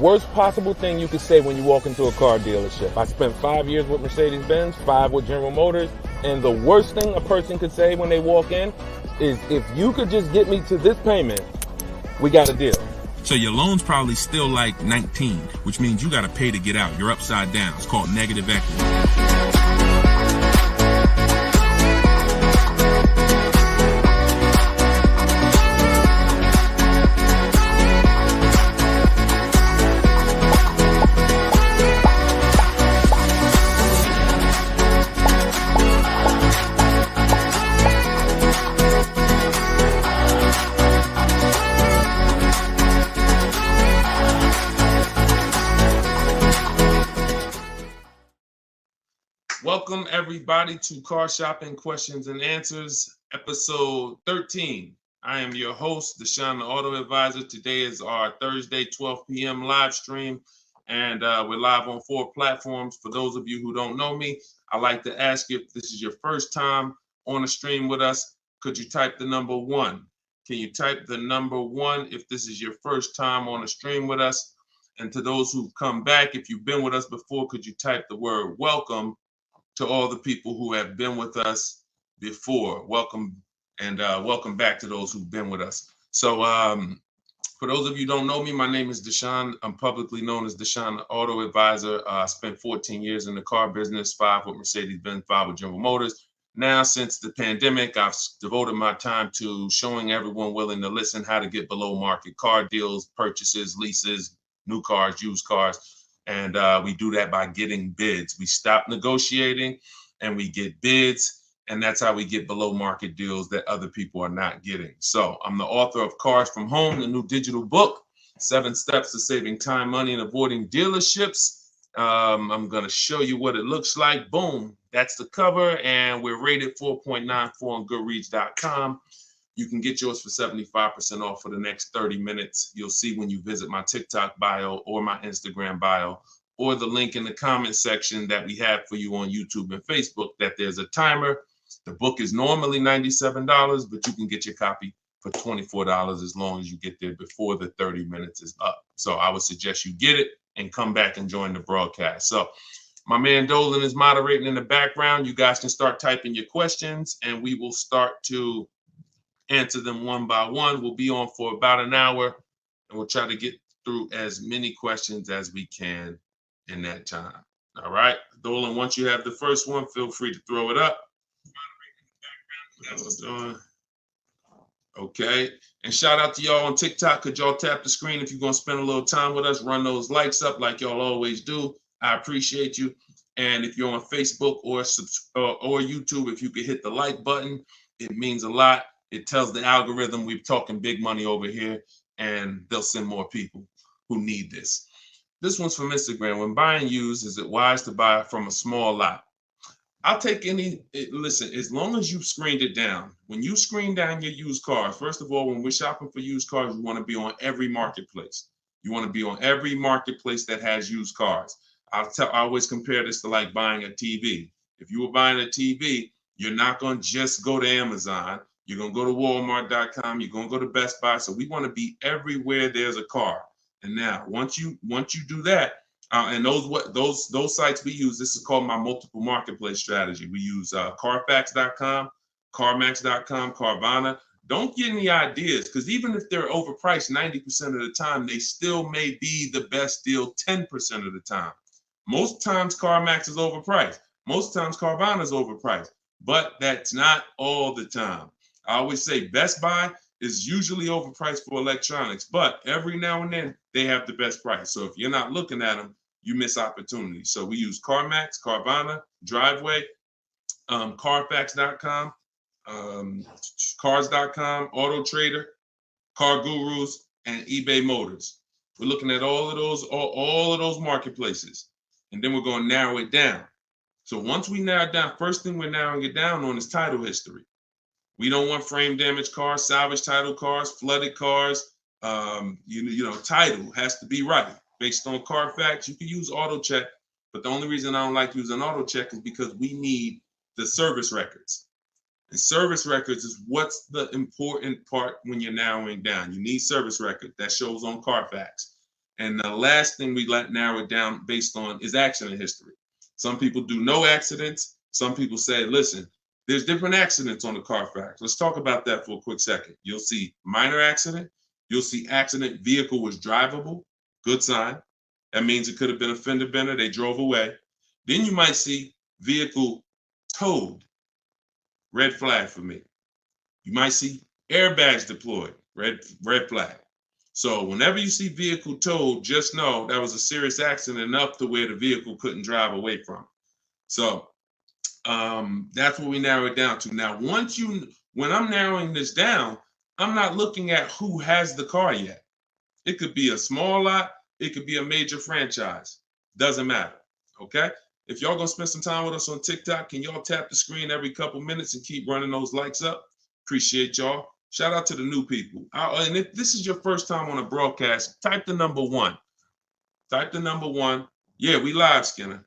worst possible thing you could say when you walk into a car dealership. I spent 5 years with Mercedes-Benz, 5 with General Motors, and the worst thing a person could say when they walk in is, if you could just get me to this payment, we got a deal. So your loan's probably still like 19, which means you got to pay to get out. You're upside down. It's called negative equity. Welcome everybody to Car Shopping Questions and Answers, episode 13. I am your host, Deshone the Auto Advisor. Today is our Thursday, 12 p.m. live stream, and we're live on 4 platforms. For those of you who don't know me, I'd like to ask you, if this is your first time on a stream with us, could you type the number 1? Can you type the number 1 if this is your first time on a stream with us? And to those who've come back, if you've been with us before, could you type the word welcome to all the people who have been with us before? Welcome, and welcome back to those who've been with us. So for those of you who don't know me, my name is Deshone. I'm publicly known as Deshone the Auto Advisor. I spent 14 years in the car business, 5 with Mercedes-Benz, 5 with General Motors. Now, since the pandemic, I've devoted my time to showing everyone willing to listen how to get below market car deals, purchases, leases, new cars, used cars. And we do that by getting bids. We stop negotiating and we get bids. And that's how we get below market deals that other people are not getting. So I'm the author of Cars from Home, the new digital book, 7 Steps to Saving Time, Money, and Avoiding Dealerships. I'm going to show you what it looks like. Boom. That's the cover. And we're rated 4.94 on Goodreads.com. You can get yours for 75% off for the next 30 minutes. You'll see when you visit my TikTok bio or my Instagram bio or the link in the comment section that we have for you on YouTube and Facebook that there's a timer. The book is normally $97, but you can get your copy for $24 as long as you get there before the 30 minutes is up. So I would suggest you get it and come back and join the broadcast. So my man Dolan is moderating in the background. You guys can start typing your questions and we will start to answer them one by one. We'll be on for about an hour and we'll try to get through as many questions as we can in that time. All right, Dolan, once you have the first one, feel free to throw it up. Okay, and shout out to y'all on TikTok. Could y'all tap the screen if you're going to spend a little time with us? Run those likes up like y'all always do. I appreciate you. And if you're on Facebook or YouTube, if you could hit the like button, it means a lot. It tells the algorithm we're talking big money over here, and they'll send more people who need this. This one's from Instagram. When buying used, is it wise to buy from a small lot? I'll take any, listen, as long as you've screened it down. When you screen down your used cars, first of all, when we're shopping for used cars, you want to be on every marketplace. You want to be on every marketplace that has used cars. I always compare this to like buying a TV. If you were buying a TV, you're not going to just go to Amazon. You're going to go to Walmart.com. You're going to go to Best Buy. So we want to be everywhere there's a car. And now, once you do that, and those sites we use, this is called my multiple marketplace strategy. We use Carfax.com, CarMax.com, Carvana. Don't get any ideas, because even if they're overpriced 90% of the time, they still may be the best deal 10% of the time. Most times CarMax is overpriced. Most times Carvana is overpriced, but that's not all the time. I always say Best Buy is usually overpriced for electronics, but every now and then they have the best price. So if you're not looking at them, you miss opportunities. So we use CarMax, Carvana, Driveway, Carfax.com, Cars.com, Auto Trader, Car Gurus, and eBay Motors. We're looking at all of those marketplaces, and then we're going to narrow it down. So once we narrow it down, first thing we're narrowing it down on is title history. We don't want frame damaged cars, salvage title cars, flooded cars. Title has to be right. Based on Carfax, you can use auto check, but the only reason I don't like using auto check is because we need the service records. And service records is what's the important part when you're narrowing down. You need service record that shows on Carfax. And the last thing we let narrow it down based on is accident history. Some people do no accidents. Some people say, listen, there's different accidents on the Carfax. Let's talk about that for a quick second. You'll see minor accident. You'll see accident, vehicle was drivable. Good sign. That means it could have been a fender bender. They drove away. Then you might see vehicle towed. Red flag for me. You might see airbags deployed. Red flag. So whenever you see vehicle towed, just know that was a serious accident enough to where the vehicle couldn't drive away from. So that's what we narrow it down to. Now, when I'm narrowing this down, I'm not looking at who has the car yet. It could be a small lot. It could be a major franchise. Doesn't matter. Okay. If y'all gonna spend some time with us on TikTok, can y'all tap the screen every couple minutes and keep running those likes up? Appreciate y'all. Shout out to the new people. And if this is your first time on a broadcast, type the number 1. Type the number 1. Yeah, we live, Skinner.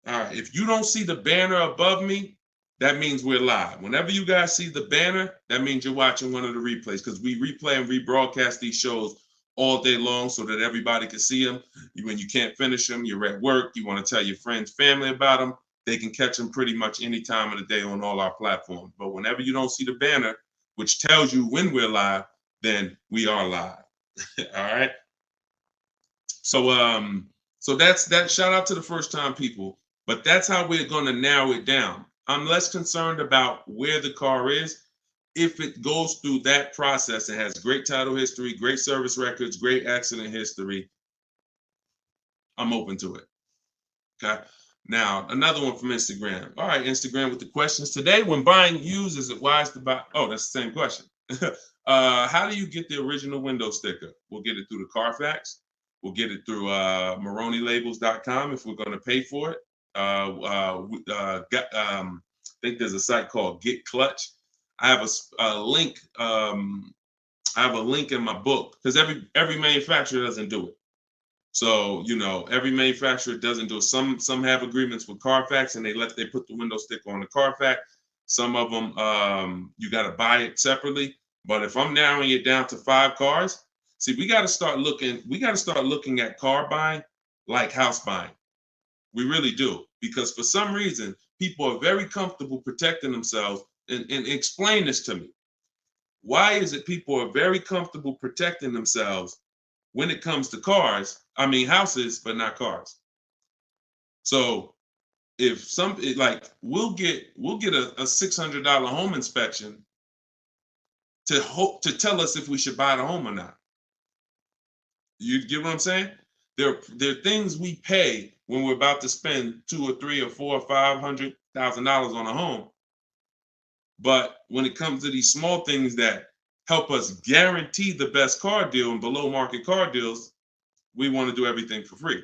All right. If you don't see the banner above me, that means we're live. Whenever you guys see the banner, that means you're watching one of the replays, because we replay and rebroadcast these shows all day long so that everybody can see them. When you can't finish them, you're at work, you want to tell your friends, family about them, they can catch them pretty much any time of the day on all our platforms. But whenever you don't see the banner, which tells you when we're live, then we are live. All right. So that's that. Shout out to the first time people. But that's how we're going to narrow it down. I'm less concerned about where the car is. If it goes through that process and has great title history, great service records, great accident history, I'm open to it. Okay. Now, another one from Instagram. All right, Instagram with the questions. Today, when buying used, is it wise to buy? Oh, that's the same question. How do you get the original window sticker? We'll get it through the Carfax. We'll get it through MaroneyLabels.com if we're going to pay for it. I think there's a site called Get Clutch. I have a link. I have a link in my book, because every manufacturer doesn't do it. So every manufacturer doesn't do it. Some have agreements with Carfax and they put the window sticker on the Carfax. Some of them you got to buy it separately. But if I'm narrowing it down to 5 cars, see, we got to start looking. We got to start looking at car buying like house buying. We really do, because for some reason people are very comfortable protecting themselves. And explain this to me. Why is it people are very comfortable protecting themselves when it comes to cars? I mean, houses, but not cars. So if we'll get a $600 home inspection to tell us if we should buy the home or not. You get what I'm saying? There are things we pay when we're about to spend $2 or $3 or $4 or $500,000 on a home. But when it comes to these small things that help us guarantee the best car deal and below market car deals, we want to do everything for free.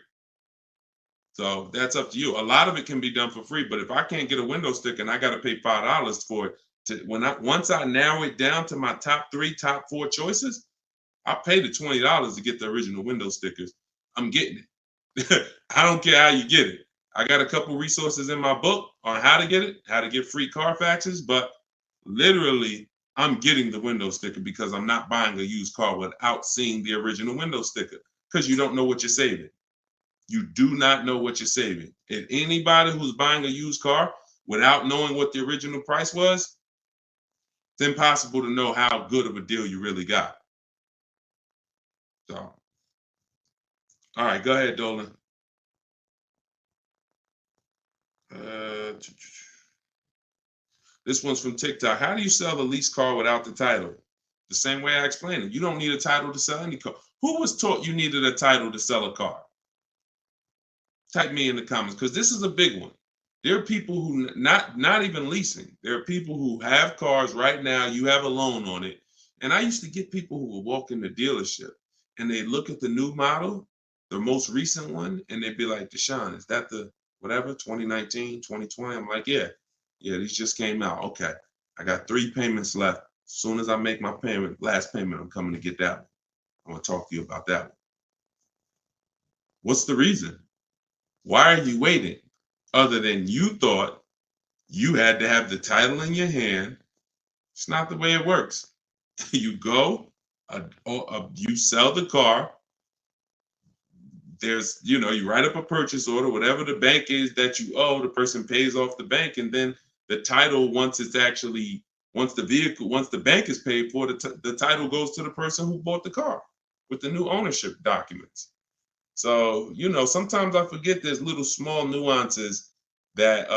So that's up to you. A lot of it can be done for free, but if I can't get a window sticker and I got to pay $5 for it, once I narrow it down to my top 4 choices, I pay the $20 to get the original window stickers. I'm getting it. I don't care how you get it. I got a couple resources in my book on how to get it, how to get free Carfaxes, but literally I'm getting the window sticker because I'm not buying a used car without seeing the original window sticker, because you don't know what you're saving. You do not know what you're saving. And anybody who's buying a used car without knowing what the original price was, it's impossible to know how good of a deal you really got. So, all right, go ahead, Dolan. This one's from TikTok. How do you sell the lease car without the title? The same way I explained it. You don't need a title to sell any car. Who was taught you needed a title to sell a car? Type me in the comments, because this is a big one. There are people who not even leasing. There are people who have cars right now. You have a loan on it. And I used to get people who would walk in the dealership and they look at the new model, the most recent one, and they'd be like, Deshone, is that the whatever, 2019, 2020? I'm like, yeah, these just came out. Okay, I got 3 payments left. As soon as I make my last payment, I'm coming to get that one. I want to talk to you about that one. What's the reason? Why are you waiting? Other than you thought you had to have the title in your hand. It's not the way it works. You go, you sell the car, there's, you write up a purchase order, whatever the bank is that you owe, the person pays off the bank, and then the title, once the bank is paid for, the title goes to the person who bought the car with the new ownership documents. So, sometimes I forget there's little small nuances that,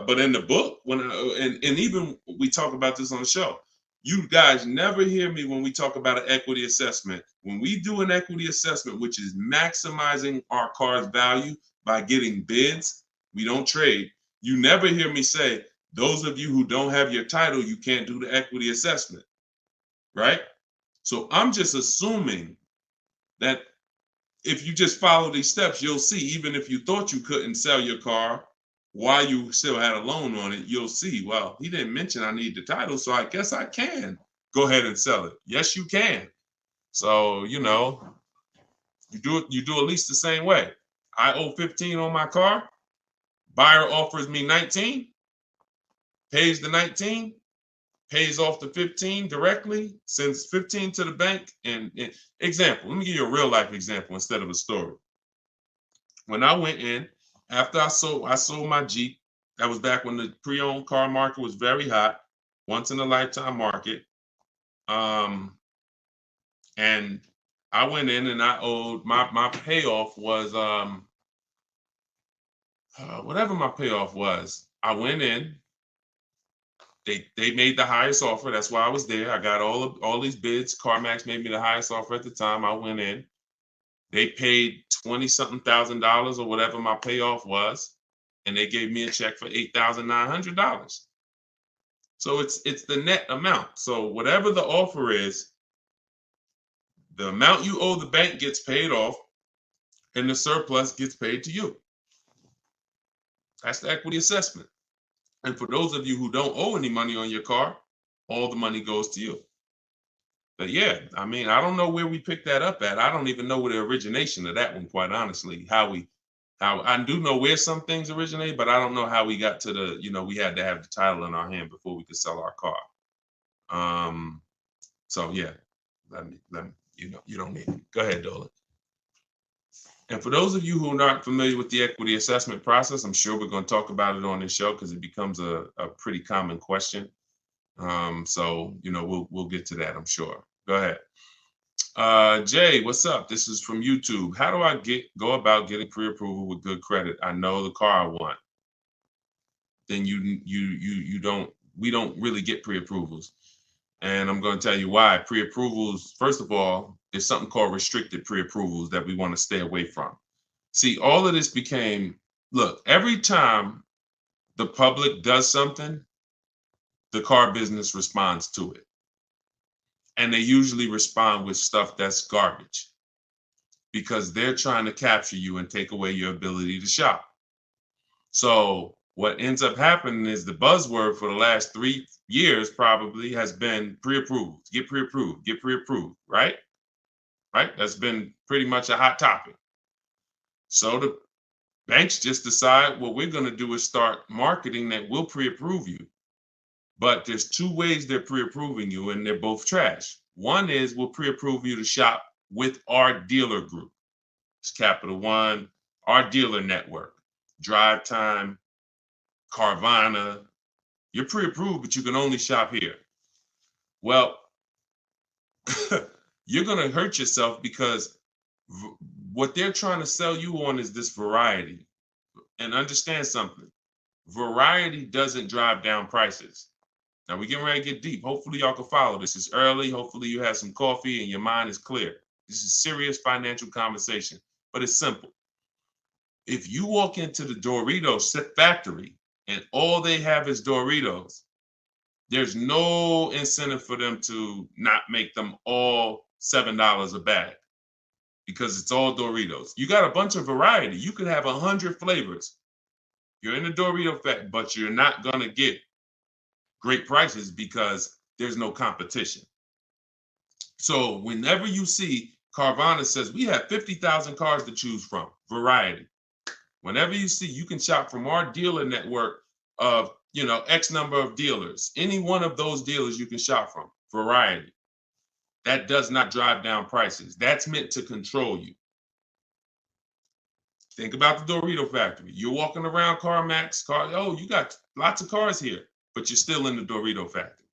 but in the book, and even we talk about this on the show, you guys never hear me when we talk about an equity assessment. When we do an equity assessment, which is maximizing our car's value by getting bids, we don't trade. You never hear me say, those of you who don't have your title, you can't do the equity assessment, right? So I'm just assuming that if you just follow these steps, you'll see, even if you thought you couldn't sell your car while you still had a loan on it, you'll see, well, he didn't mention I need the title, so I guess I can go ahead and sell it. Yes, you can. So, you do at least the same way. I owe 15 on my car. Buyer offers me 19, pays the 19, pays off the 15 directly, sends 15 to the bank. And example, let me give you a real life example instead of a story. When I went in, after I sold my Jeep, that was back when the pre-owned car market was very hot, once in a lifetime market. And I went in and I owed my payoff was whatever my payoff was. I went in. They made the highest offer. That's why I was there. I got all these bids. CarMax made me the highest offer at the time. I went in. They paid $20-something thousand or whatever my payoff was, and they gave me a check for $8,900. So it's the net amount. So whatever the offer is, the amount you owe the bank gets paid off, and the surplus gets paid to you. That's the equity assessment. And for those of you who don't owe any money on your car, all the money goes to you. But yeah, I mean, I don't know where we picked that up at. I don't even know where the origination of that one, quite honestly. How I do know where some things originate, but I don't know how we got to we had to have the title in our hand before we could sell our car. So yeah, let me, you don't need it. Go ahead, Dolan. And for those of you who are not familiar with the equity assessment process, I'm sure we're going to talk about it on this show because it becomes a pretty common question. So we'll get to that, I'm sure. Go ahead. Jay, what's up? This is from YouTube. How do I go about getting pre-approval with good credit? I know the car I want. Then we don't really get pre-approvals. And I'm going to tell you why. Pre-approvals, first of all, there's something called restricted pre-approvals that we want to stay away from. See, all of this became, look, every time the public does something, the car business responds to it. And they usually respond with stuff that's garbage because they're trying to capture you and take away your ability to shop. So what ends up happening is the buzzword for the last 3 years probably has been pre-approved, get pre-approved, right? Right? That's been pretty much a hot topic. So the banks just decide what we're going to do is start marketing that we'll pre-approve you. But there's 2 ways they're pre-approving you, and they're both trash. One is we'll pre-approve you to shop with our dealer group. It's Capital One, our dealer network, Drive Time, Carvana. You're pre-approved, but you can only shop here. Well, you're going to hurt yourself because what they're trying to sell you on is this variety. And understand something. Variety doesn't drive down prices. Now we're getting ready to get deep. Hopefully y'all can follow this. It's early. Hopefully you have some coffee and your mind is clear. This is serious financial conversation, but it's simple. If you walk into the Doritos factory and all they have is Doritos, there's no incentive for them to not make them all $7 a bag because it's all Doritos. You got a bunch of variety. You could have 100 flavors. You're in the Dorito factory, but you're not going to get great prices because there's no competition. So whenever you see Carvana says we have 50,000 cars to choose from, variety. Whenever you see, you can shop from our dealer network of, X number of dealers. Any one of those dealers you can shop from, variety. That does not drive down prices. That's meant to control you. Think about the Dorito factory. You're walking around CarMax, oh, you got lots of cars here, but you're still in the Dorito factory.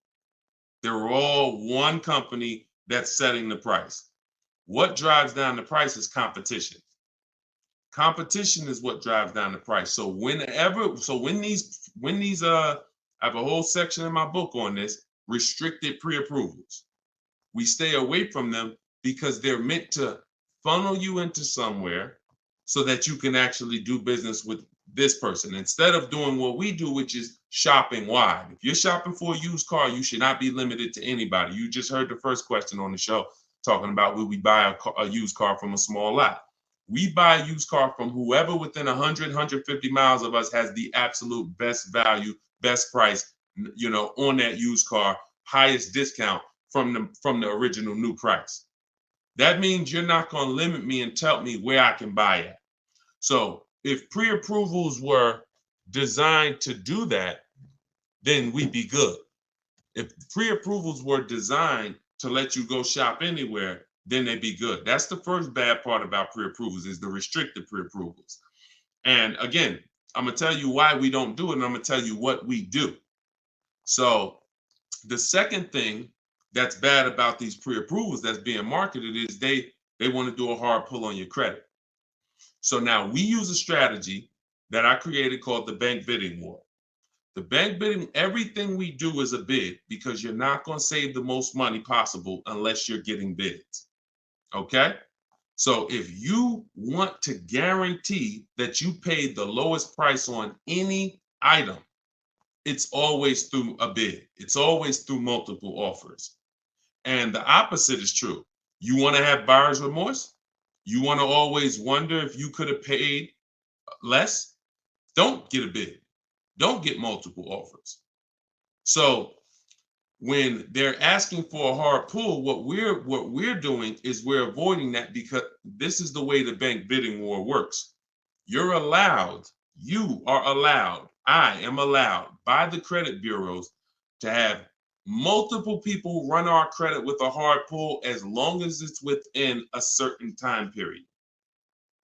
They're all one company that's setting the price. What drives down the price is competition. Competition is what drives down the price. So when these I have a whole section in my book on this, restricted pre-approvals. We stay away from them because they're meant to funnel you into somewhere so that you can actually do business with this person instead of doing what we do, which is shopping wide. If you're shopping for a used car, you should not be limited to anybody. You just heard the first question on the show talking about will we buy a used car from a small lot. We buy a used car from whoever within 100, 150 miles of us has the absolute best value, best price, on that used car, highest discount from the original new price. That means you're not going to limit me and tell me where I can buy it. So if pre-approvals were designed to do that, then we'd be good. If pre-approvals were designed to let you go shop anywhere, then they'd be good. That's the first bad part about pre-approvals is the restricted pre-approvals. And again, I'm going to tell you why we don't do it, and I'm going to tell you what we do. So the second thing that's bad about these pre-approvals that's being marketed is they want to do a hard pull on your credit. So now we use a strategy that I created called the bank bidding war. The bank bidding, everything we do is a bid because you're not going to save the most money possible unless you're getting bids. Okay? So if you want to guarantee that you paid the lowest price on any item, it's always through a bid. It's always through multiple offers. And the opposite is true. You want to have buyer's remorse? You want to always wonder if you could have paid less? Don't get a bid. Don't get multiple offers. So when they're asking for a hard pull, what we're doing is we're avoiding that because this is the way the bank bidding war works. You are allowed, I am allowed by the credit bureaus to have multiple people run our credit with a hard pull as long as it's within a certain time period.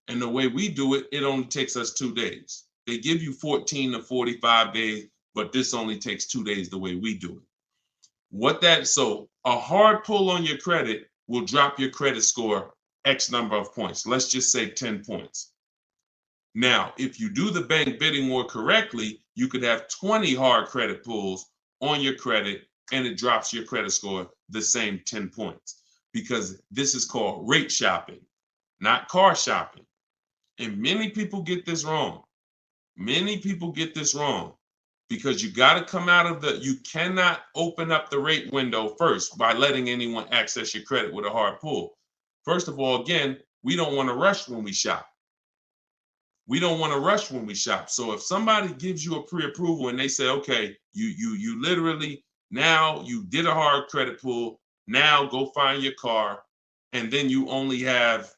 And the way we do it, it only takes us 2 days. They give you 14 to 45 days, but this only takes 2 days the way we do it. So a hard pull on your credit will drop your credit score X number of points. Let's just say 10 points. Now, if you do the bank bidding war correctly, you could have 20 hard credit pulls on your credit and it drops your credit score the same 10 points because this is called rate shopping, not car shopping. And many people get this wrong. Many people get this wrong because you got to come out of you cannot open up the rate window first by letting anyone access your credit with a hard pull. First of all, again, we don't want to rush when we shop. We don't want to rush when we shop. So if somebody gives you a pre-approval and they say, okay, you literally, now you did a hard credit pull, now go find your car, and then you only have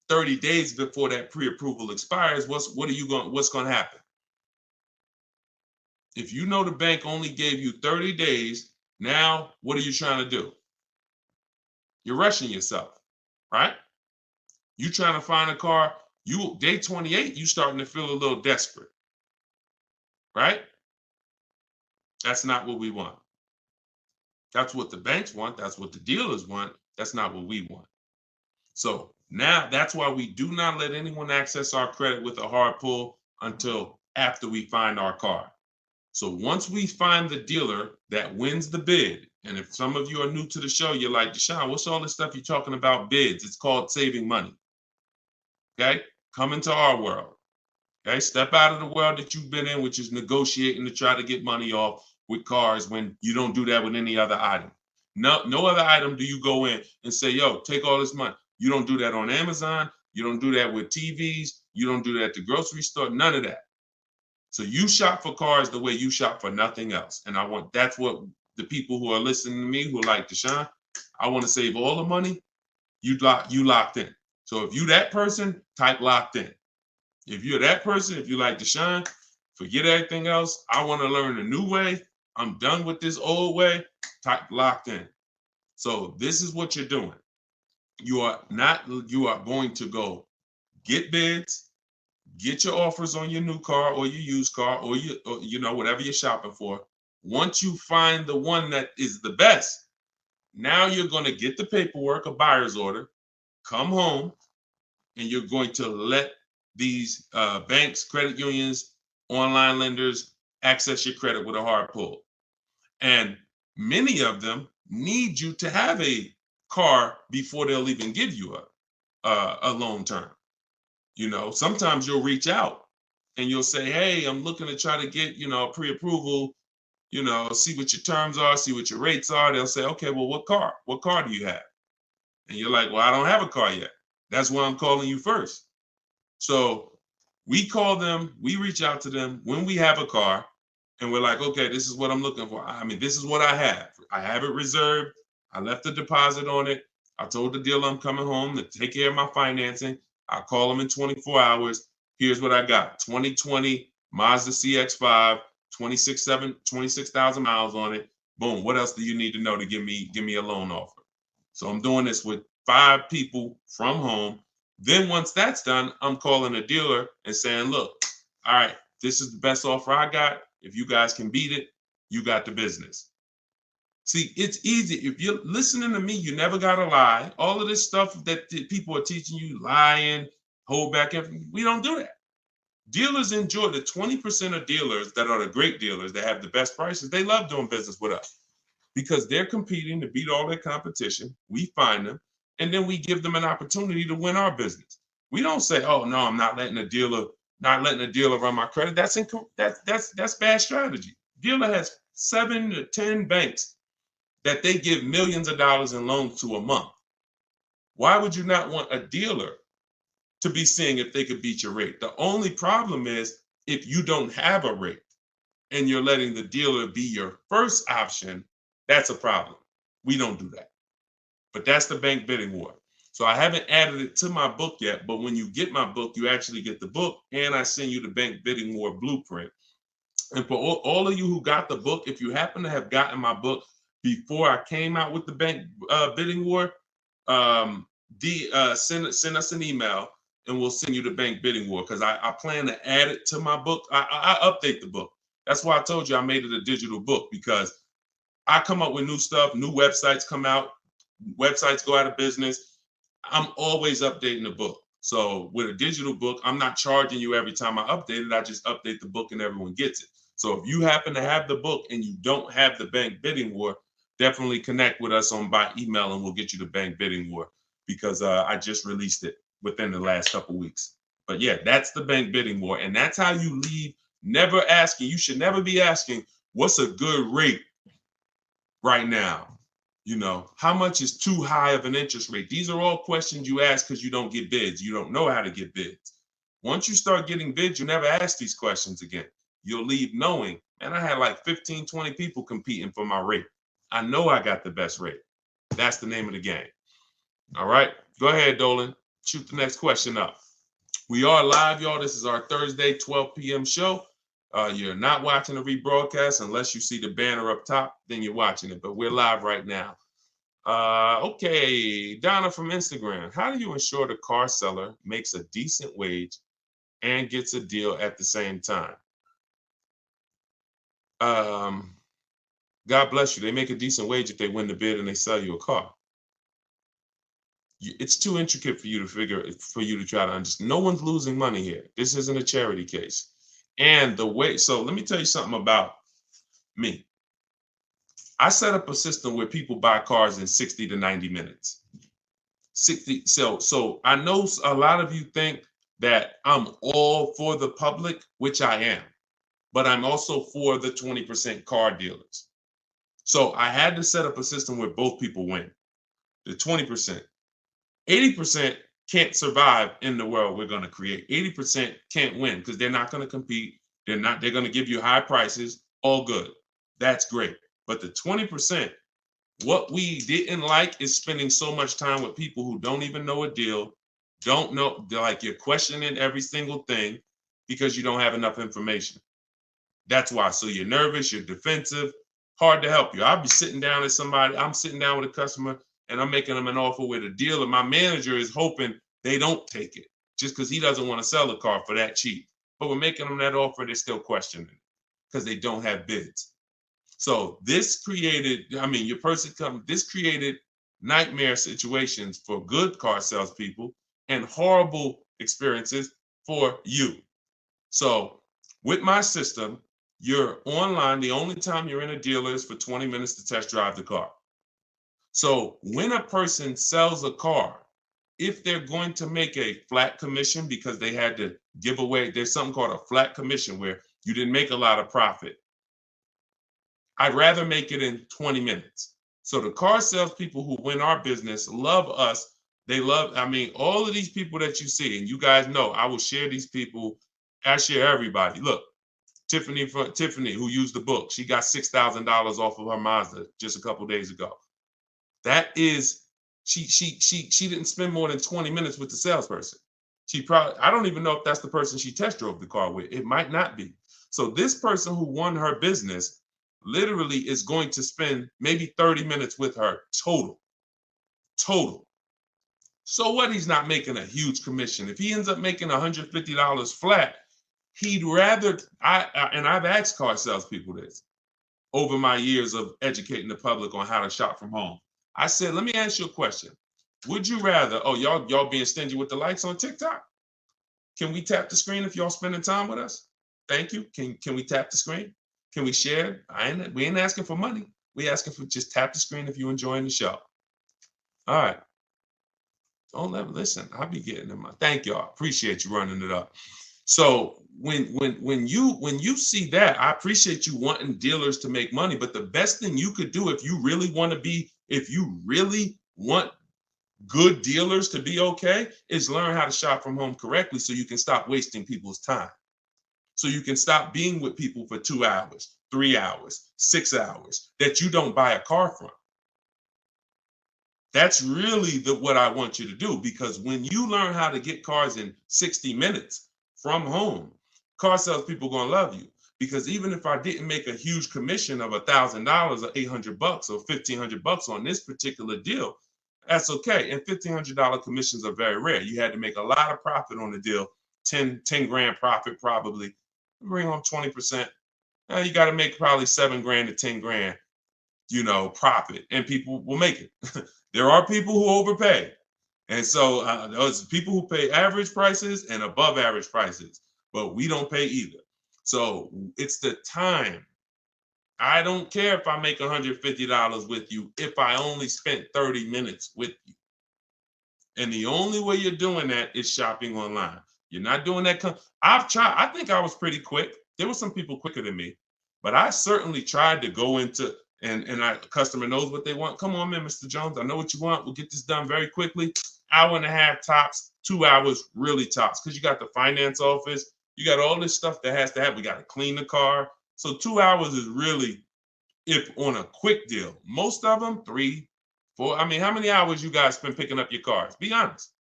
30 days before that pre-approval expires, what's going to happen? If you know the bank only gave you 30 days, now what are you trying to do? You're rushing yourself, right? You trying to find a car, day 28, you starting to feel a little desperate, right? That's not what we want. That's what the banks want. That's what the dealers want. That's not what we want. So now that's why we do not let anyone access our credit with a hard pull until after we find our car. So once we find the dealer that wins the bid, and if some of you are new to the show, you're like, Deshone, what's all this stuff you're talking about bids? It's called saving money. Okay? Come into our world. Okay? Step out of the world that you've been in, which is negotiating to try to get money off with cars when you don't do that with any other item. No other item do you go in and say, yo, take all this money. You don't do that on Amazon. You don't do that with TVs. You don't do that at the grocery store. None of that. So you shop for cars the way you shop for nothing else. And that's what the people who are listening to me who are like, Deshone, I want to save all the money. You locked in. So if you that person, type locked in. If you're that person, if you like Deshone, forget everything else. I want to learn a new way. I'm done with this old way. Type locked in. So this is what you're doing. You are going to go get bids. get your offers on your new car or your used car or whatever you're shopping for. Once you find the one that is the best, now you're going to get the paperwork, a buyer's order, come home, and you're going to let these banks, credit unions, online lenders access your credit with a hard pull. And many of them need you to have a car before they'll even give you a loan term. Sometimes you'll reach out and you'll say, hey, I'm looking to try to get, a pre-approval, see what your terms are, see what your rates are. They'll say, okay, well, what car? What car do you have? And you're like, well, I don't have a car yet. That's why I'm calling you first. So we call them, we reach out to them when we have a car, and we're like, okay, this is what I'm looking for. I mean, this is what I have. I have it reserved. I left a deposit on it. I told the dealer I'm coming home to take care of my financing. I'll call them in 24 hours. Here's what I got. 2020 Mazda CX-5, 26,000 miles on it. Boom. What else do you need to know to give me a loan offer? So I'm doing this with 5 people from home. Then once that's done, I'm calling a dealer and saying, look, all right, this is the best offer I got. If you guys can beat it, you got the business. See, it's easy. If you're listening to me, you never got to lie. All of this stuff that people are teaching you, lying, hold back everything, we don't do that. Dealers enjoy the 20% of dealers that are the great dealers that have the best prices. They love doing business with us because they're competing to beat all their competition. We find them, and then we give them an opportunity to win our business. We don't say, oh, no, I'm not letting a dealer run my credit. That's bad strategy. Dealer has 7 to 10 banks that they give millions of dollars in loans to a month. Why would you not want a dealer to be seeing if they could beat your rate? The only problem is if you don't have a rate and you're letting the dealer be your first option, that's a problem. We don't do that. But that's the bank bidding war. So I haven't added it to my book yet, but when you get my book, you actually get the book, and I send you the bank bidding war blueprint. And for all of you who got the book, if you happen to have gotten my book before I came out with the bank bidding war, send us an email and we'll send you the bank bidding war, because I plan to add it to my book. I update the book. That's why I told you I made it a digital book, because I come up with new stuff, new websites come out, websites go out of business. I'm always updating the book. So with a digital book, I'm not charging you every time I update it. I just update the book and everyone gets it. So if you happen to have the book and you don't have the bank bidding war, definitely connect with us by email and we'll get you the bank bidding war, because I just released it within the last couple weeks. But yeah, that's the bank bidding war. And that's how you leave never asking. You should never be asking, what's a good rate right now? How much is too high of an interest rate? These are all questions you ask because you don't get bids. You don't know how to get bids. Once you start getting bids, you never ask these questions again. You'll leave knowing, man, I had like 15, 20 people competing for my rate. I know I got the best rate. That's the name of the game. All right, go ahead, Dolan. Shoot the next question up. We are live, y'all. This is our Thursday, 12 p.m. show. You're not watching the rebroadcast unless you see the banner up top, then you're watching it. But we're live right now. Okay, Donna from Instagram. How do you ensure the car seller makes a decent wage and gets a deal at the same time? God bless you. They make a decent wage if they win the bid and they sell you a car. It's too intricate for you to try to understand. No one's losing money here. This isn't a charity case. And so let me tell you something about me. I set up a system where people buy cars in 60 to 90 minutes. So I know a lot of you think that I'm all for the public, which I am, but I'm also for the 20% car dealers. So I had to set up a system where both people win. The 20%. 80% can't survive in the world we're going to create. 80% can't win because they're not going to compete. They're going to give you high prices. All good. That's great. But the 20%, what we didn't like is spending so much time with people who don't even know a deal, don't know, like you're questioning every single thing because you don't have enough information. That's why. So you're nervous, you're defensive, hard to help you. I'll be sitting down with somebody, I'm sitting down with a customer and I'm making them an offer with a deal, and my manager is hoping they don't take it just because he doesn't want to sell the car for that cheap. But we're making them that offer, they're still questioning it because they don't have bids. So this created, this created nightmare situations for good car salespeople and horrible experiences for you. So with my system, you're online. The only time you're in a dealer is for 20 minutes to test drive the car. So when a person sells a car, if they're going to make a flat commission because they had to give away, there's something called a flat commission where you didn't make a lot of profit. I'd rather make it in 20 minutes. So the car salespeople who win our business love us. They love, all of these people that you see, and you guys know, I will share these people. I share everybody. Look, Tiffany, who used the book, she got $6,000 off of her Mazda just a couple days ago. That is, she didn't spend more than 20 minutes with the salesperson. I don't even know if that's the person she test drove the car with. It might not be. So this person who won her business literally is going to spend maybe 30 minutes with her total. So what? He's not making a huge commission. If he ends up making $150 flat, he'd rather, and I've asked car salespeople this over my years of educating the public on how to shop from home. I said, let me ask you a question. Would you rather, y'all being stingy with the likes on TikTok? Can we tap the screen if y'all spending time with us? Thank you. Can we tap the screen? Can we share? We ain't asking for money. We asking for just tap the screen if you're enjoying the show. All right. Don't ever listen. I'll be getting in my. Thank y'all. Appreciate you running it up. So when you see that, I appreciate you wanting dealers to make money. But the best thing you could do if you really want good dealers to be okay, is learn how to shop from home correctly so you can stop wasting people's time. So you can stop being with people for 2 hours, 3 hours, 6 hours that you don't buy a car from. That's really what I want you to do, because when you learn how to get cars in 60 minutes from home, car salespeople are going to love you. Because even if I didn't make a huge commission of $1,000 or $800 or $1,500 on this particular deal, that's okay. And $1,500 commissions are very rare. You had to make a lot of profit on the deal, 10 grand profit probably. Bring home 20%. Now you got to make probably 7 grand to 10 grand, profit, and people will make it. There are people who overpay. And so those people who pay average prices and above average prices, but we don't pay either. So it's the time. I don't care if I make $150 with you if I only spent 30 minutes with you. And the only way you're doing that is shopping online. You're not doing that. I've tried. I think I was pretty quick. There were some people quicker than me, but I certainly tried to go into, and a customer knows what they want. Come on in, Mr. Jones. I know what you want. We'll get this done very quickly. Hour and a half tops, 2 hours really tops, because you got the finance office. You got all this stuff that has to happen. We got to clean the car. So 2 hours is really, if on a quick deal. Most of them, 3, 4. How many hours you guys spend picking up your cars? Be honest.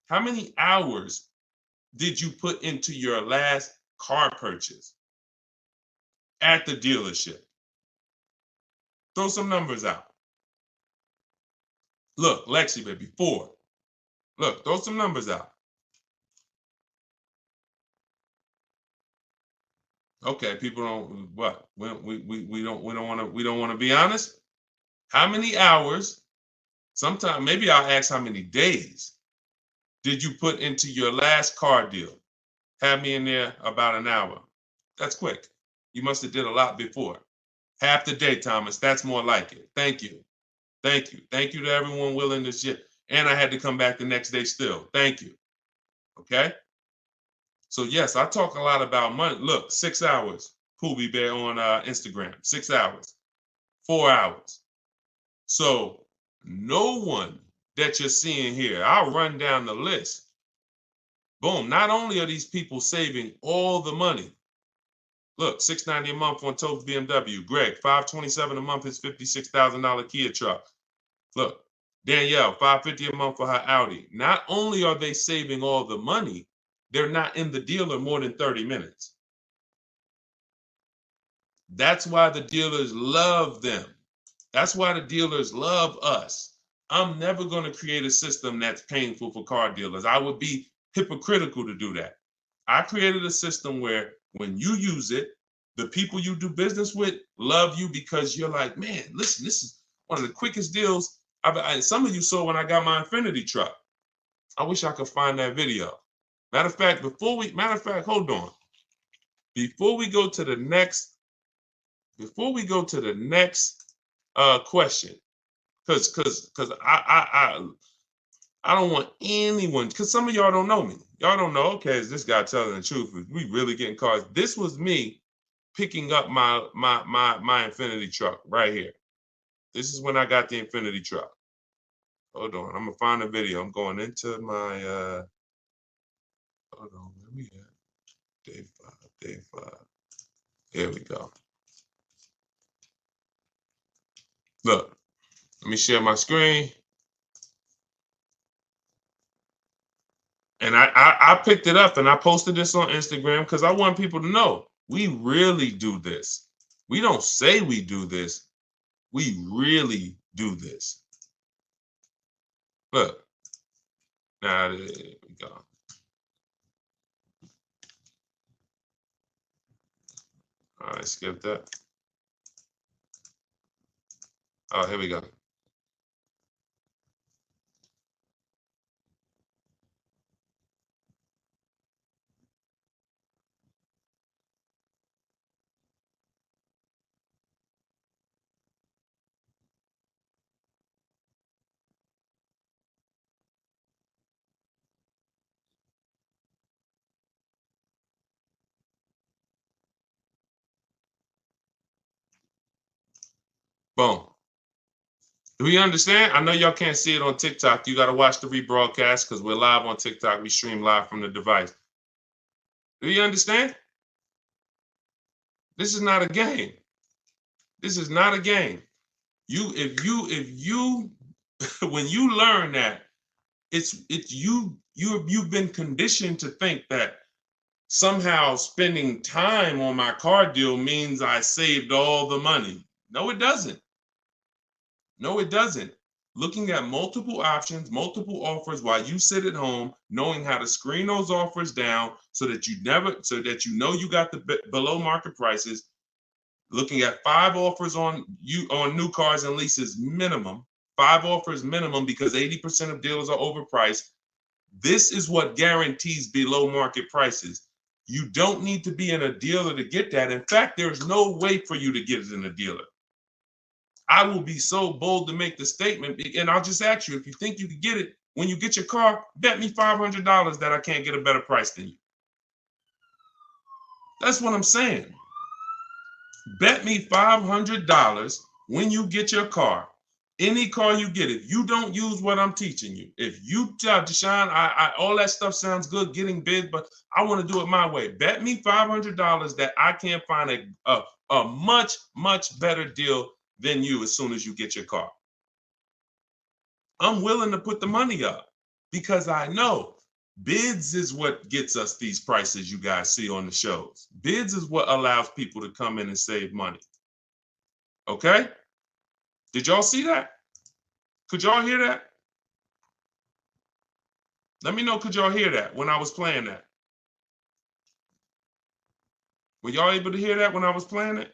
How many hours did you put into your last car purchase at the dealership? Throw some numbers out. Look, Lexi, baby, 4. Look, throw some numbers out. Okay, people don't what? We don't want to be honest. How many hours? Sometimes maybe I'll ask how many days did you put into your last car deal? Have me in there about an hour. That's quick. You must have did a lot before. Half the day, Thomas. That's more like it. Thank you. Thank you. Thank you to everyone willing to shit. And I had to come back the next day still. Thank you. Okay. So yes, I talk a lot about money. Look, 6 hours. Poobie Bear on Instagram. 6 hours. 4 hours. So no one that you're seeing here, I'll run down the list. Boom. Not only are these people saving all the money. Look, $690 a month on Totes BMW. Greg, $527 a month, his $56,000 Kia truck. Look, Danielle, $550 a month for her Audi. Not only are they saving all the money, they're not in the dealer more than 30 minutes. That's why the dealers love them. That's why the dealers love us. I'm never going to create a system that's painful for car dealers. I would be hypocritical to do that. I created a system where when you use it, the people you do business with love you because you're like, man, listen, this is one of the quickest deals some of you saw when I got my Infinity truck. I wish I could find that video. Matter of fact, hold on. Before we go to the next question, because I don't want anyone, because some of y'all don't know me. Y'all don't know, okay, is this guy telling the truth? Is we really getting cars? This was me picking up my Infinity truck right here. This is when I got the Infinity truck. Hold on, I'm gonna find a video. I'm going into my hold on, where we at? Day five. Here we go. Look, let me share my screen. And I picked it up and I posted this on Instagram because I want people to know we really do this. We don't say we do this. We really do this. Look. Now, there we go. All right, skip that. Oh, here we go. Boom. Do we understand? I know y'all can't see it on TikTok. You got to watch the rebroadcast because we're live on TikTok. We stream live from the device. Do you understand? This is not a game. This is not a game. If you when you learn that you've been conditioned to think that somehow spending time on my car deal means I saved all the money. No, it doesn't. No, it doesn't. Looking at multiple options, multiple offers while you sit at home, knowing how to screen those offers down so that you know you got the below market prices. Looking at 5 offers on new cars and leases minimum, 5 offers minimum because 80% of dealers are overpriced. This is what guarantees below market prices. You don't need to be in a dealer to get that. In fact, there's no way for you to get it in a dealer. I will be so bold to make the statement, and I'll just ask you, if you think you can get it, when you get your car, bet me $500 that I can't get a better price than you. That's what I'm saying. Bet me $500 when you get your car, any car you get, if you don't use what I'm teaching you, if you tell Deshone, all that stuff sounds good, getting bids, but I want to do it my way. Bet me $500 that I can't find a much, much better deal than you as soon as you get your car. I'm willing to put the money up because I know bids is what gets us these prices you guys see on the shows. Bids is what allows people to come in and save money. Okay? Did y'all see that? Could y'all hear that? Let me know, could y'all hear that when I was playing that? Were y'all able to hear that when I was playing it?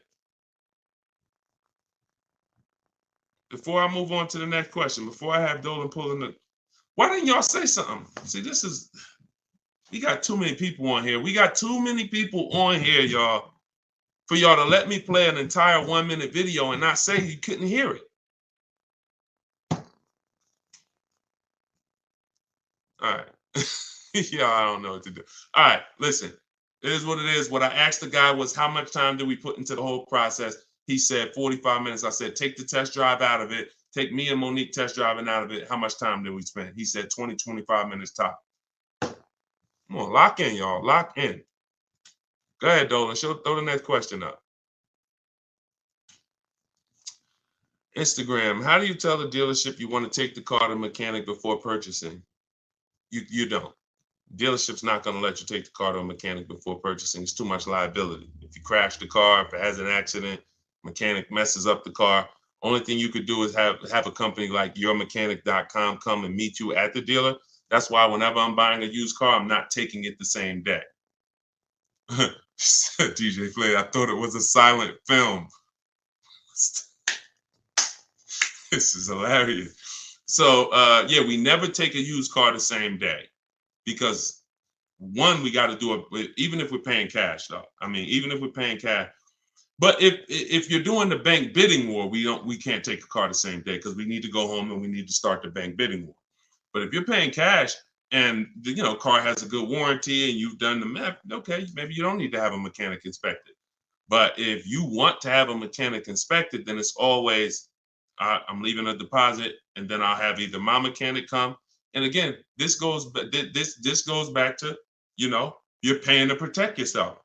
Before I move on to the next question, before I have Dolan pulling the... Why didn't y'all say something? See, we got too many people on here. We got too many people on here, y'all, for y'all to let me play an entire 1-minute video and not say you couldn't hear it. All right. Yeah, I don't know what to do. All right, listen. It is what it is. What I asked the guy was, how much time do we put into the whole process? He said 45 minutes. I said, take the test drive out of it. Take me and Monique test driving out of it. How much time did we spend? He said 20, 25 minutes top. Come on, lock in, y'all. Lock in. Go ahead, Dolan. Throw the next question up. Instagram. How do you tell the dealership you want to take the car to mechanic before purchasing? You don't. Dealership's not going to let you take the car to a mechanic before purchasing. It's too much liability. If you crash the car, if it has an accident, mechanic messes up the car, only thing you could do is have a company like yourmechanic.com come and meet you at the dealer. That's why whenever I'm buying a used car, I'm not taking it the same day. DJ Flay, I thought it was a silent film. This is hilarious. So yeah, we never take a used car the same day because one, we got to do it even if we're paying cash though. I mean, even if we're paying cash. But if you're doing the bank bidding war, we can't take a car the same day because we need to go home and we need to start the bank bidding war. But if you're paying cash and the car has a good warranty and you've done the math, okay, maybe you don't need to have a mechanic inspected. But if you want to have a mechanic inspected, then it's always I'm leaving a deposit, and then I'll have either my mechanic come. And again, this goes back to you're paying to protect yourself.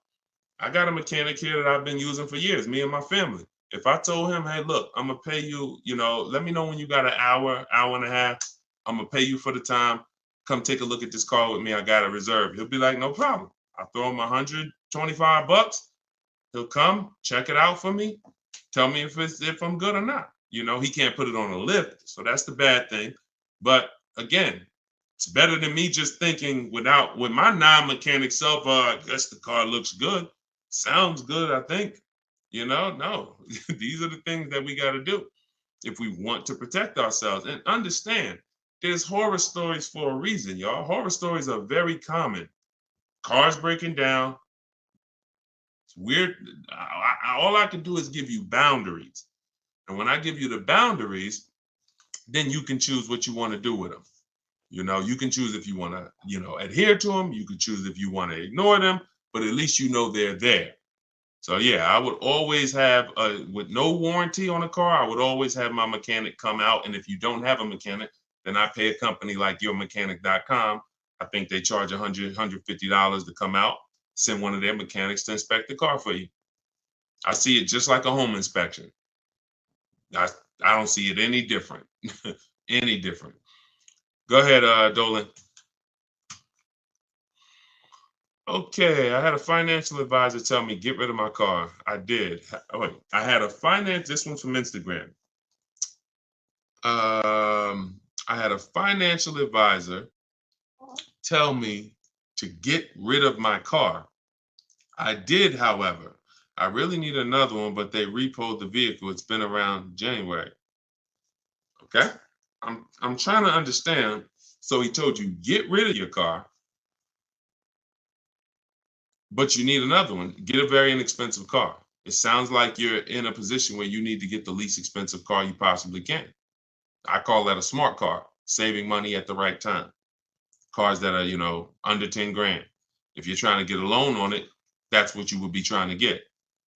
I got a mechanic here that I've been using for years, me and my family. If I told him, hey, look, I'm gonna pay you, let me know when you got an hour and a half. I'm gonna pay you for the time. Come take a look at this car with me. I got a reserve. He'll be like, no problem. I'll throw him $125. He'll come, check it out for me, tell me if I'm good or not. He can't put it on a lift, so that's the bad thing. But again, it's better than me just thinking with my non-mechanic self, I guess the car looks good. Sounds good, I think. No. These are the things that we got to do if we want to protect ourselves. And understand, there's horror stories for a reason, y'all. Horror stories are very common. Cars breaking down. It's weird. All I can do is give you boundaries. And when I give you the boundaries, then you can choose what you want to do with them. You can choose if you want to, adhere to them. You can choose if you want to ignore them, but at least they're there. So yeah, I would always have, with no warranty on a car, I would always have my mechanic come out. And if you don't have a mechanic, then I pay a company like yourmechanic.com. I think they charge $100, $150 to come out, send one of their mechanics to inspect the car for you. I see it just like a home inspection. I don't see it any different. Any different. Go ahead, Dolan. Okay, I had a financial advisor tell me get rid of my car. I did. Wait, I had this one's from Instagram. I had a financial advisor tell me to get rid of my car. I did, however. I really need another one, but they repoed the vehicle. It's been around January. Okay, I'm trying to understand. So he told you get rid of your car, but you need another one. Get a very inexpensive car. It sounds like you're in a position where you need to get the least expensive car you possibly can. I call that a smart car, saving money at the right time. Cars that are, under 10 grand. If you're trying to get a loan on it, that's what you would be trying to get.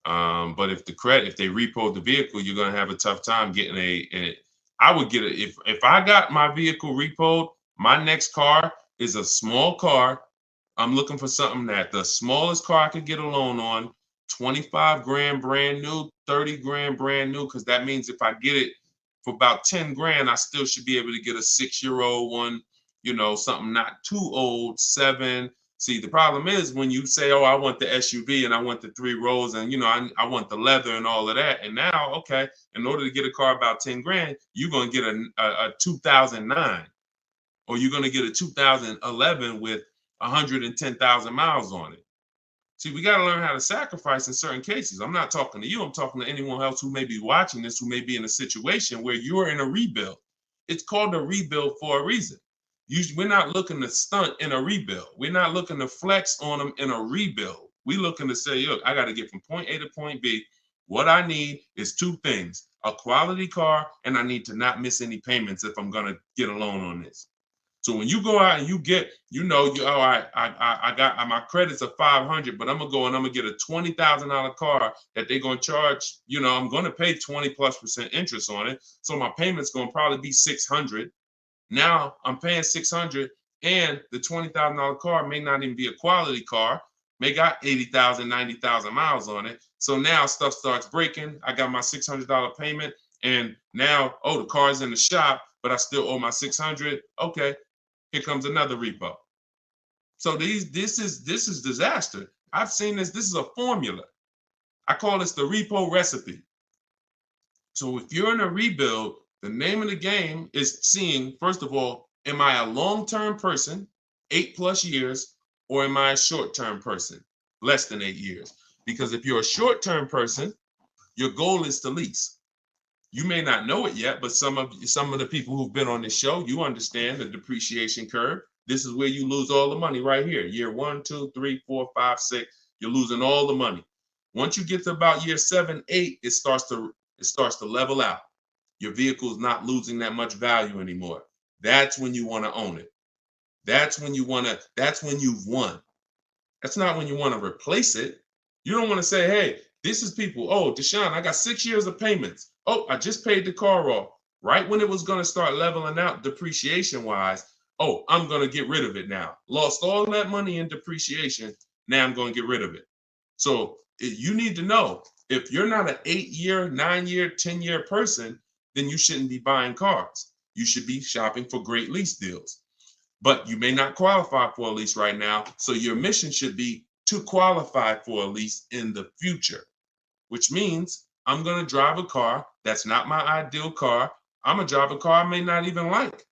But if they repo the vehicle, you're going to have a tough time getting I would get it. If I got my vehicle repoed, my next car is a small car. I'm looking for something that the smallest car I could get a loan on, 25 grand brand new, 30 grand brand new, because that means if I get it for about 10 grand, I still should be able to get a 6-year-old one, something not too old, 7. See, the problem is when you say, oh, I want the SUV and I want the 3 rows and, I want the leather and all of that. And now, okay, in order to get a car about 10 grand, you're going to get a 2009 or you're going to get a 2011 with 110,000 miles on it. See, we got to learn how to sacrifice in certain cases. I'm not talking to you. I'm talking to anyone else who may be watching this, who may be in a situation where you're in a rebuild. It's called a rebuild for a reason. We're not looking to stunt in a rebuild. We're not looking to flex on them in a rebuild. We're looking to say, look, I got to get from point A to point B. What I need is 2 things, a quality car, and I need to not miss any payments if I'm going to get a loan on this. So when you go out and you get, I got my credits are 500, but I'm going to go and I'm going to get a $20,000 car that they're going to charge, I'm going to pay 20+% interest on it. So my payment's going to probably be 600. Now I'm paying 600 and the $20,000 car may not even be a quality car, may got 80,000, 90,000 miles on it. So now stuff starts breaking. I got my $600 payment and now, the car's in the shop, but I still owe my 600. Okay, here comes another repo. So this is disaster. I've seen this. This is a formula. I call this the repo recipe. So if you're in a rebuild, the name of the game is seeing, first of all, Am I a long-term person, 8+ years, or am I a short-term person, less than 8 years? Because if you're a short-term person, your goal is to lease. You may not know it yet, but some of the people who've been on this show, you understand the depreciation curve. This is where you lose all the money right here. Year 1, 2, 3, 4, 5, 6, you're losing all the money. Once you get to about year 7, 8, it starts to level out. Your vehicle is not losing that much value anymore. That's when you want to own it. That's when you've won. That's not when you want to replace it. You don't want to say, hey, this is people. Oh, Deshone, I got 6 years of payments. Oh, I just paid the car off. Right when it was going to start leveling out depreciation wise. Oh, I'm going to get rid of it now. Lost all that money in depreciation. Now I'm going to get rid of it. So you need to know, if you're not an 8-year, 9-year, 10-year person, then you shouldn't be buying cars. You should be shopping for great lease deals. But you may not qualify for a lease right now. So your mission should be to qualify for a lease in the future, which means I'm going to drive a car that's not my ideal car. I'm going to drive a car I may not even like,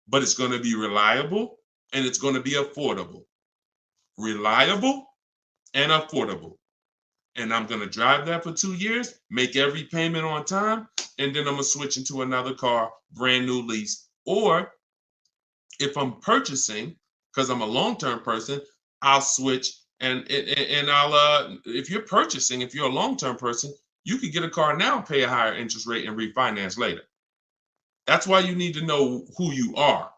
but it's going to be reliable and it's going to be affordable. Reliable and affordable. And I'm going to drive that for 2 years, make every payment on time, and then I'm going to switch into another car, brand new lease. Or if I'm purchasing, because I'm a long-term person, I'll switch and I'll if you're purchasing, if you're a long-term person, you could get a car now, pay a higher interest rate, and refinance later. That's why you need to know who you are.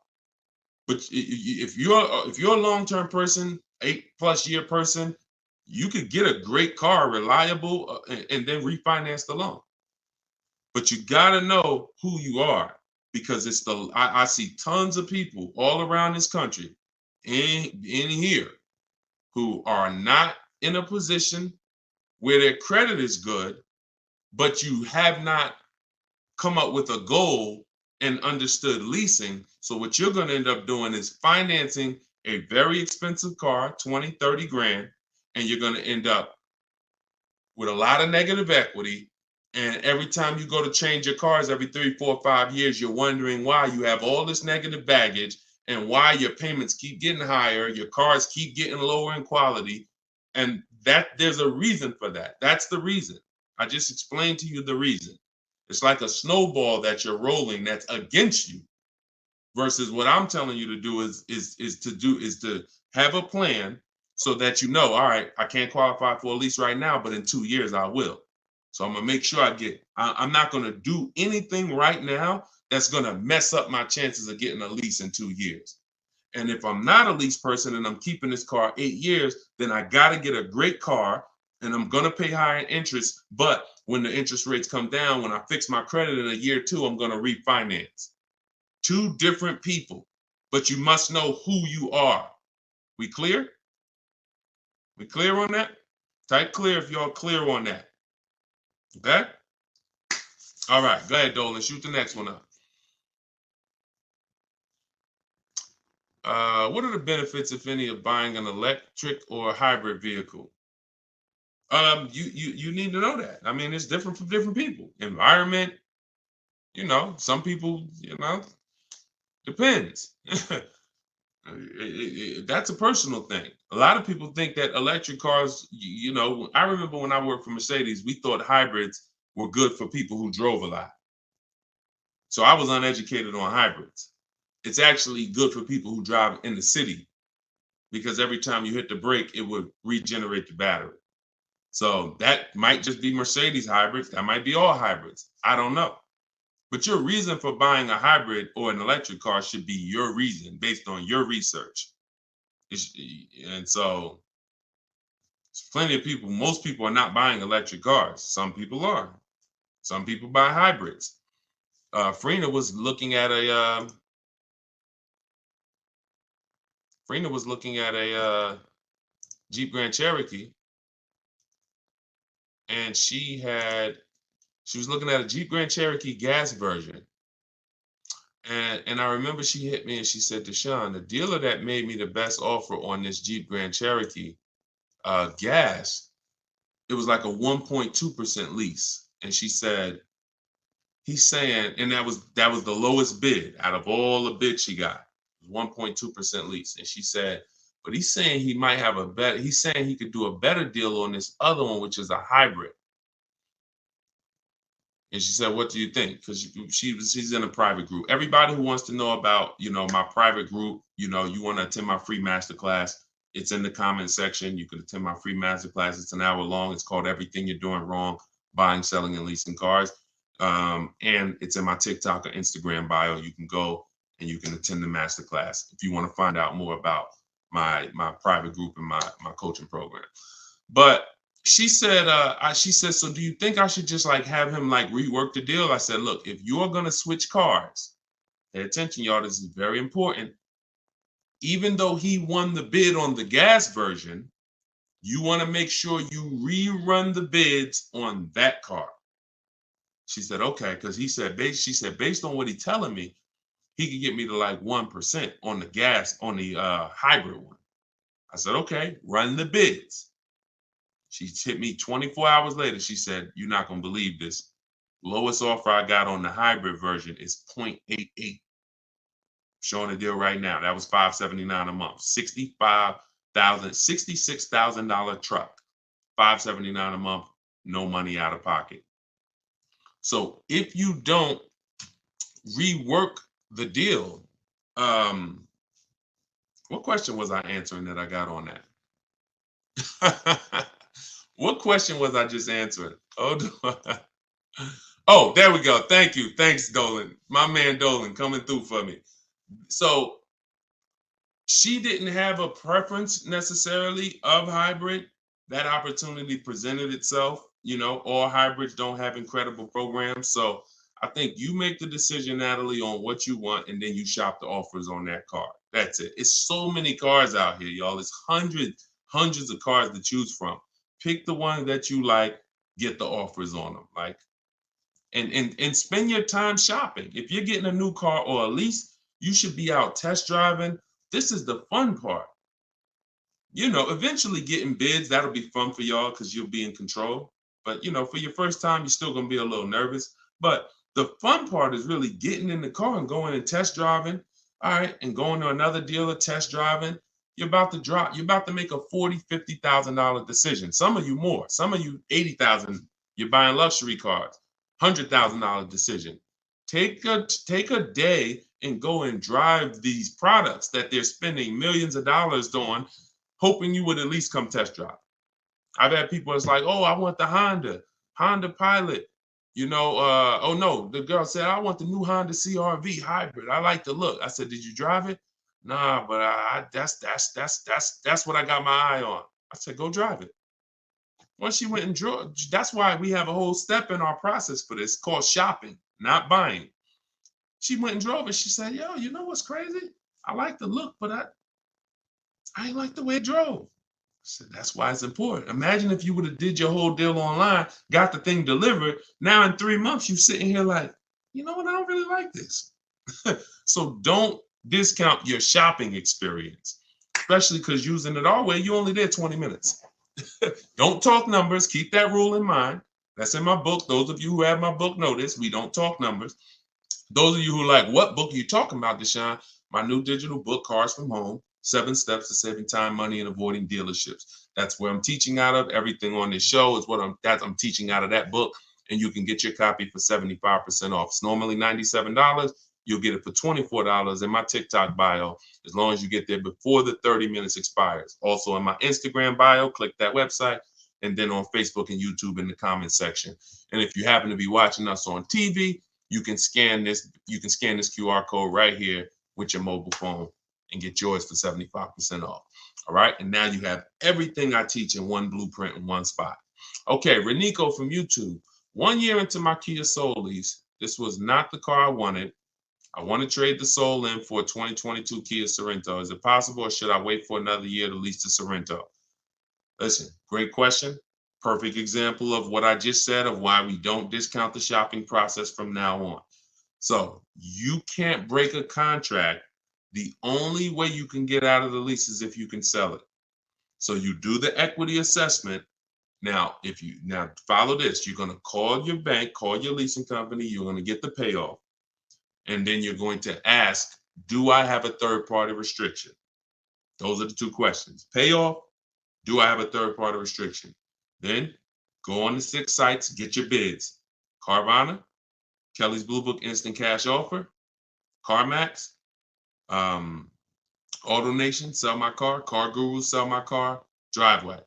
But if you're a long-term person, 8+ year person, you could get a great car, reliable, and then refinance the loan. But you got to know who you are, because I see tons of people all around this country in here who are not in a position where their credit is good, but you have not come up with a goal and understood leasing. So what you're going to end up doing is financing a very expensive car, 20, 30 grand, and you're going to end up with a lot of negative equity. And every time you go to change your cars every 3, 4, 5 years, you're wondering why you have all this negative baggage and why your payments keep getting higher, your cars keep getting lower in quality. And that there's a reason for that. That's the reason. I just explained to you the reason. It's like a snowball that you're rolling that's against you, versus what I'm telling you to do is to have a plan so that you know, all right, I can't qualify for a lease right now, but in 2 years I will. So I'm gonna make sure I'm not gonna do anything right now that's gonna mess up my chances of getting a lease in 2 years. And if I'm not a lease person and I'm keeping this car 8 years, then I gotta get a great car and I'm gonna pay higher interest. But when the interest rates come down, when I fix my credit in a year or two, I'm gonna refinance. 2 different people, but you must know who you are. We clear? We clear on that? Type clear if y'all clear on that. Okay? All right, go ahead, Dolan. Shoot the next one up. What are the benefits, if any, of buying an electric or hybrid vehicle? You need to know that. I mean, it's different for different people. Environment, some people, depends. That's a personal thing. A lot of people think that electric cars, I remember when I worked for Mercedes, we thought hybrids were good for people who drove a lot. So I was uneducated on hybrids. It's actually good for people who drive in the city, because every time you hit the brake, it would regenerate the battery. So that might just be Mercedes hybrids. That might be all hybrids. I don't know. But your reason for buying a hybrid or an electric car should be your reason based on your research. And so there's plenty of people, most people are not buying electric cars. Some people are. Some people buy hybrids. Frina was looking at a Jeep Grand Cherokee, and she was looking at a Jeep Grand Cherokee gas version. And I remember she hit me and she said, Deshone, the dealer that made me the best offer on this Jeep Grand Cherokee gas, it was like a 1.2% lease. And she said, he's saying, and that was the lowest bid out of all the bids she got. 1.2% lease. And she said, but he's saying he might have he's saying he could do a better deal on this other one, which is a hybrid. And she said, what do you think? Because she's in a private group. Everybody who wants to know about, my private group, you want to attend my free masterclass, it's in the comment section. You can attend my free masterclass. It's an hour long. It's called Everything You're Doing Wrong, Buying, Selling, and Leasing Cars. And it's in my TikTok or Instagram bio. You can go and you can attend the masterclass if you want to find out more about my private group and my coaching program. But she said, so do you think I should just like have him like rework the deal? I said, look, if you're going to switch cars, pay attention, y'all, this is very important. Even though he won the bid on the gas version, you want to make sure you rerun the bids on that car. She said, okay, because she said, based on what he's telling me, he could get me to like 1% on the gas, on the hybrid one. I said, okay, run the bids. She hit me 24 hours later. She said, you're not going to believe this. Lowest offer I got on the hybrid version is 0.88. Showing the deal right now. That was $579 a month. $66,000 truck. $579 a month. No money out of pocket. So if you don't rework the deal, what question was I answering that I got on that? What question was I just answering? Oh, there we go. Thank you. Thanks, Dolan. My man Dolan coming through for me. So she didn't have a preference necessarily of hybrid. That opportunity presented itself. All hybrids don't have incredible programs. So I think you make the decision, Natalie, on what you want, and then you shop the offers on that car. That's it. It's so many cars out here, y'all. It's hundreds of cars to choose from. Pick the one that you like, get the offers on them. And spend your time shopping. If you're getting a new car or a lease, you should be out test driving. This is the fun part. Eventually getting bids, that'll be fun for y'all because you'll be in control. But, for your first time, you're still going to be a little nervous. But the fun part is really getting in the car and going and test driving. All right. And going to another dealer, test driving. You're about to make a $40,000, $50,000 decision. Some of you more, some of you $80,000. You're buying luxury cars, $100,000 decision. Take a day and go and drive these products that they're spending millions of dollars on, hoping you would at least come test drive. I've had people that's like, oh, I want the Honda Pilot. Oh no, the girl said, I want the new Honda CR-V hybrid. I like the look. I said, did you drive it? Nah, but that's what I got my eye on. I said, go drive it. Once she went and drove, that's why we have a whole step in our process for this called shopping, not buying. She went and drove it. She said, yo, you know what's crazy? I like the look, but I ain't like the way it drove. I said, that's why it's important. Imagine if you would have did your whole deal online, got the thing delivered. Now in 3 months, you're sitting here like, you know what? I don't really like this. So don't discount your shopping experience, especially because using it our way, you only there 20 minutes. Don't talk numbers. Keep that rule in mind. That's in my book. Those of you who have my book know this. We don't talk numbers. Those of you who are like, what book are you talking about, Deshone? My new digital book, Cars from Home, 7 Steps to Saving Time, Money, and Avoiding Dealerships. That's where I'm teaching out of. Everything on this show is what I'm teaching out of that book. And you can get your copy for 75% off. It's normally $97. You'll get it for $24 in my TikTok bio, as long as you get there before the 30 minutes expires. Also in my Instagram bio, click that website, and then on Facebook and YouTube in the comment section. And if you happen to be watching us on TV, you can scan this QR code right here with your mobile phone and get yours for 75% off. All right. And now you have everything I teach in one blueprint in one spot. Okay, Renico from YouTube. 1 year into my Kia Soul lease, this was not the car I wanted. I want to trade the Soul in for a 2022 Kia Sorento. Is it possible, or should I wait for another year to lease the Sorento? Listen, great question. Perfect example of what I just said of why we don't discount the shopping process from now on. So you can't break a contract. The only way you can get out of the lease is if you can sell it. So you do the equity assessment. Now follow this. You're going to call your bank, call your leasing company. You're going to get the payoff. And then you're going to ask do I have a third-party restriction? Those are the two questions. Payoff, do I have a third-party restriction? Then go on the 6 sites, get your bids. Carvana, Kelly's Blue Book Instant Cash Offer, CarMax, AutoNation, Sell My Car, Car Guru, Sell My Car, Driveway.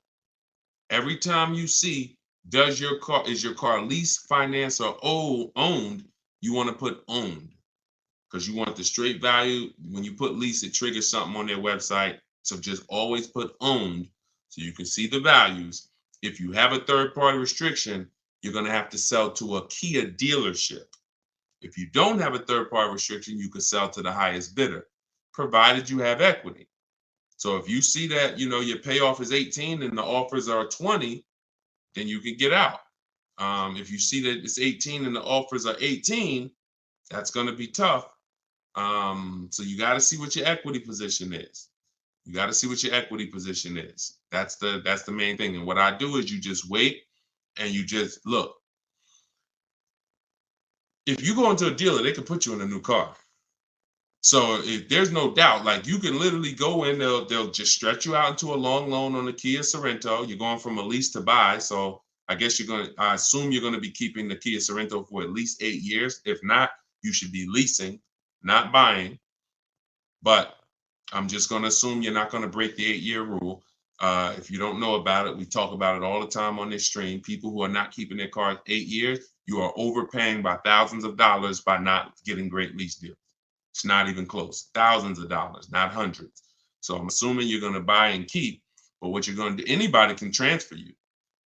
Every time you see, is your car leased, financed, or owned, you want to put owned, because you want the straight value. When you put lease, it triggers something on their website. So just always put owned so you can see the values. If you have a third-party restriction, you're going to have to sell to a Kia dealership. If you don't have a third-party restriction, you can sell to the highest bidder, provided you have equity. So if you see that, your payoff is 18 and the offers are 20, then you can get out. If you see that it's 18 and the offers are 18, that's going to be tough. So you got to see what your equity position is. You got to see what your equity position is. That's the main thing. And what I do is you just wait and you just look. If you go into a dealer, they can put you in a new car. So if there's no doubt, like you can literally go in, they'll just stretch you out into a long loan on the Kia Sorento. You're going from a lease to buy. So I assume you're going to be keeping the Kia Sorento for at least 8 years. If not, you should be leasing, not buying. But I'm just going to assume you're not going to break the 8-year rule. If you don't know about it, we talk about it all the time on this stream. People who are not keeping their cars 8 years, you are overpaying by thousands of dollars by not getting great lease deals. It's not even close. Thousands of dollars, not hundreds. So I'm assuming you're going to buy and keep. But what you're going to do, anybody can transfer you.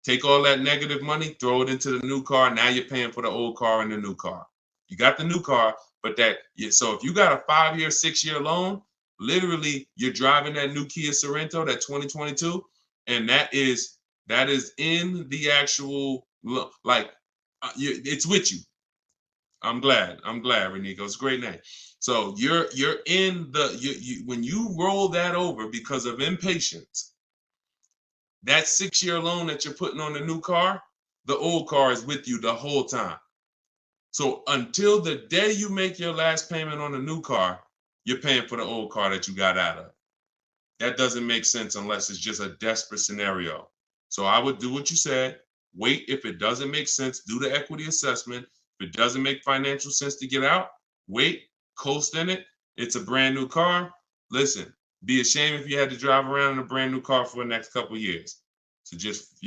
Take all that negative money, throw it into the new car. Now you're paying for the old car and the new car. You got the new car, but so if you got a 5-year, 6-year loan, literally you're driving that new Kia Sorento, that 2022, and that is in the actual, it's with you. I'm glad, Renico. It's a great name. So you're in when you roll that over because of impatience, that 6-year loan that you're putting on the new car, the old car is with you the whole time. So until the day you make your last payment on the new car, you're paying for the old car that you got out of. That doesn't make sense unless it's just a desperate scenario. So I would do what you said. Wait. If it doesn't make sense, do the equity assessment. If it doesn't make financial sense to get out, wait, coast in it. It's a brand new car. Listen, be ashamed if you had to drive around in a brand new car for the next couple of years. So just,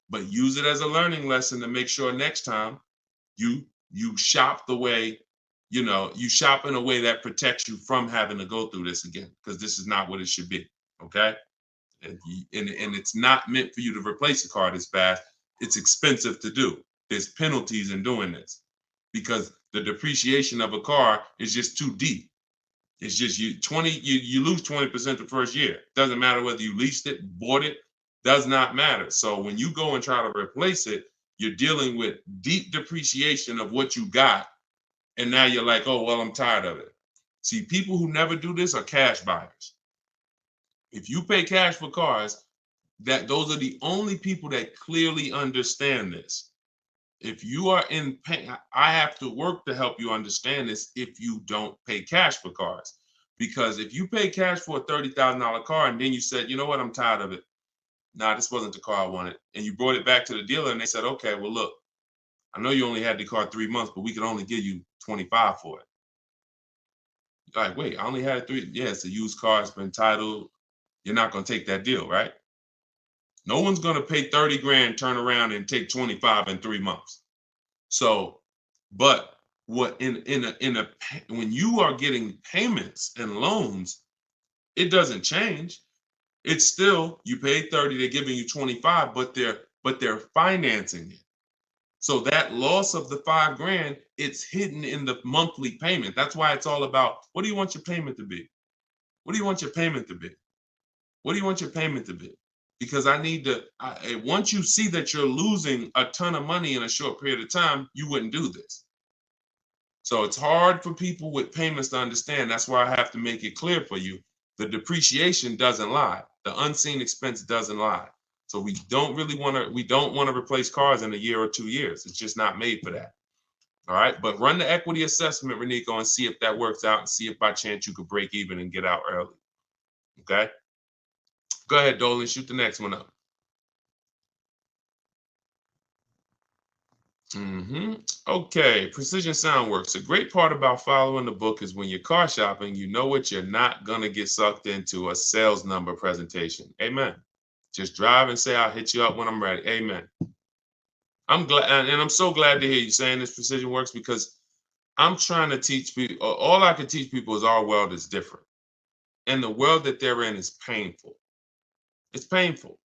but use it as a learning lesson to make sure next time you shop the way, you shop in a way that protects you from having to go through this again, because this is not what it should be. Okay. And it's not meant for you to replace a car this fast. It's expensive to do. There's penalties in doing this because the depreciation of a car is just too deep. It's just you lose 20% the first year. Doesn't matter whether you leased it, bought it, does not matter. So when you go and try to replace it, you're dealing with deep depreciation of what you got. And now you're like, oh, well, I'm tired of it. See, people who never do this are cash buyers. If you pay cash for cars, those are the only people that clearly understand this. If you are in pain, I have to work to help you understand this if you don't pay cash for cars. Because if you pay cash for a $30,000 car and then you said, you know what, I'm tired of it. Nah, this wasn't the car I wanted. And you brought it back to the dealer and they said, okay, well, look, I know you only had the car 3 months, but we can only give you 25 for it. You're like, wait, I only had 3. Yeah, it's a used car. It's been titled. You're not going to take that deal, right? No one's going to pay 30 grand, turn around and take 25 in 3 months. So, but what when you are getting payments and loans, it doesn't change. It's still, you pay 30, they're giving you 25, but they're financing it. So that loss of the 5 grand, it's hidden in the monthly payment. That's why it's all about, what do you want your payment to be? What do you want your payment to be? What do you want your payment to be? Because once you see that you're losing a ton of money in a short period of time, you wouldn't do this. So it's hard for people with payments to understand. That's why I have to make it clear for you. The depreciation doesn't lie. The unseen expense doesn't lie. So we don't want to replace cars in a year or 2 years. It's just not made for that. All right, but run the equity assessment, Renico, and see if that works out and see if by chance you could break even and get out early. Okay? Go ahead, Dolan, shoot the next one up. Okay, Precision Soundworks. A great part about following the book is when you're car shopping, you know what you're not going to get sucked into a sales number presentation. Amen. Just drive and say, I'll hit you up when I'm ready. Amen. I'm glad, and I'm so glad to hear you saying this, Precision Works, because I'm trying to teach people. All I can teach people is our world is different. And the world that they're in is painful. It's painful.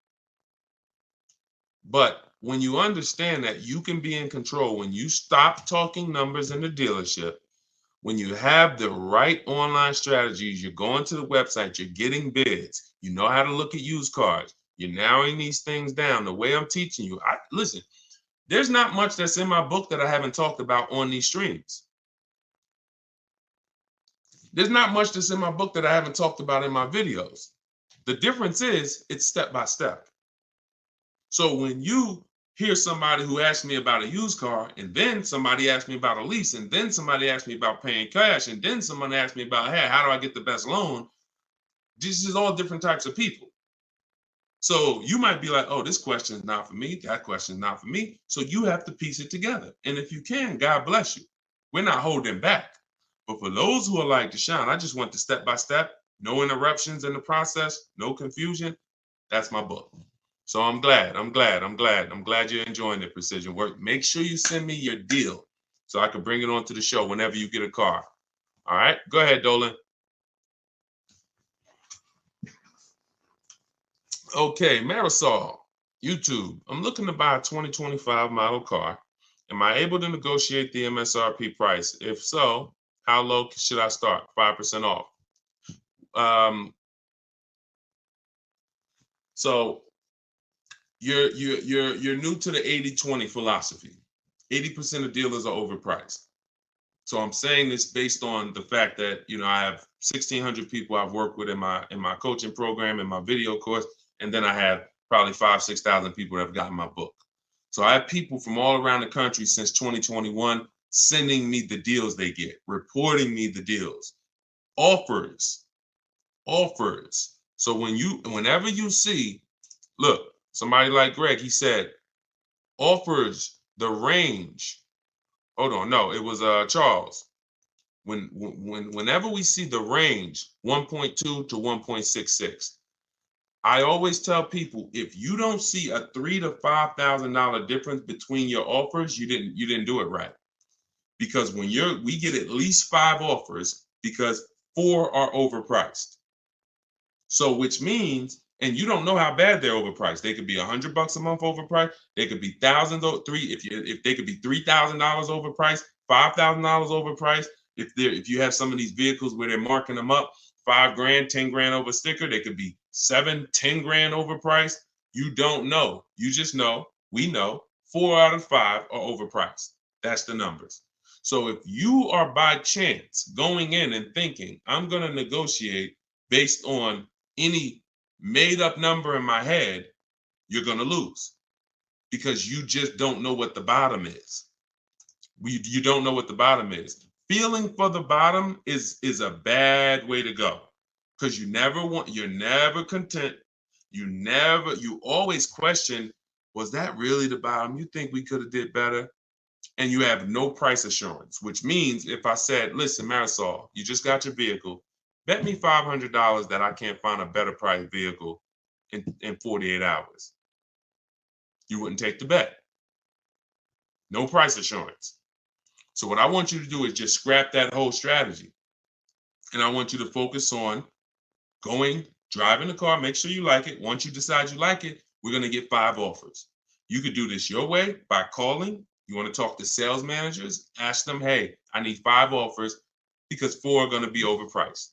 But when you understand that you can be in control, when you stop talking numbers in the dealership, when you have the right online strategies, you're going to the website, you're getting bids, you know how to look at used cars, you're narrowing these things down the way I'm teaching you. Listen, there's not much that's in my book that I haven't talked about on these streams. There's not much that's in my book that I haven't talked about in my videos. The difference is it's step by step. So when you hear somebody who asks me about a used car, and then somebody asks me about a lease, and then somebody asks me about paying cash, and then someone asks me about, hey, how do I get the best loan? This is all different types of people. So you might be like, oh, this question is not for me. That question is not for me. So you have to piece it together. And if you can, God bless you. We're not holding back. But for those who are like Deshone, I just want the step by step, no interruptions in the process, no confusion. That's my book. So I'm glad you're enjoying the Precision Work. Make sure you send me your deal so I can bring it onto the show whenever you get a car. All right, go ahead, Dolan. Okay, Marisol, YouTube. I'm looking to buy a 2025 model car. Am I able to negotiate the MSRP price? If so, how low should I start? 5% off. So you're new to the 80-20 philosophy. 80% of dealers are overpriced. So I'm saying this based on the fact that, you know, I have 1,600 people I've worked with in my coaching program, in my video course, and then I have probably 5,000-6,000 people that have gotten my book. So I have people from all around the country since 2021 sending me the deals they get, reporting me the deals, offers. So whenever you see, look, somebody like Greg, he said, offers the range. Hold on, no, it was Charles. Whenever we see the range 1.2 to 1.66, I always tell people, if you don't see a $3,000 to $5,000 difference between your offers, you didn't do it right. Because when we get at least 5 offers because 4 are overpriced. So which means, and you don't know how bad they're overpriced. They could be $100 a month overpriced. They could be thousands, if they could be $3,000 overpriced, $5,000 overpriced. If you have some of these vehicles where they're marking them up, $5 grand, 10 grand over sticker, they could be 7, 10 grand overpriced. You don't know. You just know, we know 4 out of 5 are overpriced. That's the numbers. So if you are by chance going in and thinking, I'm going to negotiate based on any made up number in my head, you're going to lose because you just don't know what the bottom is. You don't know what the bottom is. Feeling for the bottom is a bad way to go because you're never content. You always question, was that really the bottom? You think we could have did better? And you have no price assurance, which means if I said, listen, Marisol, you just got your vehicle, bet me $500 that I can't find a better price vehicle in 48 hours. You wouldn't take the bet. No price assurance. So what I want you to do is just scrap that whole strategy. And I want you to focus on driving the car, make sure you like it. Once you decide you like it, we're going to get 5 offers. You could do this your way by calling. You want to talk to sales managers, ask them, hey, I need 5 offers because 4 are going to be overpriced.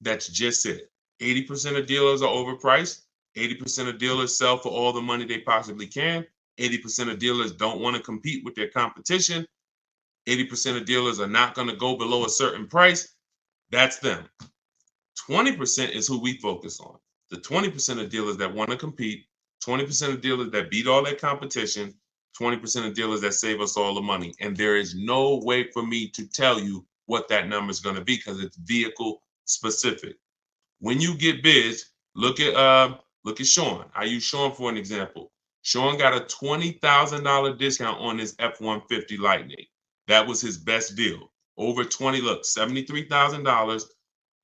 That's just it. 80% of dealers are overpriced. 80% of dealers sell for all the money they possibly can. 80% of dealers don't want to compete with their competition. 80% of dealers are not going to go below a certain price. That's them. 20% is who we focus on. The 20% of dealers that want to compete, 20% of dealers that beat all their competition, 20% of dealers that save us all the money. And there is no way for me to tell you what that number is going to be because it's vehicle specific. When you get bids, look at Sean. I use Sean for an example. Sean got a $20,000 discount on his F-150 Lightning. That was his best deal. Over 20, look, $73,000.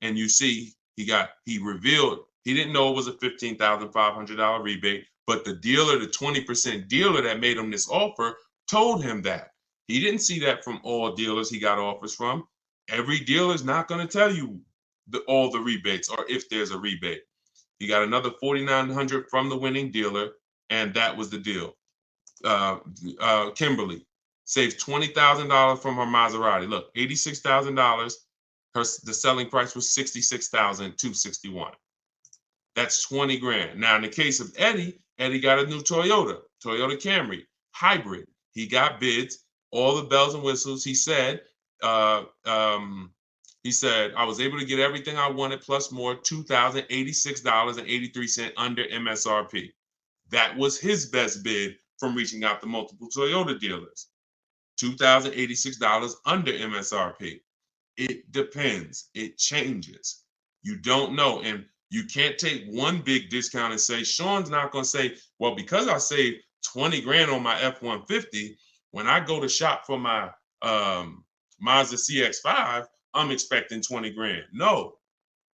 And you see, he revealed, he didn't know it was a $15,500 rebate, but the dealer, the 20% dealer that made him this offer, told him that. He didn't see that from all dealers he got offers from. Every dealer is not going to tell you all the rebates or if there's a rebate. He got another $4,900 from the winning dealer, and that was the deal. Kimberly saves $20,000 from her Maserati. Look, $86,000. The selling price was $66,261. That's 20 grand. Now, in the case of Eddie got a new Toyota Camry hybrid. He got bids, all the bells and whistles. He said, I was able to get everything I wanted plus more, $2,086.83 under MSRP. That was his best bid from reaching out to multiple Toyota dealers. $2,086 under MSRP. It depends. It changes. You don't know. And you can't take one big discount and say, Sean's not going to say, well, because I saved 20 grand on my F-150, when I go to shop for my Mazda CX-5, I'm expecting 20 grand. No,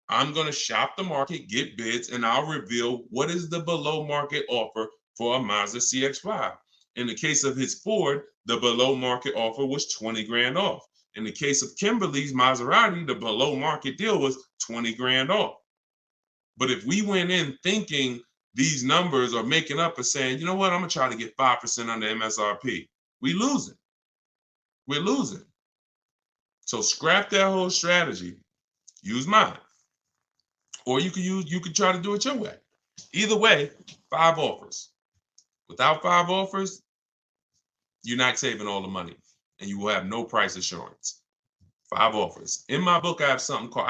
I'm going to shop the market, get bids, and I'll reveal what is the below market offer for a Mazda CX-5. In the case of his Ford, the below market offer was 20 grand off. In the case of Kimberly's Maserati, the below market deal was 20 grand off. But if we went in thinking these numbers are making up and saying, you know what, I'm going to try to get 5% under MSRP, we're losing. So scrap that whole strategy. Use mine. Or you could try to do it your way. Either way, 5 offers. Without 5 offers, you're not saving all the money and you will have no price assurance. 5 offers. In my book, I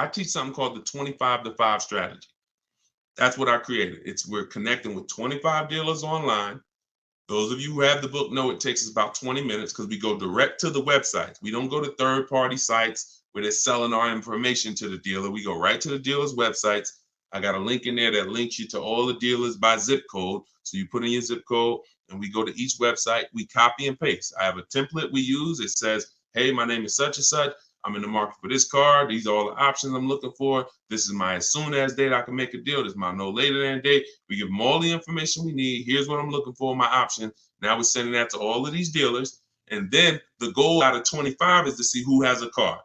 teach something called the 25 to 5 strategy. That's what I created. We're connecting with 25 dealers online. Those of you who have the book know it takes us about 20 minutes because we go direct to the websites. We don't go to third-party sites where they're selling our information to the dealer. We go right to the dealer's websites. I got a link in there that links you to all the dealers by zip code. So you put in your zip code and we go to each website. We copy and paste. I have a template we use. It says, hey, my name is such and such. I'm in the market for this car. These are all the options I'm looking for. This is my as soon as date I can make a deal. This is my no later than date. We give them all the information we need. Here's what I'm looking for, my option. Now we're sending that to all of these dealers. And then the goal out of 25 is to see who has a car.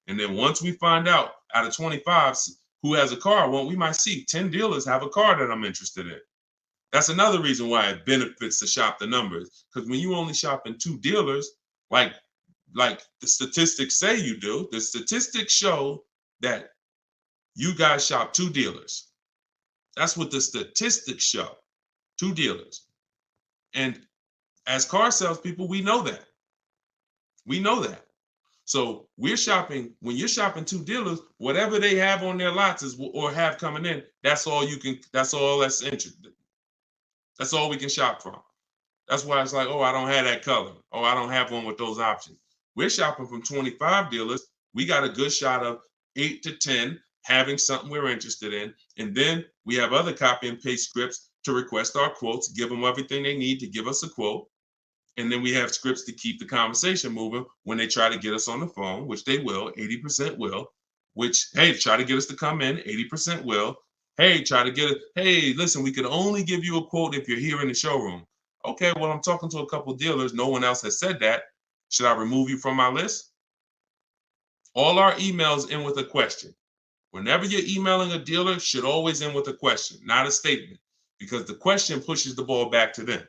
And then once we find out of 25 who has a car, well, we might see 10 dealers have a car that I'm interested in. That's another reason why it benefits to shop the numbers. Because when you only shop in 2 dealers, like the statistics say you do, the statistics show that you guys shop 2 dealers. That's what the statistics show, 2 dealers. And as car salespeople, we know that. So when you're shopping 2 dealers, whatever they have on their lots or have coming in, that's all that's interesting. That's all we can shop from. That's why it's like, oh, I don't have that color. Oh, I don't have one with those options. We're shopping from 25 dealers. We got a good shot of 8 to 10 having something we're interested in. And then we have other copy and paste scripts to request our quotes, give them everything they need to give us a quote. And then we have scripts to keep the conversation moving when they try to get us on the phone, which they will, 80% will, which, hey, try to get us to come in, 80% will. Hey, hey, listen, we could only give you a quote if you're here in the showroom. Okay, well, I'm talking to a couple dealers. No one else has said that. Should I remove you from my list? All our emails end with a question. Whenever you're emailing a dealer, should always end with a question, not a statement, because the question pushes the ball back to them.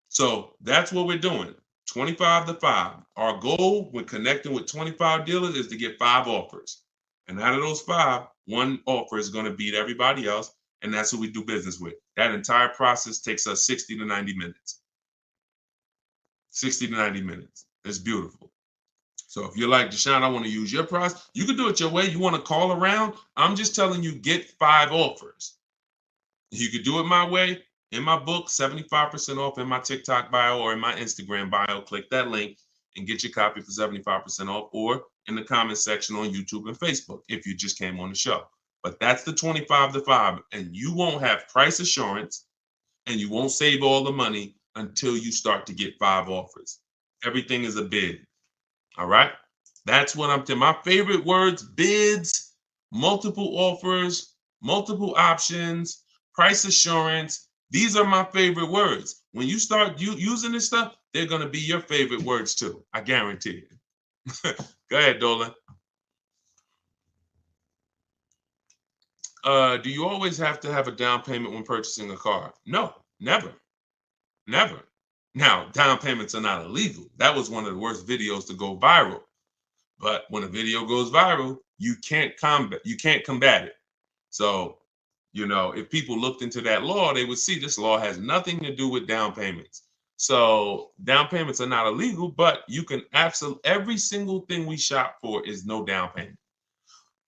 So that's what we're doing, 25 to 5. Our goal when connecting with 25 dealers is to get 5 offers. And out of those 5, 1 offer is going to beat everybody else, and that's who we do business with. That entire process takes us 60 to 90 minutes. 60 to 90 minutes. It's beautiful. So if you're like, Deshone, I want to use your process, you can do it your way. You want to call around? I'm just telling you, get 5 offers. You could do it my way. In my book, 75% off in my TikTok bio or in my Instagram bio. Click that link and get your copy for 75% off, or in the comment section on YouTube and Facebook if you just came on the show. But that's the 25 to 5, and you won't have price assurance and you won't save all the money until you start to get 5 offers. Everything is a bid. All right. That's what I'm telling. My favorite words: bids, multiple offers, multiple options, price assurance. These are my favorite words. When you start using this stuff, they're going to be your favorite words too. I guarantee it. Go ahead, Dolan. Do you always have to have a down payment when purchasing a car? No, never. Never. Now, down payments are not illegal. That was one of the worst videos to go viral. But when a video goes viral, you can't combat it. So, if people looked into that law, they would see this law has nothing to do with down payments. So down payments are not illegal, but you can every single thing we shop for is no down payment.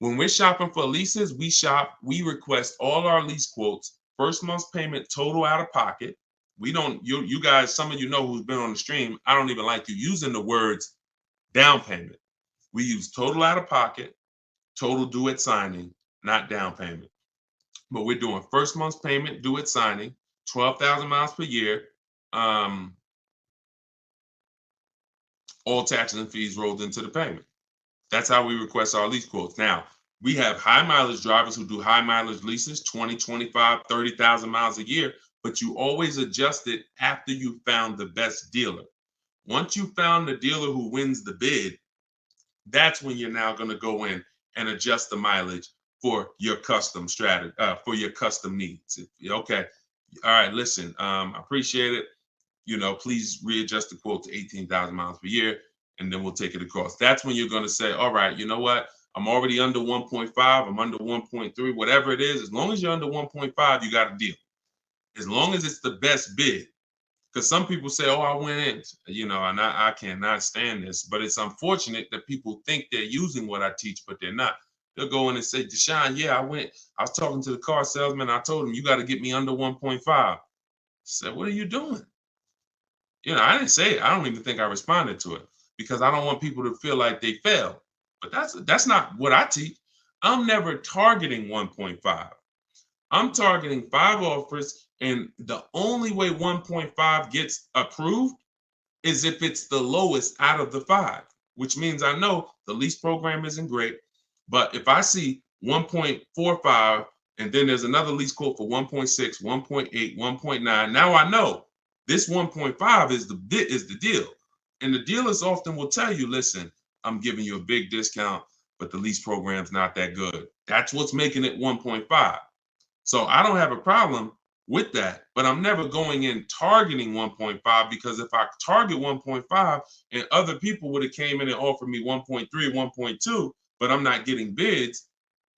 When we're shopping for leases, we request all our lease quotes, first month's payment total out of pocket. We don't, you guys, some of you know who's been on the stream, I don't even like you using the words down payment. We use total out of pocket, total due at signing, not down payment. But we're doing first month's payment due at signing, 12,000 miles per year, all taxes and fees rolled into the payment. That's how we request our lease quotes. Now, we have high mileage drivers who do high mileage leases, 20, 25, 30,000 miles a year, but you always adjust it after you found the best dealer. Once you found the dealer who wins the bid, that's when you're now going to go in and adjust the mileage for your custom strategy, for your custom needs. Okay. All right. Listen, I appreciate it. Please readjust the quote to 18,000 miles per year, and then we'll take it across. That's when you're going to say, all right, you know what? I'm already under 1.5. I'm under 1.3, whatever it is. As long as you're under 1.5, you got a deal. As long as it's the best bid. Because some people say, oh, I went in, and I cannot stand this. But it's unfortunate that people think they're using what I teach, but they're not. They'll go in and say, Deshone, yeah, I was talking to the car salesman. I told him, you got to get me under 1.5. I said, what are you doing? I didn't say it. I don't even think I responded to it because I don't want people to feel like they failed. But that's not what I teach. I'm never targeting 1.5. I'm targeting 5 offers, and the only way 1.5 gets approved is if it's the lowest out of the 5, which means I know the lease program isn't great. But if I see 1.45 and then there's another lease quote for 1.6, 1.8, 1.9, now I know this 1.5 is the deal. And the dealers often will tell you, listen, I'm giving you a big discount, but the lease program's not that good. That's what's making it 1.5. So I don't have a problem with that, but I'm never going in targeting 1.5, because if I target 1.5 and other people would have came in and offered me 1.3, 1.2, but I'm not getting bids,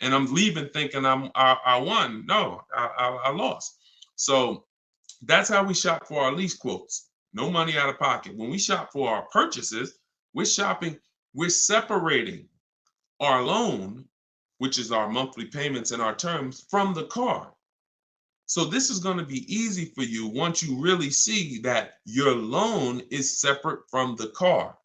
and I'm leaving thinking I won. No, I lost. So that's how we shop for our lease quotes. No money out of pocket. When we shop for our purchases, we're separating our loan, which is our monthly payments and our terms, from the car. So this is going to be easy for you once you really see that your loan is separate from the car.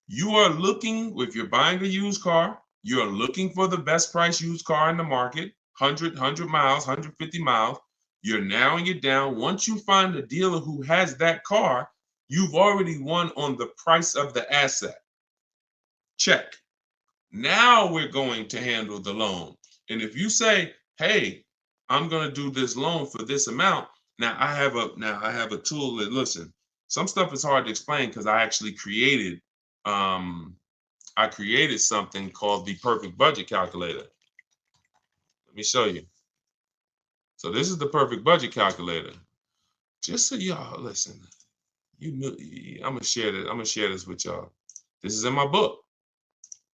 You are looking, if you're buying a used car, you're looking for the best price used car in the market, 100 miles, 150 miles. You're narrowing it down. Once you find a dealer who has that car, you've already won on the price of the asset. Check. Now we're going to handle the loan. And if you say, hey, I'm going to do this loan for this amount. Now I have a tool that, listen, some stuff is hard to explain because I actually created something called the perfect budget calculator. Let me show you. So this is the perfect budget calculator. Just so y'all listen, I'm gonna share this with y'all. This is in my book.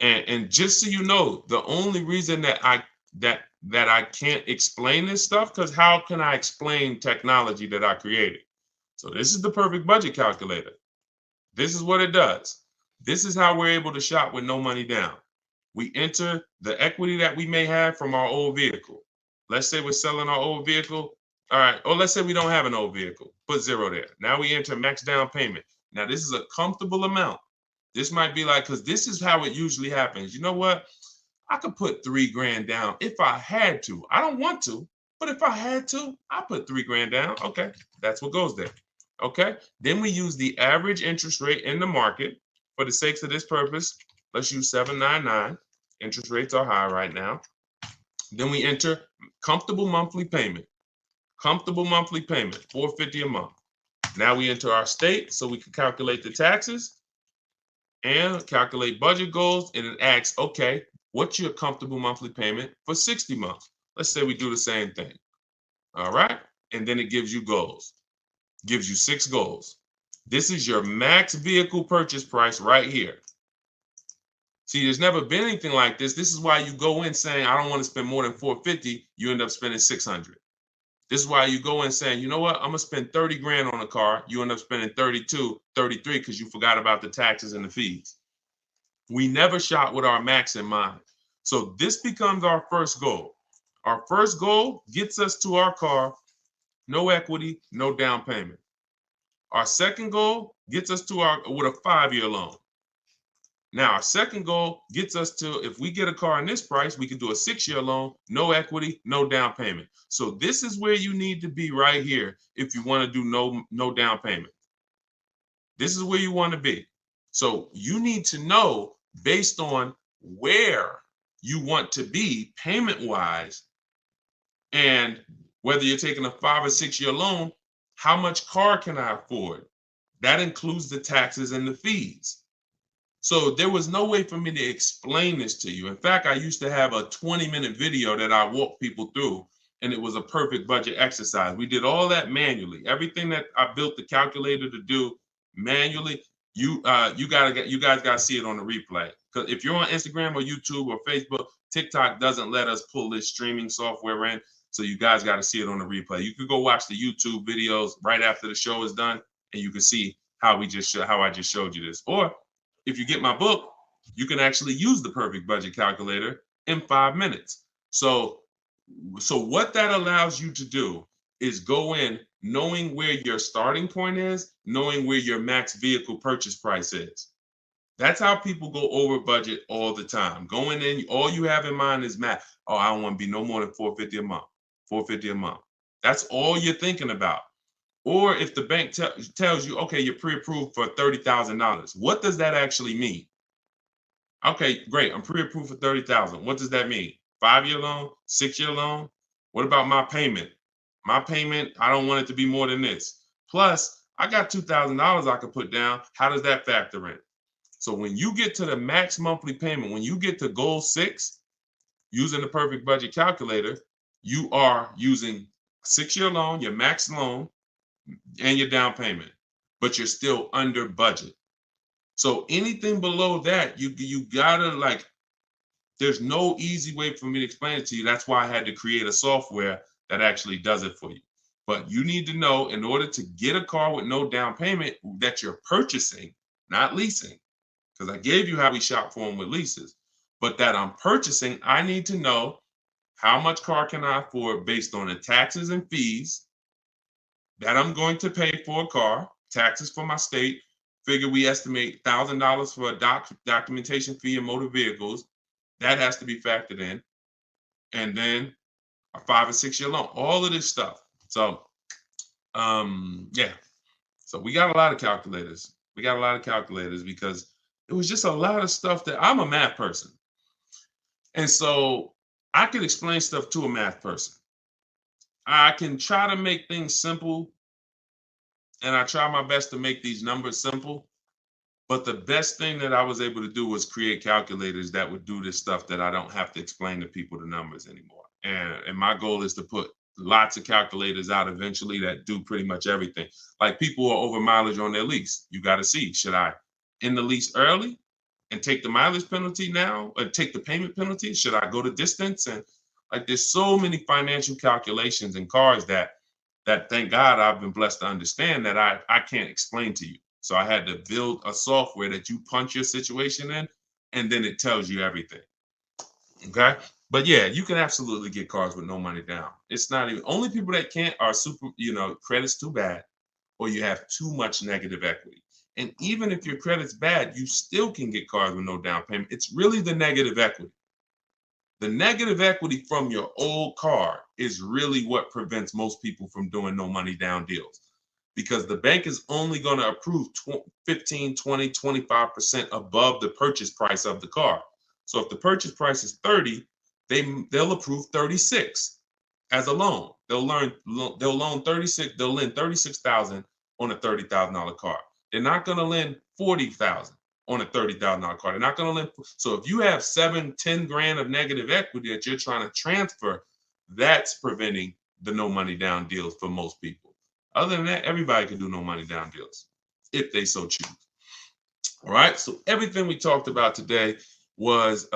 And just so you know, the only reason that I can't explain this stuff, because how can I explain technology that I created? So this is the perfect budget calculator. This is what it does. This is how we're able to shop with no money down. We enter the equity that we may have from our old vehicle. Let's say we're selling our old vehicle. All right. Or let's say we don't have an old vehicle. Put 0 there. Now we enter max down payment. Now this is a comfortable amount. This might be like, because this is how it usually happens. You know what? I could put 3 grand down if I had to. I don't want to, but if I had to, I put 3 grand down. Okay, that's what goes there. Okay, then we use the average interest rate in the market. For the sakes of this purpose, let's use 7.99. Interest rates are high right now. Then we enter comfortable monthly payment. Comfortable monthly payment, $450 a month. Now we enter our state so we can calculate the taxes and calculate budget goals, and it asks, okay, what's your comfortable monthly payment for 60 months? Let's say we do the same thing. All right. And then it gives you goals, gives you 6 goals. This is your max vehicle purchase price right here. See, there's never been anything like this. This is why you go in saying, I don't want to spend more than $450. You end up spending $600. This is why you go in saying, you know what, I'm going to spend 30 grand on a car. You end up spending 32, 33 because you forgot about the taxes and the fees. We never shop with our max in mind. So this becomes our first goal. Our first goal gets us to our car, no equity, no down payment. Our second goal gets us to with a 5-year loan. Now, our second goal gets us to, if we get a car in this price, we can do a 6-year loan, no equity, no down payment. So this is where you need to be right here if you want to do no down payment. This is where you want to be. So you need to know, based on where you want to be payment-wise, and whether you're taking a 5 or 6-year loan, how much car can I afford? That includes the taxes and the fees. So there was no way for me to explain this to you. In fact, I used to have a 20-minute video that I walked people through, and it was a perfect budget exercise. We did all that manually. Everything that I built the calculator to do manually, you guys got to see it on the replay. Because if you're on Instagram or YouTube or Facebook, TikTok doesn't let us pull this streaming software in. So you guys got to see it on the replay. You could go watch the YouTube videos right after the show is done, and you can see how I just showed you this. Or if you get my book, you can actually use the perfect budget calculator in 5 minutes. So what that allows you to do is go in knowing where your starting point is, knowing where your max vehicle purchase price is. That's how people go over budget all the time. Going in, all you have in mind is math. Oh, I don't want to be no more than $450 a month. $450 a month. That's all you're thinking about. Or if the bank tells you, okay, you're pre-approved for $30,000. What does that actually mean? Okay, great. I'm pre-approved for $30,000. What does that mean? 5-year loan, 6-year loan? What about my payment? My payment, I don't want it to be more than this. Plus, I got $2,000 I could put down. How does that factor in? So when you get to the max monthly payment, when you get to goal 6, using the perfect budget calculator, you are using a 6-year loan, your max loan, and your down payment, but you're still under budget. So anything below that, you gotta there's no easy way for me to explain it to you. That's why I had to create a software that actually does it for you. But you need to know, in order to get a car with no down payment that you're purchasing, not leasing, because I gave you how we shop for them with leases, but that I'm purchasing, I need to know how much car can I afford based on the taxes and fees that I'm going to pay for a car, taxes for my state. Figure we estimate $1,000 for a documentation fee in motor vehicles. That has to be factored in. And then a 5 or 6-year loan, all of this stuff. So, yeah. So we got a lot of calculators. We got a lot of calculators because it was just a lot of stuff that I'm a math person. And so I can explain stuff to a math person. I can try to make things simple, and I try my best to make these numbers simple. But the best thing that I was able to do was create calculators that would do this stuff that I don't have to explain to people the numbers anymore. And my goal is to put lots of calculators out eventually that do pretty much everything. Like people who are over mileage on their lease. You got to see, should I end the lease early and take the mileage penalty now, or take the payment penalty? Should I go to distance? And there's so many financial calculations in cars that thank God I've been blessed to understand that I can't explain to you. So I had to build a software that you punch your situation in, and then it tells you everything. Okay. But yeah, you can absolutely get cars with no money down. It's not even, only people that can't are super, credit's too bad, or you have too much negative equity. And even if your credit's bad, you still can get cars with no down payment. It's really the negative equity. The negative equity from your old car is really what prevents most people from doing no money down deals, because the bank is only going to approve 15, 20, 25% above the purchase price of the car. So if the purchase price is 30, they'll approve 36 as a loan. They'll loan 36, they'll lend 36,000 on a $30,000 car. They're not going to lend 40,000 on a $30,000 car. They're not going to lend. So if you have 10 grand of negative equity that you're trying to transfer, that's preventing the no money down deals for most people. Other than that, everybody can do no money down deals if they so choose. All right. So everything we talked about today was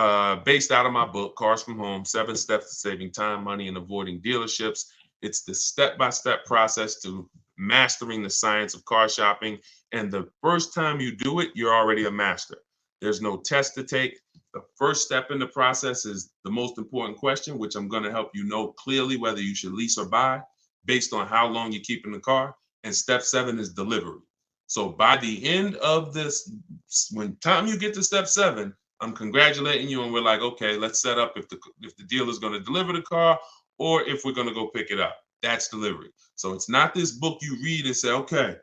based out of my book, Cars from Home, 7 Steps to Saving Time, Money, and Avoiding Dealerships. It's the step-by-step process to mastering the science of car shopping. And the first time you do it, you're already a master. There's no test to take. The first step in the process is the most important question, which I'm going to help you know clearly whether you should lease or buy based on how long you keep in the car. And step 7 is delivery. So by the end of this, when time you get to step 7, I'm congratulating you, and we're like, okay, let's set up if the dealer is going to deliver the car or if we're going to go pick it up. That's delivery. So it's not this book you read and say, okay,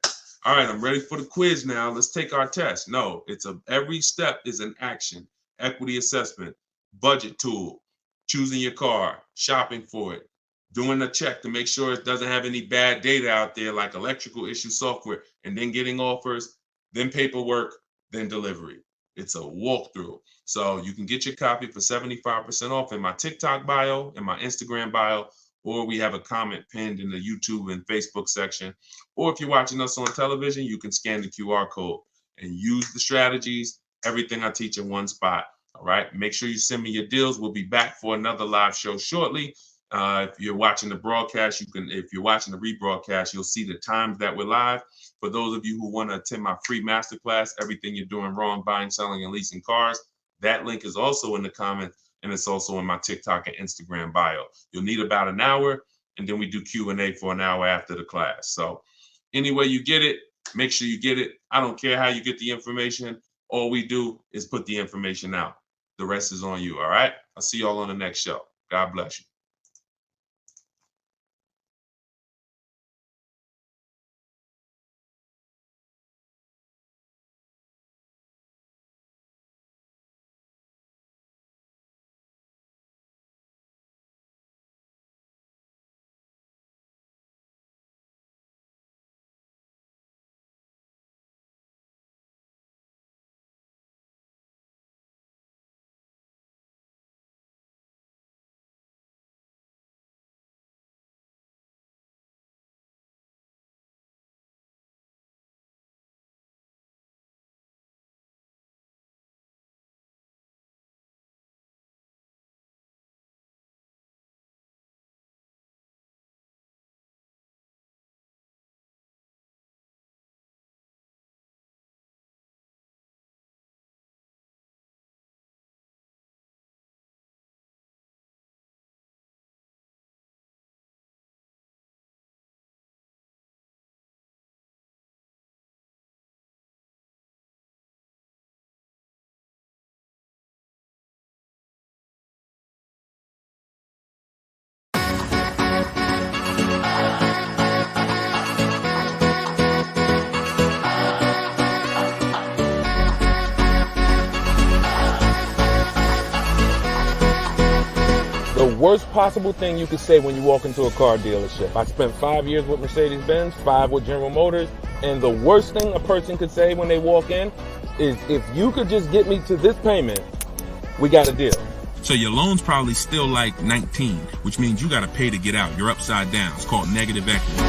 all right, I'm ready for the quiz now. Let's take our test. No, every step is an action. Equity assessment, budget tool, choosing your car, shopping for it, doing a check to make sure it doesn't have any bad data out there like electrical issue software, and then getting offers, then paperwork, then delivery. It's a walkthrough. So you can get your copy for 75% off in my TikTok bio, in my Instagram bio, or we have a comment pinned in the YouTube and Facebook section. Or if you're watching us on television, you can scan the QR code and use the strategies, everything I teach in one spot. All right. Make sure you send me your deals. We'll be back for another live show shortly. If you're watching the broadcast, if you're watching the rebroadcast, you'll see the times that we're live. For those of you who want to attend my free masterclass, Everything You're Doing Wrong, Buying, Selling, and Leasing Cars, that link is also in the comments, and it's also in my TikTok and Instagram bio. You'll need about an hour, and then we do Q&A for an hour after the class. So any way you get it, make sure you get it. I don't care how you get the information. All we do is put the information out. The rest is on you, all right? I'll see y'all on the next show. God bless you. The worst possible thing you could say when you walk into a car dealership. I spent 5 years with Mercedes-Benz, 5 with General Motors, and the worst thing a person could say when they walk in is, if you could just get me to this payment, we got a deal. So your loan's probably still like 19, which means you got to pay to get out. You're upside down. It's called negative equity.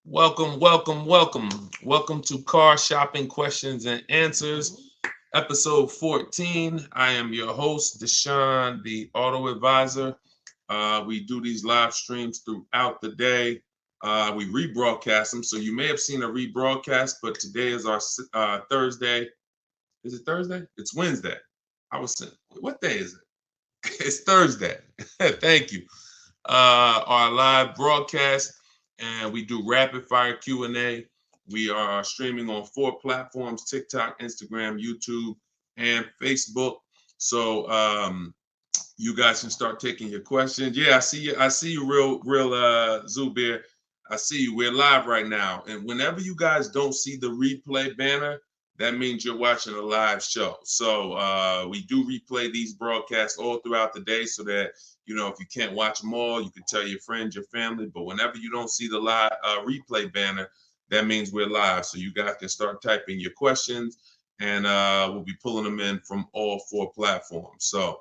Welcome, welcome, welcome. Welcome to Car Shopping Questions and Answers, episode 14. I am your host, Deshone the Auto Advisor. We do these live streams throughout the day. We rebroadcast them, so you may have seen a rebroadcast, but today is our Thursday. Is it Thursday? It's Wednesday. I was saying, what day is it? It's Thursday. Thank you. Our live broadcast, and we do rapid fire Q&A. We are streaming on 4 platforms: TikTok, Instagram, YouTube, and Facebook. So you guys can start taking your questions. Yeah, I see you, real Zubir. I see you. We're live right now. And whenever you guys don't see the replay banner, that means you're watching a live show. So we do replay these broadcasts all throughout the day so that, you know, if you can't watch them all, you can tell your friends, your family. But whenever you don't see the live replay banner, that means we're live. So you guys can start typing your questions, and we'll be pulling them in from all 4 platforms. So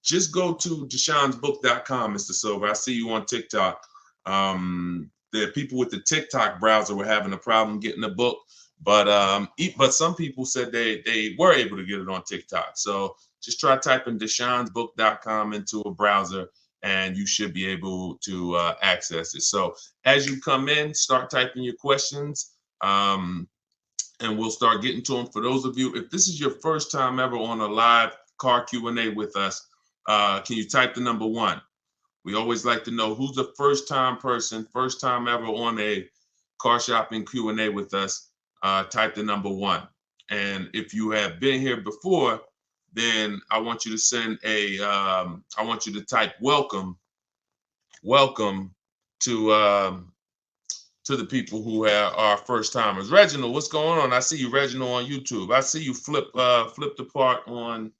just go to deshonsbook.com, Mr. Silver. I see you on TikTok. The people with the TikTok browser were having a problem getting the book, but some people said they were able to get it on TikTok. So just try typing deshonsbook.com into a browser, and you should be able to access it. So as you come in, start typing your questions, and we'll start getting to them. For those of you, if this is your first time ever on a live car Q&A with us, can you type the number 1? We always like to know who's the first time person, first time ever on a car shopping Q&A with us. Type the number 1. And if you have been here before, then I want you to send I want you to type welcome to the people who are first timers. Reginald, what's going on? I see you, Reginald, on YouTube. I see you flipped apart on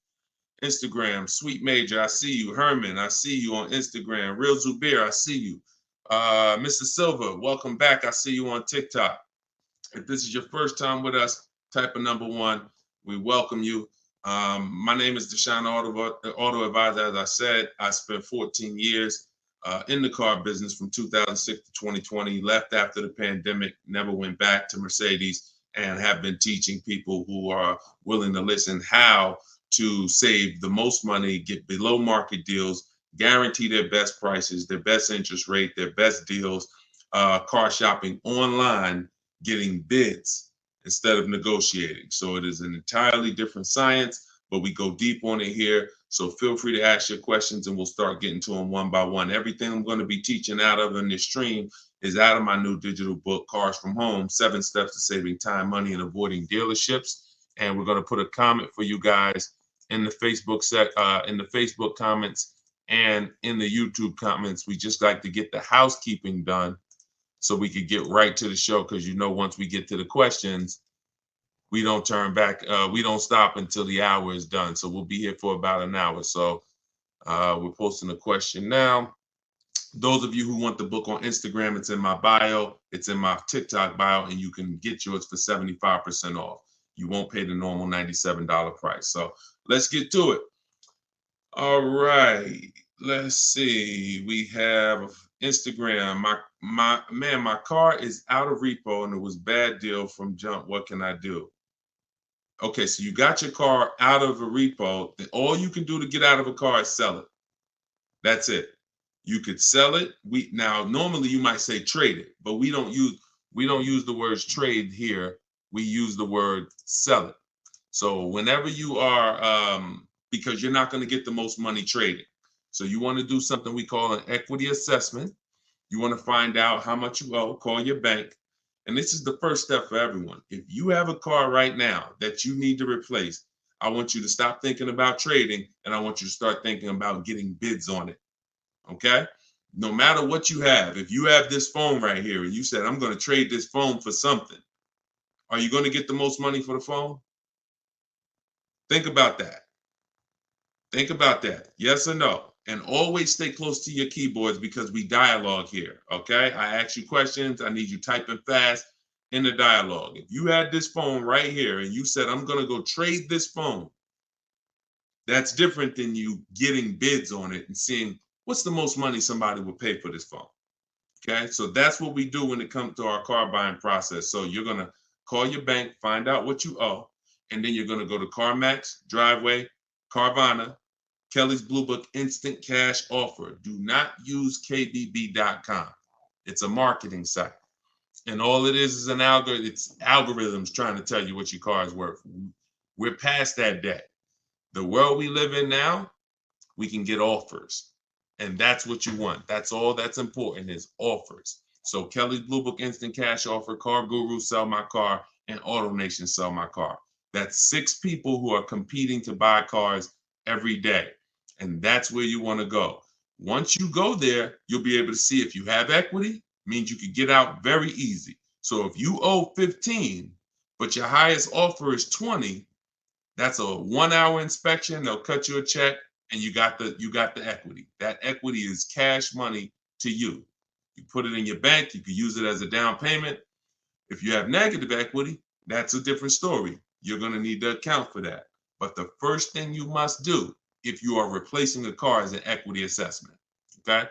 Instagram. Sweet Major, I see you. Herman, I see you on Instagram. Real Zubir, I see you. Mr. Silver, welcome back. I see you on TikTok. If this is your first time with us, type a number 1. We welcome you. My name is Deshone the Auto Advisor. As I said, I spent 14 years in the car business from 2006 to 2020, left after the pandemic, never went back to Mercedes, and have been teaching people who are willing to listen how to save the most money, get below market deals, guarantee their best prices, their best interest rate, their best deals, car shopping online, getting bids instead of negotiating. So it is an entirely different science, but we go deep on it here. So feel free to ask your questions, and we'll start getting to them one by one. Everything I'm going to be teaching out of in this stream is out of my new digital book, Cars from Home, 7 Steps to Saving Time, Money, and Avoiding Dealerships. And we're going to put a comment for you guys in the Facebook comments and in the YouTube comments. We just like to get the housekeeping done so we could get right to the show, because, you know, once we get to the questions, we don't turn back. We don't stop until the hour is done. So we'll be here for about an hour. So we're posting a question now. Those of you who want the book on Instagram, it's in my bio. It's in my TikTok bio, and you can get yours for 75% off. You won't pay the normal $97 price. So let's get to it. All right. Let's see. We have Instagram. My car is out of repo and it was bad deal from jump. What can I do? Okay, so you got your car out of a repo. All you can do to get out of a car is sell it. That's it. You could sell it. Now normally you might say trade it, but we don't use the words trade here. We use the word sell it. So whenever you are, because you're not going to get the most money trading. So you want to do something we call an equity assessment. You want to find out how much you owe, call your bank. And this is the first step for everyone. If you have a car right now that you need to replace, I want you to stop thinking about trading, and I want you to start thinking about getting bids on it. Okay? No matter what you have, if you have this phone right here and you said, I'm going to trade this phone for something, are you going to get the most money for the phone? Think about that. Think about that. Yes or no? And always stay close to your keyboards, because we dialogue here, okay? I ask you questions. I need you typing fast in the dialogue. If you had this phone right here and you said, I'm going to go trade this phone, that's different than you getting bids on it and seeing what's the most money somebody would pay for this phone, Okay, so that's what we do when it comes to our car buying process. So you're gonna call your bank, find out what you owe, and then you're gonna go to CarMax, Driveway, Carvana, Kelly's Blue Book Instant Cash Offer. Do not use KBB.com. It's a marketing site. And all it is an algorithm. It's algorithms trying to tell you what your car is worth. We're past that day. The world we live in now, we can get offers. And that's what you want. That's all that's important is offers. So Kelly's Blue Book Instant Cash Offer, Car Guru Sell My Car, and AutoNation Sell My Car. That's 6 people who are competing to buy cars every day. And that's where you want to go. Once you go there, you'll be able to see if you have equity, means you can get out very easy. So if you owe 15, but your highest offer is 20, that's a 1-hour inspection. They'll cut you a check and you got the equity. That equity is cash money to you. You put it in your bank, you can use it as a down payment. If you have negative equity, that's a different story. You're going to need to account for that. But the first thing you must do if you are replacing a car is an equity assessment. Okay?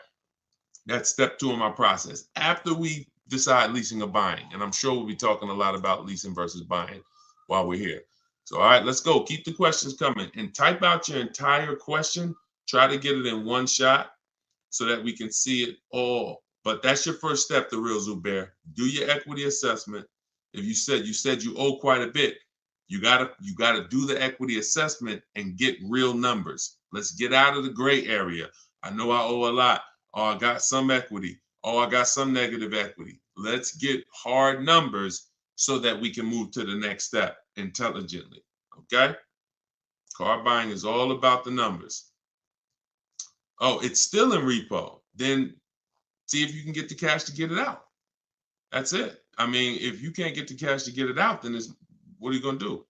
That's step 2 in my process. After we decide leasing or buying, and I'm sure we'll be talking a lot about leasing versus buying while we're here. So, all right, let's go. Keep the questions coming and type out your entire question. Try to get it in one shot so that we can see it all. But that's your first step, the real Zubair. Do your equity assessment. If you said you owe quite a bit, you gotta do the equity assessment and get real numbers. Let's get out of the gray area. I know I owe a lot. Oh, I got some equity. Oh, I got some negative equity. Let's get hard numbers so that we can move to the next step intelligently. Okay? Car buying is all about the numbers. Oh, it's still in repo. Then see if you can get the cash to get it out. That's it. I mean, if you can't get the cash to get it out, then what are you going to do?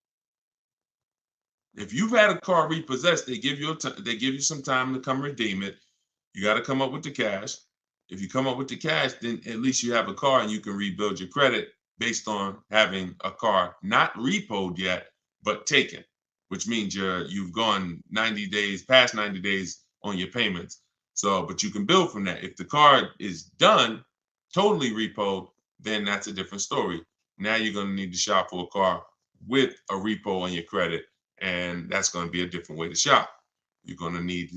If you've had a car repossessed, they give you some time to come redeem it. You got to come up with the cash. If you come up with the cash, then at least you have a car and you can rebuild your credit based on having a car not repoed yet, but taken, which means you've gone 90 days, past 90 days on your payments. So, but you can build from that. If the car is done, totally repoed, then that's a different story. Now you're going to need to shop for a car with a repo on your credit, and that's going to be a different way to shop. You're going to need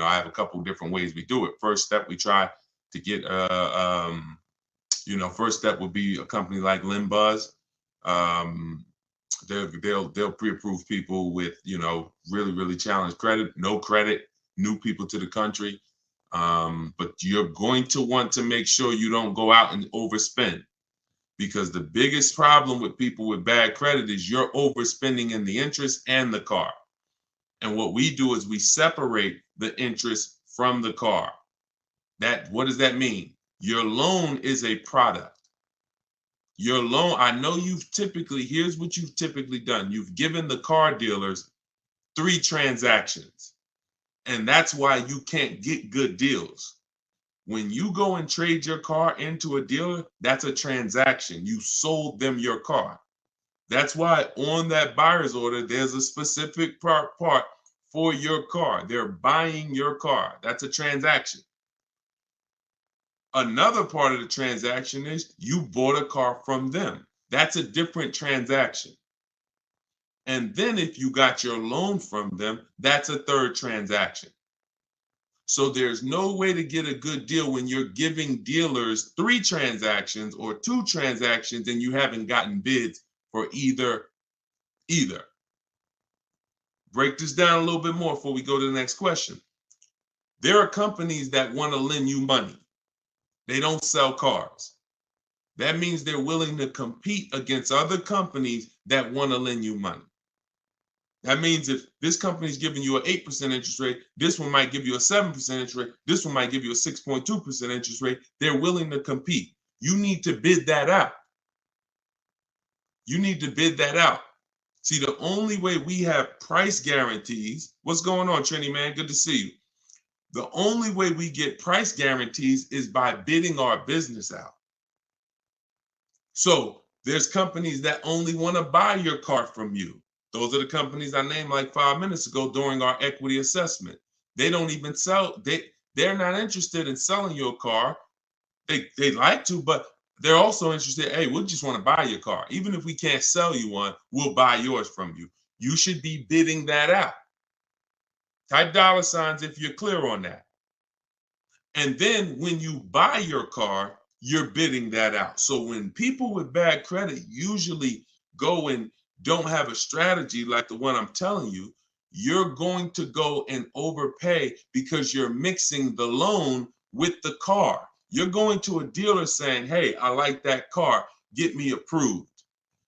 I have a couple different ways we do it. First step, we try to get first step would be a company like Limbuzz. They'll pre-approve people with really challenged credit, no credit, new people to the country. But you're going to want to make sure you don't go out and overspend, because the biggest problem with people with bad credit is you're overspending in the interest and the car. And what we do is we separate the interest from the car. What does that mean? Your loan is a product. Your loan, I know here's what you've typically done. You've given the car dealers 3 transactions. And that's why you can't get good deals. When you go and trade your car into a dealer, that's a transaction. You sold them your car. That's why on that buyer's order, there's a specific part for your car. They're buying your car. That's a transaction. Another part of the transaction is you bought a car from them. That's a different transaction. And then if you got your loan from them, that's a third transaction. So there's no way to get a good deal when you're giving dealers 3 transactions or 2 transactions and you haven't gotten bids for either. Break this down a little bit more before we go to the next question. There are companies that want to lend you money. They don't sell cars. That means they're willing to compete against other companies that want to lend you money. That means if this company is giving you an 8% interest rate, this one might give you a 7% interest rate, this one might give you a 6.2% interest rate. They're willing to compete. You need to bid that out. See, the only way we have price guarantees, what's going on, Trini, man? Good to see you. The only way we get price guarantees is by bidding our business out. So there's companies that only want to buy your car from you. Those are the companies I named like 5 minutes ago during our equity assessment. They don't even sell. They're not interested in selling your car. They'd like to, but they're also interested, hey, we just want to buy your car. Even if we can't sell you one, we'll buy yours from you. You should be bidding that out. Type $ if you're clear on that. And then when you buy your car, you're bidding that out. So when people with bad credit usually go and don't have a strategy like the one I'm telling you, you're going to go and overpay because you're mixing the loan with the car. You're going to a dealer saying, hey, I like that car, get me approved.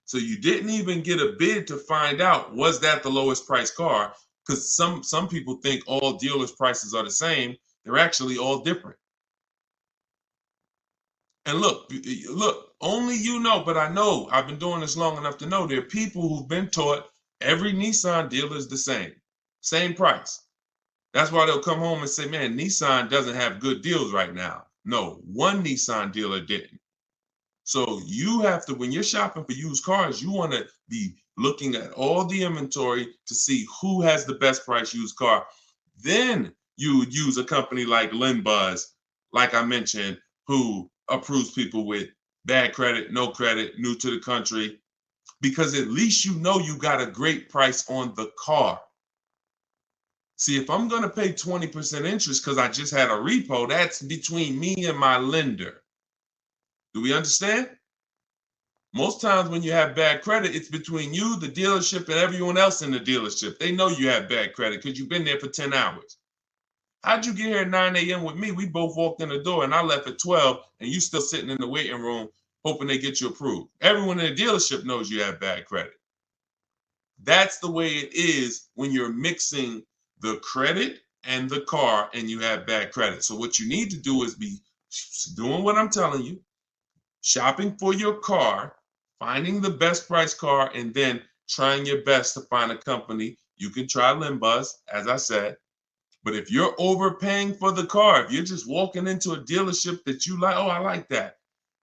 So you didn't even get a bid to find out, was that the lowest price car? Because some people think all dealers' prices are the same. They're actually all different. And look, only you know, but I know, I've been doing this long enough to know there are people who've been taught every Nissan dealer is the same price. That's why they'll come home and say, man, Nissan doesn't have good deals right now. No, one Nissan dealer didn't. So you have to, when you're shopping for used cars, you want to be looking at all the inventory to see who has the best price used car. Then you would use a company like LendBuzz, like I mentioned, who approves people with bad credit, no credit, new to the country, because at least you know you got a great price on the car. See, if I'm going to pay 20% interest because I just had a repo, that's between me and my lender. Do we understand? Most times when you have bad credit, it's between you, the dealership, and everyone else in the dealership. They know you have bad credit because you've been there for 10 hours. How'd you get here at 9 a.m. with me? We both walked in the door and I left at 12 and you still sitting in the waiting room hoping they get you approved. Everyone in the dealership knows you have bad credit. That's the way it is when you're mixing the credit and the car and you have bad credit. So what you need to do is be doing what I'm telling you, shopping for your car, finding the best price car, and then trying your best to find a company. You can try LendBuzz, as I said. But if you're overpaying for the car, if you're just walking into a dealership that you like, oh, I like that,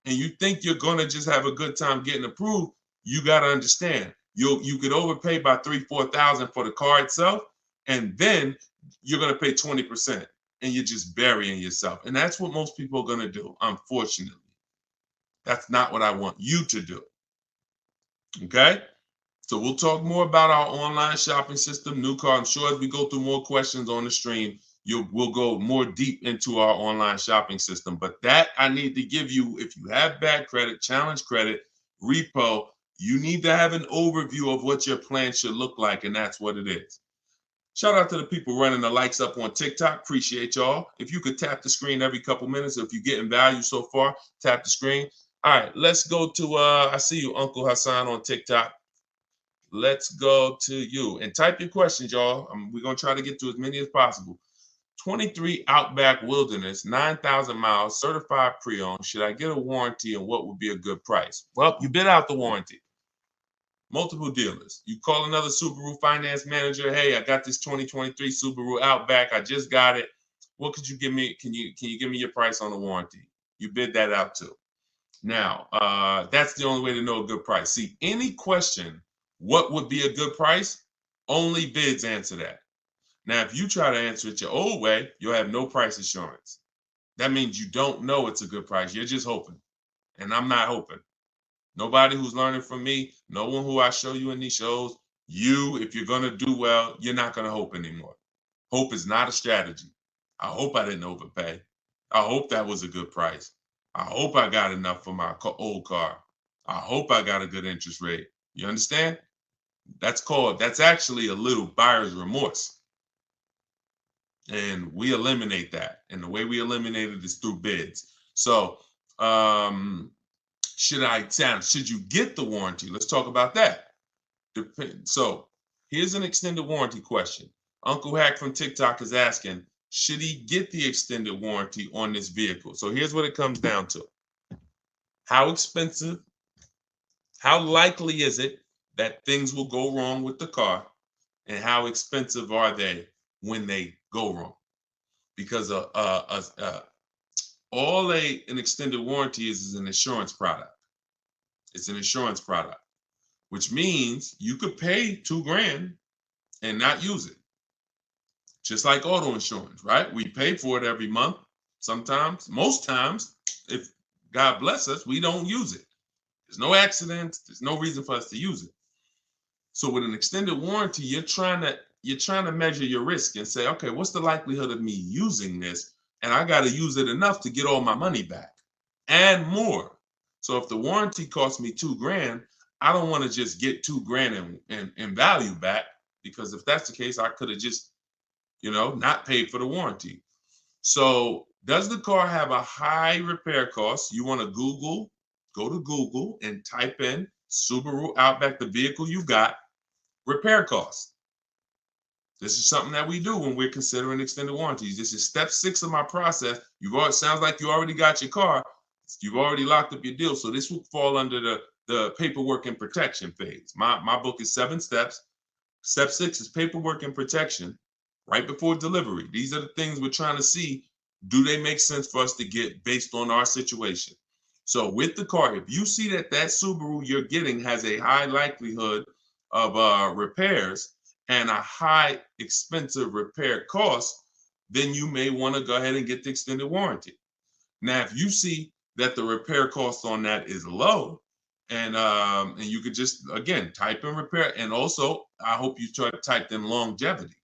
and you think you're going to just have a good time getting approved, you got to understand, you could overpay by $3,000-$4,000 for the car itself, and then you're going to pay 20%, and you're just burying yourself. And that's what most people are going to do, unfortunately. That's not what I want you to do. Okay? So we'll talk more about our online shopping system, new car. I'm sure as we go through more questions on the stream, we'll go more deep into our online shopping system. But that I need to give you, if you have bad credit, challenge credit, repo, you need to have an overview of what your plan should look like, and that's what it is. Shout out to the people running the likes up on TikTok. Appreciate y'all. If you could tap the screen every couple minutes, if you're getting value so far, tap the screen. All right, let's go to, I see you, Uncle Hassan on TikTok. Let's go to you and type your questions, y'all. We're going to try to get to as many as possible. 23 Outback Wilderness, 9,000 miles, certified pre-owned. Should I get a warranty and what would be a good price? Well, you bid out the warranty. Multiple dealers. You call another Subaru finance manager. Hey, I got this 2023 Subaru Outback. I just got it. What could you give me? Can you give me your price on the warranty? You bid that out too. Now, that's the only way to know a good price. See, any question, what would be a good price? Only bids answer that. Now, if you try to answer it your old way, you'll have no price assurance. That means you don't know it's a good price. You're just hoping. And I'm not hoping. Nobody who's learning from me, no one who I show you in these shows, if you're going to do well, you're not going to hope anymore. Hope is not a strategy. I hope I didn't overpay. I hope that was a good price. I hope I got enough for my old car. I hope I got a good interest rate. You understand? That's actually a little buyer's remorse. And we eliminate that. And the way we eliminate it is through bids. So, should you get the warranty? Let's talk about that. So here's an extended warranty question. Uncle Hack from TikTok is asking, should he get the extended warranty on this vehicle? So here's what it comes down to. How expensive, how likely is it that things will go wrong with the car? And how expensive are they when they go wrong? Because an extended warranty is an insurance product. It's an insurance product, which means you could pay $2,000 and not use it. Just like auto insurance, right? We pay for it every month. Sometimes, most times, if God bless us, we don't use it. There's no accidents. There's no reason for us to use it. So with an extended warranty, you're trying to measure your risk and say, okay, what's the likelihood of me using this? And I got to use it enough to get all my money back and more. So if the warranty costs me $2,000, I don't want to just get $2,000 in value back, because if that's the case, I could have just, not paid for the warranty. So does the car have a high repair cost? You want to go to Google and type in Subaru Outback, the vehicle you got, repair costs. This is something that we do when we're considering extended warranties. This is step 6 of my process. Sounds like you already got your car. You've already locked up your deal. So this will fall under the paperwork and protection phase. My book is 7 steps. Step 6 is paperwork and protection right before delivery. These are the things we're trying to see. Do they make sense for us to get based on our situation? So with the car, if you see that Subaru you're getting has a high likelihood of repairs and a high expensive repair cost, then you may want to go ahead and get the extended warranty. Now, if you see that the repair cost on that is low, and you could just, again, type in repair. And also, I hope you try to type in longevity.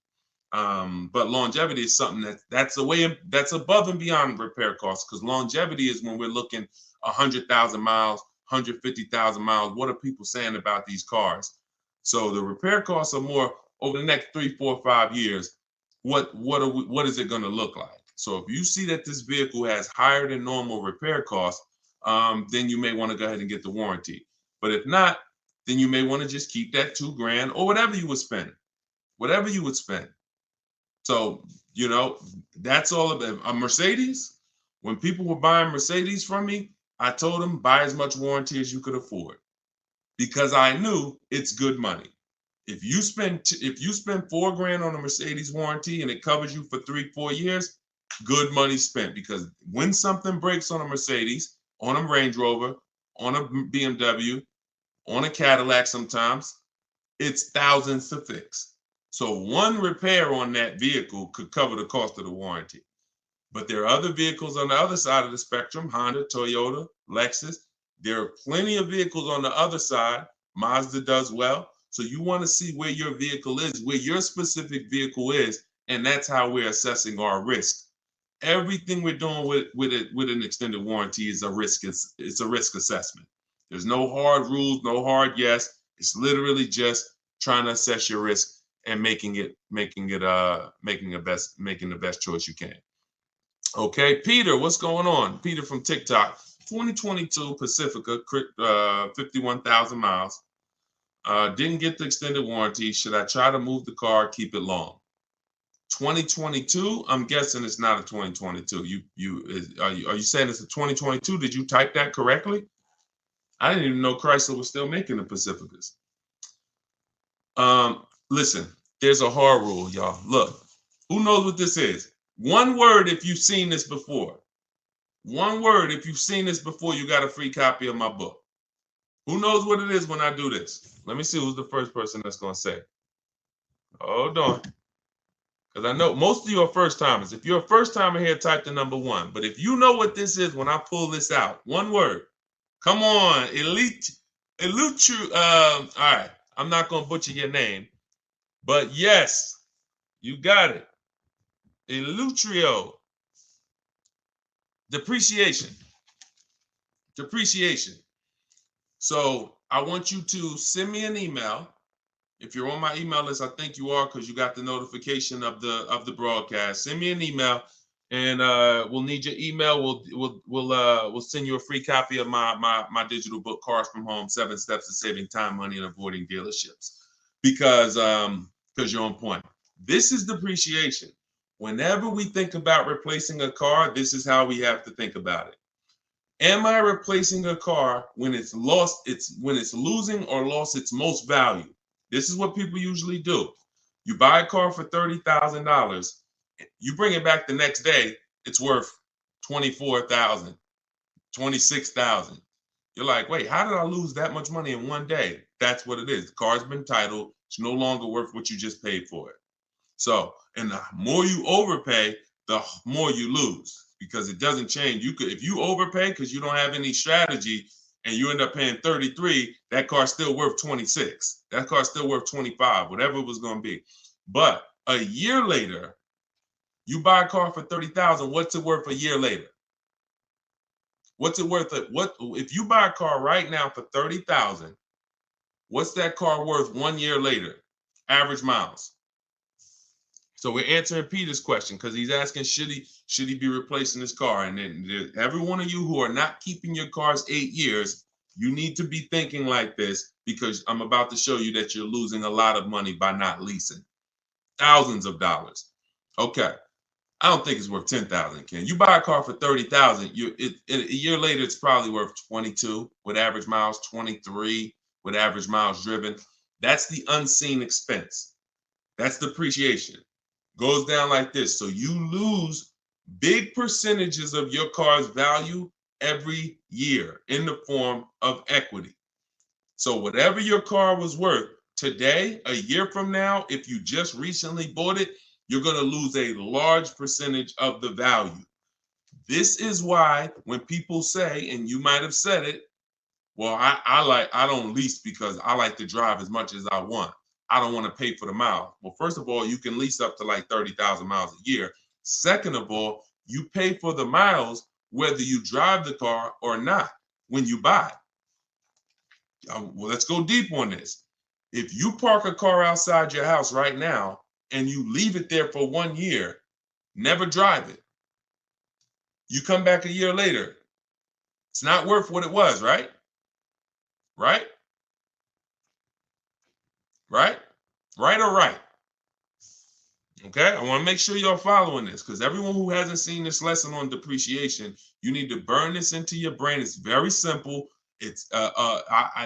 But longevity is something that's above and beyond repair costs, because longevity is when we're looking 100,000 miles, 150,000 miles. What are people saying about these cars? So the repair costs are more over the next 3, 4, 5 years. What is it going to look like? So if you see that this vehicle has higher than normal repair costs, then you may want to go ahead and get the warranty. But if not, then you may want to just keep that $2,000 or whatever you would spend. So, that's all of it. A Mercedes, when people were buying Mercedes from me, I told them buy as much warranty as you could afford, because I knew it's good money. If you spend $4,000 on a Mercedes warranty and it covers you for 3, 4 years, good money spent. Because when something breaks on a Mercedes, on a Range Rover, on a BMW, on a Cadillac, sometimes it's thousands to fix. So one repair on that vehicle could cover the cost of the warranty. But there are other vehicles on the other side of the spectrum, Honda, Toyota, Lexus. There are plenty of vehicles on the other side. Mazda does well. So you want to see where your vehicle is, where your specific vehicle is, and that's how we're assessing our risk. Everything we're doing with an extended warranty is a risk. It's a risk assessment. There's no hard rules, no hard yes. It's literally just trying to assess your risk and making the best choice you can. Okay, Peter, what's going on? Peter from TikTok. 2022 Pacifica, 51,000 miles. Didn't get the extended warranty. Should I try to move the car, keep it long? 2022, I'm guessing it's not a 2022. Are you saying it's a 2022? Did you type that correctly? I didn't even know Chrysler was still making the Pacificas. Listen, there's a hard rule, y'all. Look, who knows what this is? One word if you've seen this before. One word if you've seen this before, you got a free copy of my book. Who knows what it is when I do this? Let me see who's the first person that's going to say. Hold on. Because I know most of you are first timers. If you're a first timer here, type the number 1. But if you know what this is when I pull this out, one word. Come on, all right, I'm not going to butcher your name. But yes, you got it. Elutrio. Depreciation. So I want you to send me an email. If you're on my email list, I think you are, because you got the notification of the broadcast. Send me an email, and we'll need your email. We'll send you a free copy of my digital book, Cars from Home: 7 Steps to Saving Time, Money, and Avoiding Dealerships. Because you're on point. This is depreciation. Whenever we think about replacing a car, this is how we have to think about it. Am I replacing a car when it's losing or lost its most value? This is what people usually do. You buy a car for $30,000. You bring it back the next day, it's worth $24,000, $26,000. You're like, wait, how did I lose that much money in one day? That's what it is. The car's been titled. It's no longer worth what you just paid for it. So, and the more you overpay, the more you lose, because it doesn't change. You could, if you overpay because you don't have any strategy and you end up paying 33, that car's still worth 26. That car's still worth 25, whatever it was going to be. But a year later, you buy a car for 30,000. What's it worth a year later? What's it worth? What if you buy a car right now for 30,000? What's that car worth 1 year later? Average miles. So we're answering Peter's question because he's asking, should he be replacing his car? And then every one of you who are not keeping your cars 8 years, you need to be thinking like this, because I'm about to show you that you're losing a lot of money by not leasing. Thousands of dollars. Okay. I don't think it's worth 10,000, Ken. You buy a car for 30,000, a year later it's probably worth 22 with average miles, 23 with average miles driven. That's the unseen expense. That's depreciation. Goes down like this. So you lose big percentages of your car's value every year in the form of equity. So whatever your car was worth today, a year from now, if you just recently bought it, you're going to lose a large percentage of the value. This is why when people say, and you might have said it, well, I don't lease because I like to drive as much as I want. I don't want to pay for the mile. Well, first of all, you can lease up to like 30,000 miles a year. Second of all, you pay for the miles whether you drive the car or not when you buy it. Well, let's go deep on this. If you park a car outside your house right now and you leave it there for 1 year, never drive it, you come back a year later, it's not worth what it was, right? Right? Right? Right or right? Okay, I want to make sure you're following this, because everyone who hasn't seen this lesson on depreciation, you need to burn this into your brain. It's very simple. It's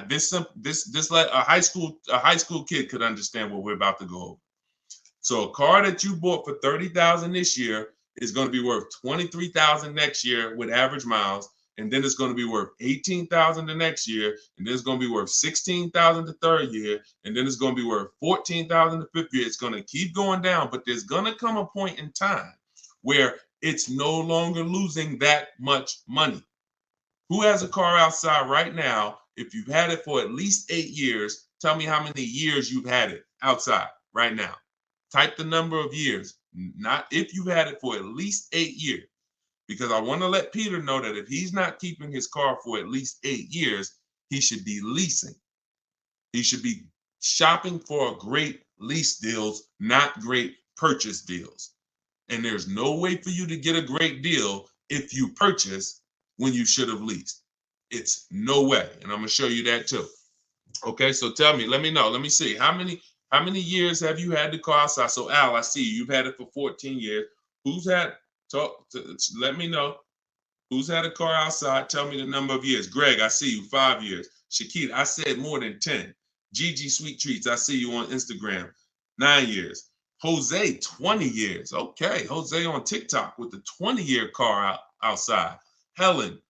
this like a high school kid could understand what we're about to go over. So a car that you bought for 30,000 this year is going to be worth 23,000 next year with average miles, and then it's going to be worth 18,000 the next year, and then it's going to be worth 16,000 the third year, and then it's going to be worth 14,000 the fifth year. It's going to keep going down, but there's going to come a point in time where it's no longer losing that much money. Who has a car outside right now? If you've had it for at least 8 years, tell me how many years you've had it outside right now. Type the number of years, not if you've had it for at least 8 years. Because I want to let Peter know that if he's not keeping his car for at least 8 years, he should be leasing. He should be shopping for great lease deals, not great purchase deals. And there's no way for you to get a great deal if you purchase when you should have leased. It's no way. And I'm going to show you that too. Okay, so tell me, let me know. Let me see. How many years have you had the car outside? So Al, I see you've had it for 14 years. Let me know. Who's had a car outside? Tell me the number of years. Greg, I see you, 5 years. Shakita, I said more than 10. Gigi Sweet Treats, I see you on Instagram, 9 years. Jose, 20 years. Okay, Jose on TikTok with the 20-year car outside. Helen,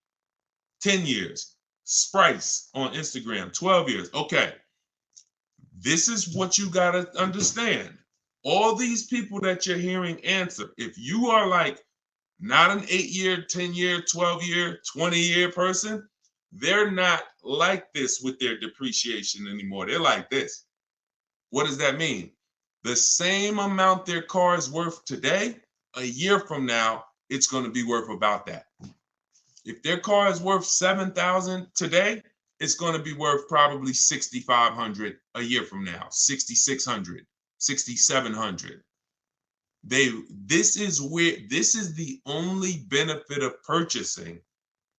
10 years. Sprice on Instagram, 12 years. Okay, this is what you got to understand. All these people that you're hearing answer, if you are like not an 8-year, 10-year, 12-year, 20-year person, they're not like this with their depreciation anymore. They're like this. What does that mean? The same amount their car is worth today, a year from now, it's going to be worth about that. If their car is worth 7,000 today, it's going to be worth probably 6,500 a year from now, 6,600, 6,700. This is the only benefit of purchasing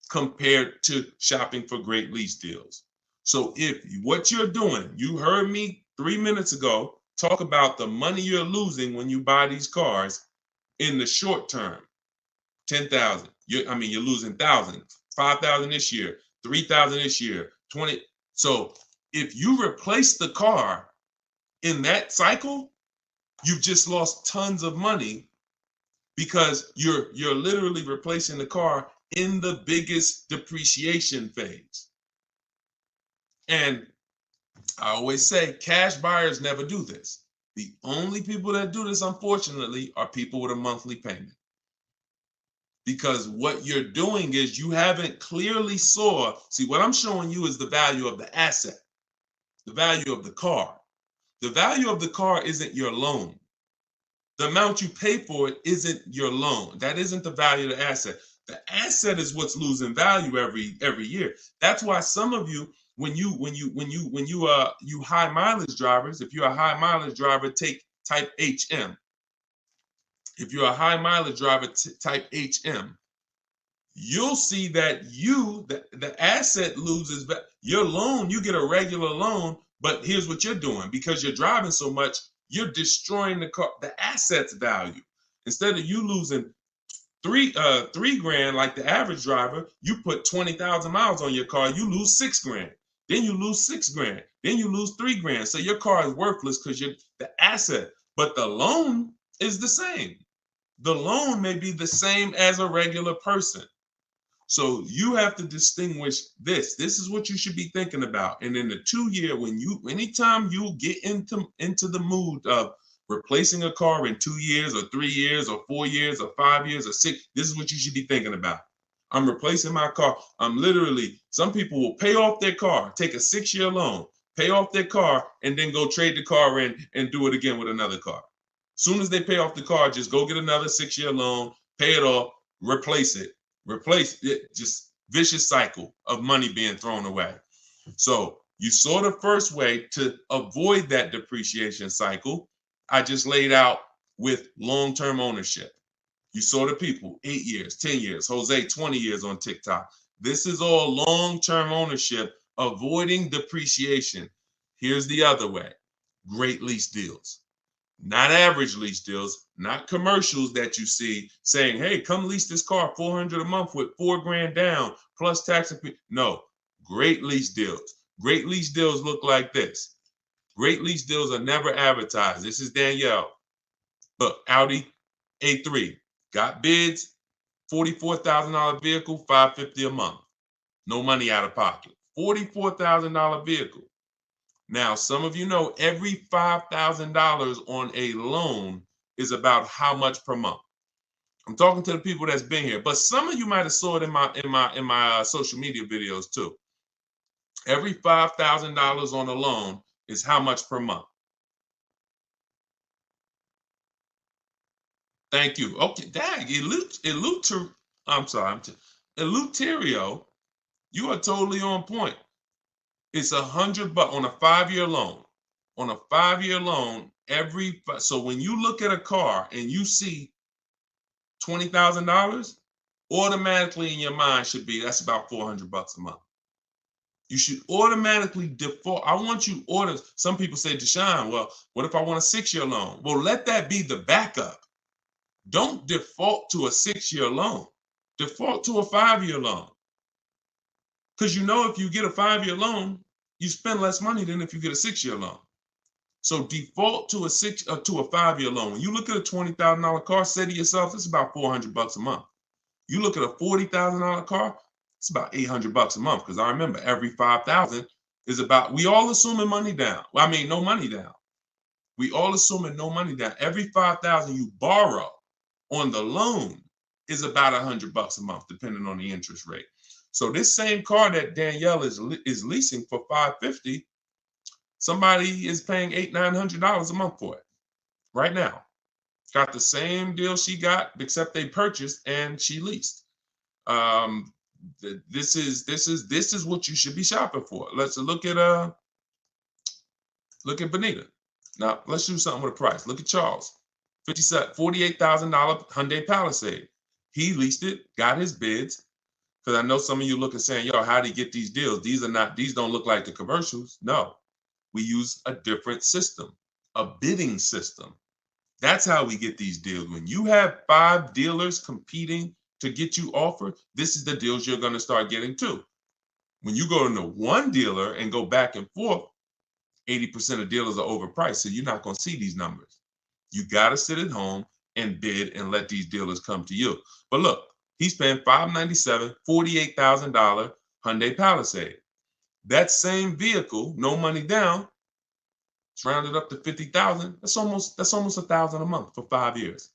compared to shopping for great lease deals. So if what you're doing, you heard me 3 minutes ago talk about the money you're losing when you buy these cars in the short term, 10,000. You're losing 1,000, 5,000 this year, 3,000 this year, 20. So if you replace the car in that cycle, you've just lost tons of money because you're literally replacing the car in the biggest depreciation phase. And I always say cash buyers never do this The only people that do this, unfortunately, are people with a monthly payment. Because what you're doing is you haven't clearly see, what I'm showing you is the value of the asset, the value of the car. The value of the car isn't your loan. The amount you pay for it isn't your loan. That isn't the value of the asset. The asset is what's losing value every year. That's why some of you, you high mileage drivers, if you're a high mileage driver, type HM. If you're a high mileage driver, type HM. You'll see that the asset loses your loan. You get a regular loan, but here's what you're doing. Because you're driving so much, you're destroying the car, the asset's value. Instead of you losing three grand like the average driver, you put 20,000 miles on your car, you lose 6 grand. Then you lose 6 grand. Then you lose 3 grand. So your car is worthless because you're the asset, but the loan is the same. The loan may be the same as a regular person. So you have to distinguish this. This is what you should be thinking about. And in the 2 year, anytime you get into the mood of replacing a car in 2 years or 3 years or 4 years or 5 years or 6, this is what you should be thinking about. I'm replacing my car. Some people will pay off their car, take a 6-year loan, pay off their car, and then go trade the car in and do it again with another car. Soon as they pay off the car, just go get another 6-year loan, pay it off, replace it, just vicious cycle of money being thrown away. So you saw the first way to avoid that depreciation cycle. I just laid out with long-term ownership. You saw the people, 8 years, 10 years, Jose, 20 years on TikTok. This is all long-term ownership, avoiding depreciation. Here's the other way, great lease deals. Not average lease deals, not commercials that you see saying, hey, come lease this car, $400 a month with 4 grand down plus tax. No, great lease deals. Great lease deals look like this. Great lease deals are never advertised. This is Danielle. Look, Audi A3, got bids, $44,000 vehicle, $550 a month. No money out of pocket. $44,000 vehicle. Now, some of you know every $5,000 on a loan is about how much per month. I'm talking to the people that's been here, but some of you might have saw it in my social media videos too. Every $5,000 on a loan is how much per month. Thank you. Okay, dang, Eleuterio, you are totally on point. It's $100 on a 5-year loan. On a 5-year loan, so when you look at a car and you see $20,000, automatically in your mind should be that's about $400 a month. You should automatically default. I want you order. Some people say, Deshone, well, what if I want a 6-year loan? Well, let that be the backup. Don't default to a 6-year loan. Default to a 5-year loan. Because you know if you get a 5-year loan, you spend less money than if you get a 6-year loan. So default to a 5-year loan. When you look at a $20,000 car, say to yourself, it's about $400 a month. You look at a $40,000 car, it's about $800 a month. Because I remember every $5,000 is about, we all assuming money down. Well, I mean, no money down. We all assuming no money down. Every $5,000 you borrow on the loan is about $100 a month, depending on the interest rate. So this same car that Danielle is leasing for $550, somebody is paying $800-900 a month for it right now. Got the same deal she got, except they purchased and she leased. This is what you should be shopping for. Let's look at Benita. Now let's do something with a price. Look at Charles, $48,000 Hyundai Palisade. He leased it, got his bids. Because I know some of you look and saying, yo, how do you get these deals? These don't look like the commercials. No, we use a different system, a bidding system. That's how we get these deals. When you have 5 dealers competing to get you offered, this is the deals you're going to start getting too. When you go into one dealer and go back and forth, 80% of dealers are overpriced. So you're not going to see these numbers. You got to sit at home and bid and let these dealers come to you. But look, he's paying $597, $48,000 Hyundai Palisade. That same vehicle, no money down, It's rounded up to 50,000. That's almost $1,000 a month for 5 years.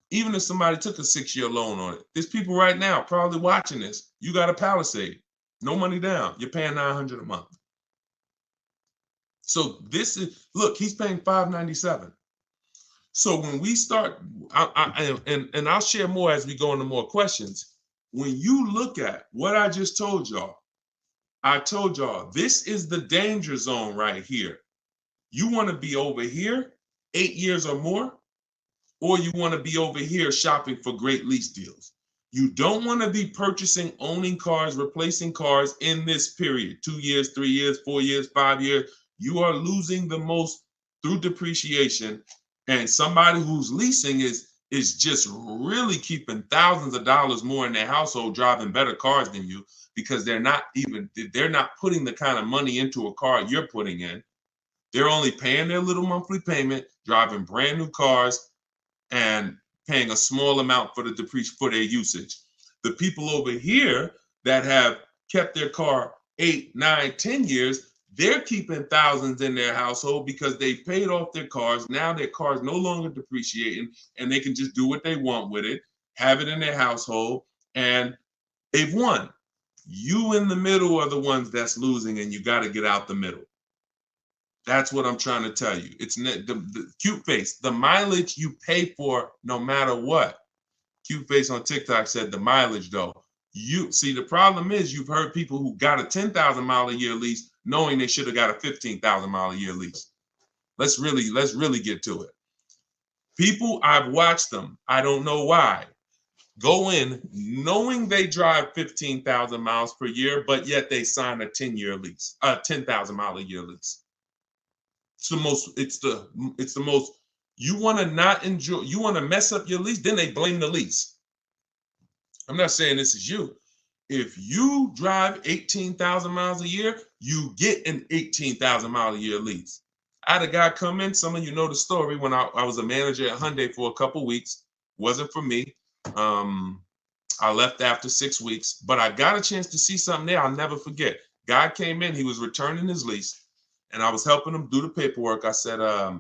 Even if somebody took a 6-year loan on it, there's people right now probably watching this. You got a Palisade, no money down. You're paying $900 a month. So this is, look, he's paying $597. So when we start, and I'll share more as we go into more questions. When you look at what I just told y'all, I told y'all this is the danger zone right here. You want to be over here 8 years or more, or you want to be over here shopping for great lease deals. You don't want to be purchasing, owning cars, replacing cars in this period, 2 years, 3 years, 4 years, 5 years. You are losing the most through depreciation. And somebody who's leasing is just really keeping thousands of dollars more in their household, driving better cars than you, because they're not putting the kind of money into a car you're putting in. They're only paying their little monthly payment, driving brand new cars, and paying a small amount for their usage. The people over here that have kept their car 8, 9, 10 years, they're keeping thousands in their household because they paid off their cars. Now their car's no longer depreciating, and they can just do what they want with it, have it in their household, and they've won. You in the middle are the ones that's losing, and you got to get out the middle. That's what I'm trying to tell you. It's the cute face, the mileage you pay for no matter what. Cute face on TikTok said the mileage though. You see, the problem is you've heard people who got a 10,000 mile a year lease knowing they should have got a 15,000 mile a year lease. Let's really get to it. People, I've watched them. I don't know why. Go in knowing they drive 15,000 miles per year, but yet they sign a 10-year lease, a 10,000 mile a year lease. It's the most, you want to not enjoy, you want to mess up your lease, then they blame the lease. I'm not saying this is you. If you drive 18,000 miles a year, you get an 18,000 mile a year lease. I had a guy come in, some of you know the story, when I was a manager at Hyundai for a couple weeks. Wasn't for me. I left after 6 weeks, but I got a chance to see something there I'll never forget. Guy came in, he was returning his lease, and I was helping him do the paperwork. I said, I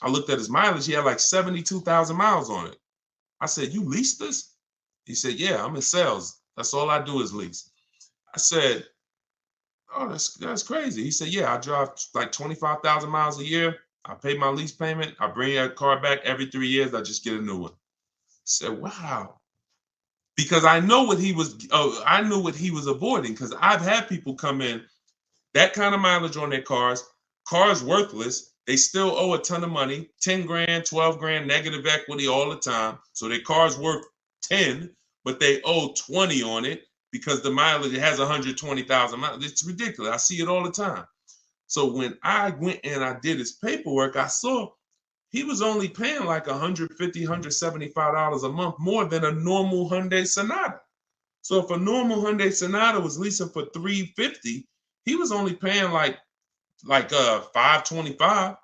looked at his mileage. He had like 72,000 miles on it. I said, you leased this? He said, yeah, I'm in sales. That's all I do is lease. I said, oh, that's crazy. He said, yeah, I drive like 25,000 miles a year. I pay my lease payment. I bring that car back every 3 years. I just get a new one. I said, wow. Because I know what he was, I knew what he was avoiding, because I've had people come in, that kind of mileage on their cars worthless. They still owe a ton of money, 10 grand, 12 grand, negative equity all the time. So their car's worth 10, but they owe 20 on it because the mileage, it has 120,000 miles. It's ridiculous. I see it all the time. So when I went and I did his paperwork, I saw he was only paying like $150, $175 a month more than a normal Hyundai Sonata. So if a normal Hyundai Sonata was leasing for $350, he was only paying like $525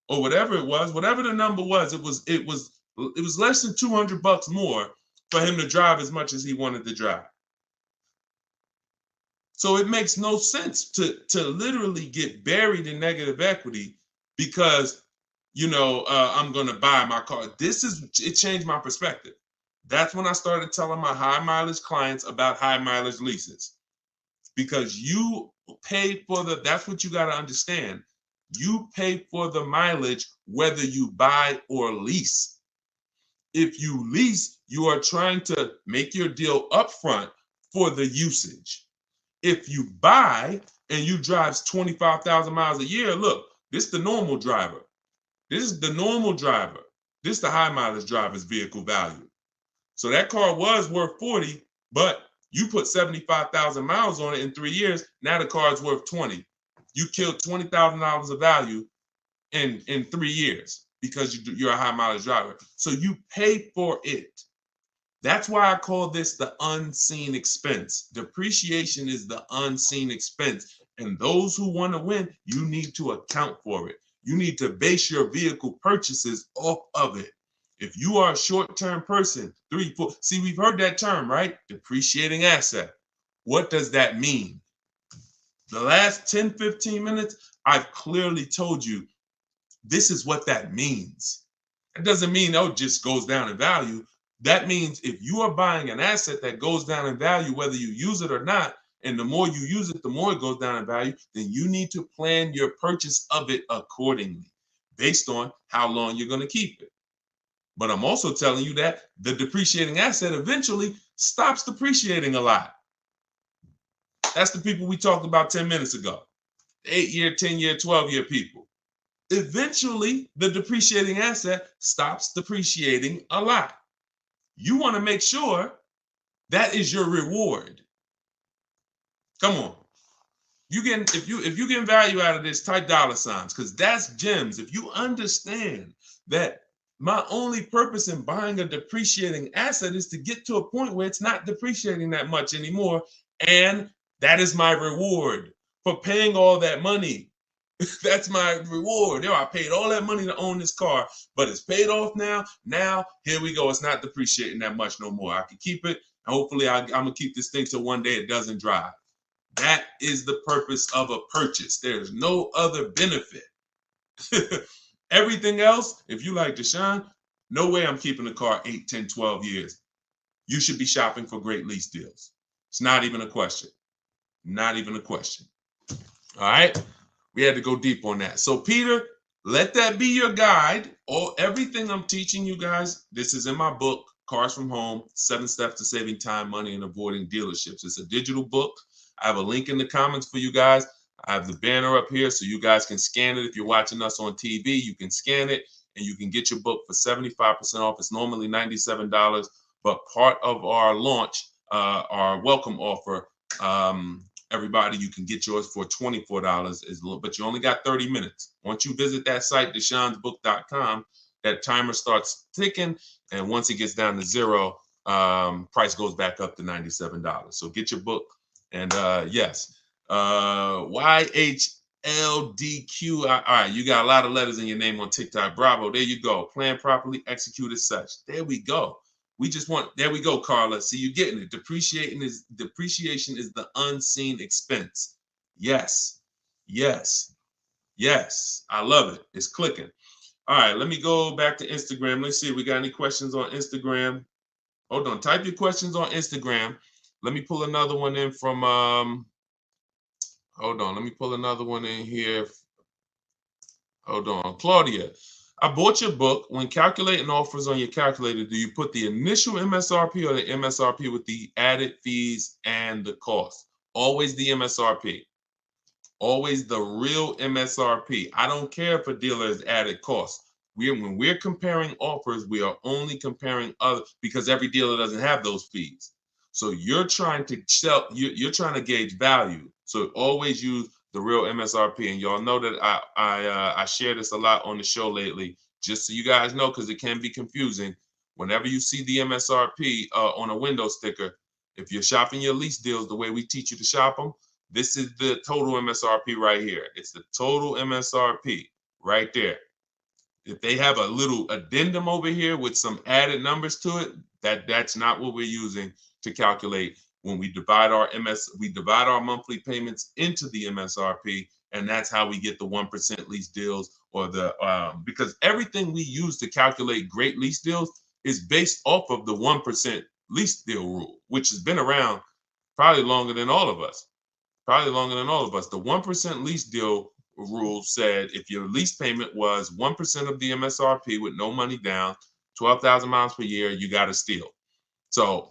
or whatever it was, whatever the number was. It was less than $200 more for him to drive as much as he wanted to drive. So it makes no sense to literally get buried in negative equity because, I'm going to buy my car. It changed my perspective. That's when I started telling my high mileage clients about high mileage leases, because you pay for that's what you got to understand. You pay for the mileage whether you buy or lease. If you lease, you are trying to make your deal upfront for the usage. If you buy and you drive 25,000 miles a year, look, this is the normal driver. This is the normal driver. This is the high mileage driver's vehicle value. So that car was worth 40, but you put 75,000 miles on it in 3 years. Now the car is worth 20. You killed $20,000 of value in 3 years because you're a high mileage driver. So you pay for it. That's why I call this the unseen expense. Depreciation is the unseen expense. And those who want to win, you need to account for it. You need to base your vehicle purchases off of it. If you are a short-term person, 3, 4, see, we've heard that term, right? Depreciating asset. What does that mean? The last 10, 15 minutes, I've clearly told you this is what that means. It doesn't mean, oh, it just goes down in value. That means if you are buying an asset that goes down in value, whether you use it or not, and the more you use it, the more it goes down in value, then you need to plan your purchase of it accordingly based on how long you're going to keep it. But I'm also telling you that the depreciating asset eventually stops depreciating a lot. That's the people we talked about 10 minutes ago. 8-year, 10-year, 12-year people. Eventually, the depreciating asset stops depreciating a lot. You want to make sure that is your reward. Come on. If you get value out of this, type dollar signs, because that's gems. If you understand that my only purpose in buying a depreciating asset is to get to a point where it's not depreciating that much anymore, and that is my reward for paying all that money. That's my reward. I paid all that money to own this car, but it's paid off now. Now, here we go. It's not depreciating that much no more. I can keep it, and hopefully I'm going to keep this thing till one day it doesn't drive. That is the purpose of a purchase. There's no other benefit. Everything else, if you like Deshone, no way I'm keeping the car 8, 10, 12 years. You should be shopping for great lease deals. It's not even a question. Not even a question. All right? We had to go deep on that. So, Peter, let that be your guide. Everything I'm teaching you guys, this is in my book, Cars from Home, 7 Steps to Saving Time, Money, and Avoiding Dealerships. It's a digital book. I have a link in the comments for you guys. I have the banner up here so you guys can scan it. If you're watching us on TV, you can scan it and you can get your book for 75% off. It's normally $97, but part of our launch, our welcome offer, everybody, you can get yours for $24, but you only got 30 minutes. Once you visit that site, deshonesbook.com, that timer starts ticking, and once it gets down to 0, price goes back up to $97. So get your book. And yes, YHLDQ. All right, you got a lot of letters in your name on TikTok. Bravo. There you go. Plan properly, execute as such. There we go. There we go, Carla. See, you're getting it. Depreciation is the unseen expense. Yes. Yes. Yes. I love it. It's clicking. All right, let me go back to Instagram. Let's see if we got any questions on Instagram. Hold on. Type your questions on Instagram. Let me pull another one in from, hold on. Let me pull another one in here. Hold on. Claudia, I bought your book. When calculating offers on your calculator, do you put the initial MSRP or the MSRP with the added fees and the cost? Always the MSRP. Always the real MSRP. I don't care if a dealer has added costs. When we're comparing offers, we are only comparing other, because every dealer doesn't have those fees. So you're trying to you're trying to gauge value. So always use the real MSRP. And y'all know that I share this a lot on the show lately, just so you guys know, because it can be confusing. Whenever you see the MSRP on a window sticker, if you're shopping your lease deals the way we teach you to shop them, this is the total MSRP right here. It's the total MSRP right there. If they have a little addendum over here with some added numbers to it, that's not what we're using to calculate when we divide our monthly payments into the MSRP, and that's how we get the 1% lease deals, or the because everything we use to calculate great lease deals is based off of the 1% lease deal rule, which has been around probably longer than all of us. The 1% lease deal rule said if your lease payment was 1% of the MSRP with no money down, 12,000 miles per year, you got a steal. So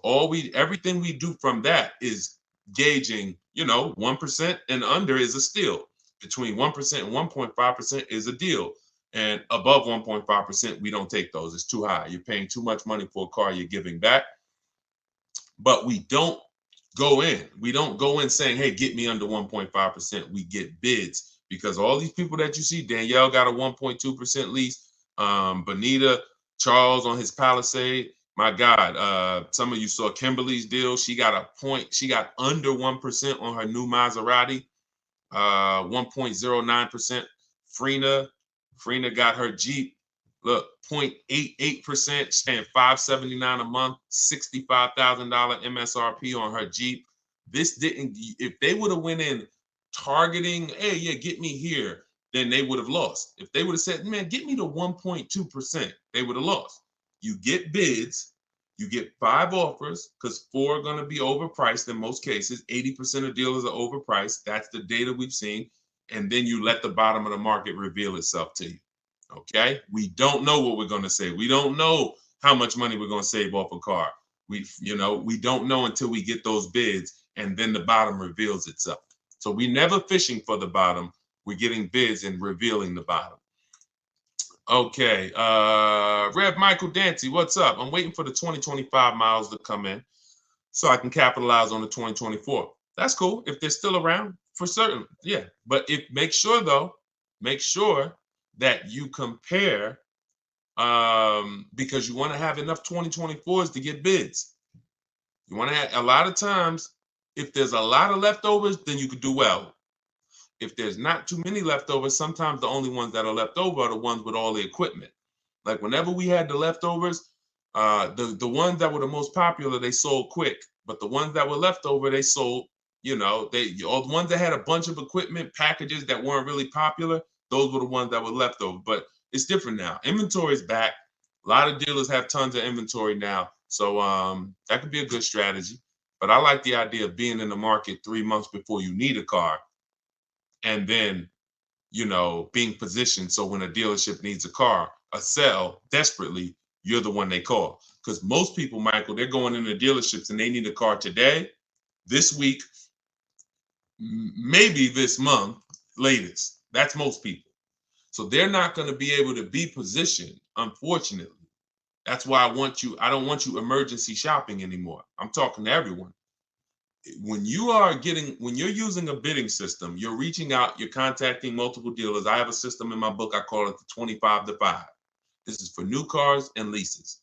everything we do from that is gauging, 1% and under is a steal. Between 1% and 1.5% is a deal. And above 1.5%, we don't take those. It's too high. You're paying too much money for a car you're giving back. But we don't go in. We don't go in saying, hey, get me under 1.5%. We get bids, because all these people that you see, Danielle got a 1.2% lease. Bonita, Charles on his Palisade. My God, some of you saw Kimberly's deal. She got under 1% on her new Maserati, 1.09%. Frina got her Jeep. Look, 0.88%, staying $579 a month, $65,000 MSRP on her Jeep. If they would have went in targeting, hey, yeah, get me here, then they would have lost. If they would have said, man, get me to 1.2%, they would have lost. You get bids, you get 5 offers, because 4 are going to be overpriced in most cases. 80% of dealers are overpriced. That's the data we've seen. And then you let the bottom of the market reveal itself to you. Okay? We don't know what we're going to say. We don't know how much money we're going to save off a car. We don't know until we get those bids, and then the bottom reveals itself. So we're never fishing for the bottom. We're getting bids and revealing the bottom. Okay, Rev Michael Dancy, what's up? I'm waiting for the 2025 miles to come in so I can capitalize on the 2024. That's cool if they're still around, for certain. Yeah, but make sure that you compare, because you want to have enough 2024s to get bids. You want to have, a lot of times, if there's a lot of leftovers, then you could do well. If there's not too many leftovers, sometimes the only ones that are left over are the ones with all the equipment. Like whenever we had the leftovers, the ones that were the most popular, they sold quick. But the ones that were left over, they sold, all the ones that had a bunch of equipment packages that weren't really popular, those were the ones that were left over. But it's different now. Inventory is back. A lot of dealers have tons of inventory now. So that could be a good strategy. But I like the idea of being in the market 3 months before you need a car, and then, being positioned so when a dealership needs a car, a sell desperately, you're the one they call. Because most people, Michael, they're going into dealerships and they need a car today, this week, maybe this month, latest. That's most people. So they're not going to be able to be positioned, unfortunately. That's why I don't want you emergency shopping anymore. I'm talking to everyone. When you're using a bidding system, you're reaching out, you're contacting multiple dealers. I have a system in my book, I call it the 25 to 5. This is for new cars and leases,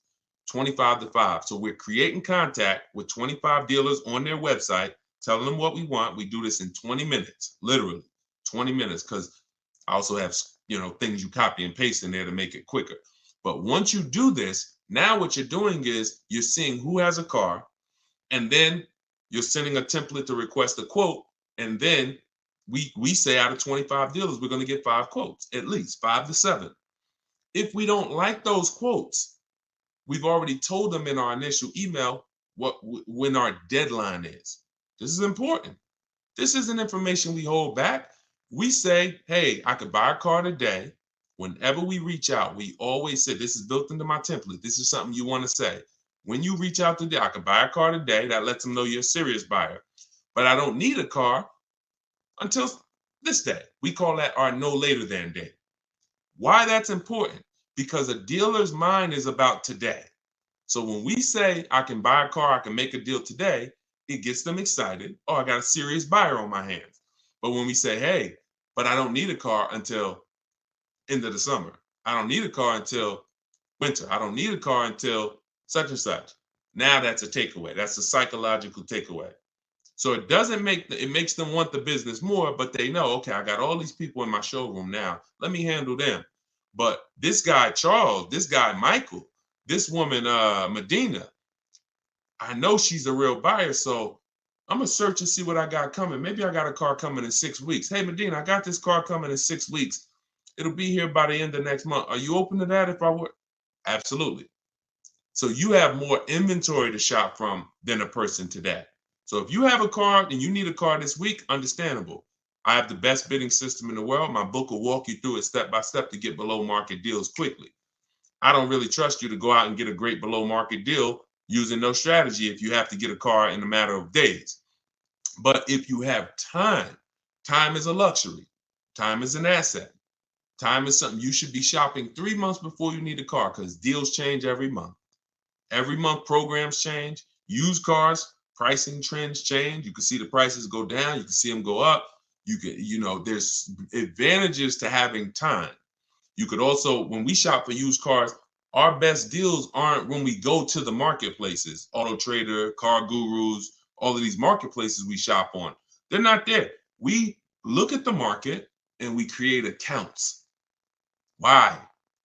25 to 5. So we're creating contact with 25 dealers on their website, telling them what we want. We do this in 20 minutes, literally 20 minutes, because I also have, things you copy and paste in there to make it quicker. But once you do this, now what you're doing is you're seeing who has a car, and then you're sending a template to request a quote, and then we say out of 25 dealers, we're going to get 5 quotes, at least 5 to 7. If we don't like those quotes, we've already told them in our initial email when our deadline is. This is important. This isn't information we hold back. We say, hey, I could buy a car today. Whenever we reach out, we always say, this is built into my template. This is something you want to say. When you reach out today, I could buy a car today. That lets them know you're a serious buyer. But I don't need a car until this day. We call that our no later than date. Why that's important? Because a dealer's mind is about today. So when we say I can buy a car, I can make a deal today, it gets them excited. Oh, I got a serious buyer on my hands. But when we say, hey, but I don't need a car until end of the summer. I don't need a car until winter. I don't need a car until such and such. Now that's a takeaway. That's a psychological takeaway. So it makes them want the business more, but they know, okay, I got all these people in my showroom now. Let me handle them. But this guy, Charles, this guy, Michael, this woman, Medina, I know she's a real buyer. So I'm going to search and see what I got coming. Maybe I got a car coming in 6 weeks. Hey, Medina, I got this car coming in 6 weeks. It'll be here by the end of next month. Are you open to that if I were? Absolutely. So you have more inventory to shop from than a person today. So if you have a car and you need a car this week, understandable. I have the best bidding system in the world. My book will walk you through it step by step to get below market deals quickly. I don't really trust you to go out and get a great below market deal using no strategy if you have to get a car in a matter of days. But if you have time, time is a luxury. Time is an asset. Time is something you should be shopping 3 months before you need a car, because deals change every month. Every month programs change. Used cars, pricing trends change. You can see the prices go down. You can see them go up. There's advantages to having time. You could also, when we shop for used cars, our best deals aren't when we go to the marketplaces, Auto Trader, Car Gurus, all of these marketplaces we shop on. They're not there. We look at the market and we create accounts. Why?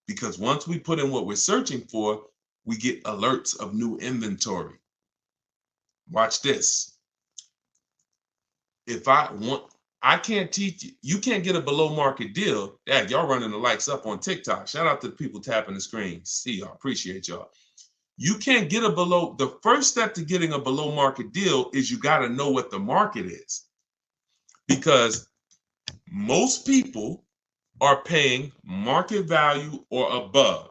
Because once we put in what we're searching for, we get alerts of new inventory. Watch this. If I want, I can't teach you. You can't get a below market deal. Dad, y'all running the lights up on TikTok. Shout out to the people tapping the screen. See y'all. Appreciate y'all. You can't get a below. The first step to getting a below market deal is you got to know what the market is. Because most people are paying market value or above.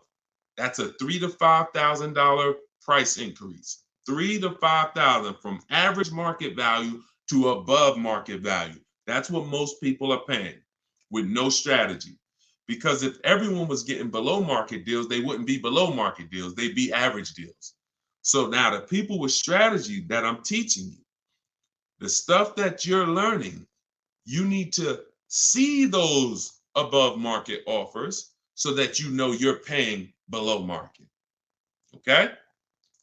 That's a $3,000 to $5,000 price increase. $3,000 to $5,000 from average market value to above market value. That's what most people are paying with no strategy. Because if everyone was getting below market deals, they wouldn't be below market deals. They'd be average deals. So now the people with strategy that I'm teaching you, the stuff that you're learning, you need to see those above market offers so that you know you're paying below market. Okay?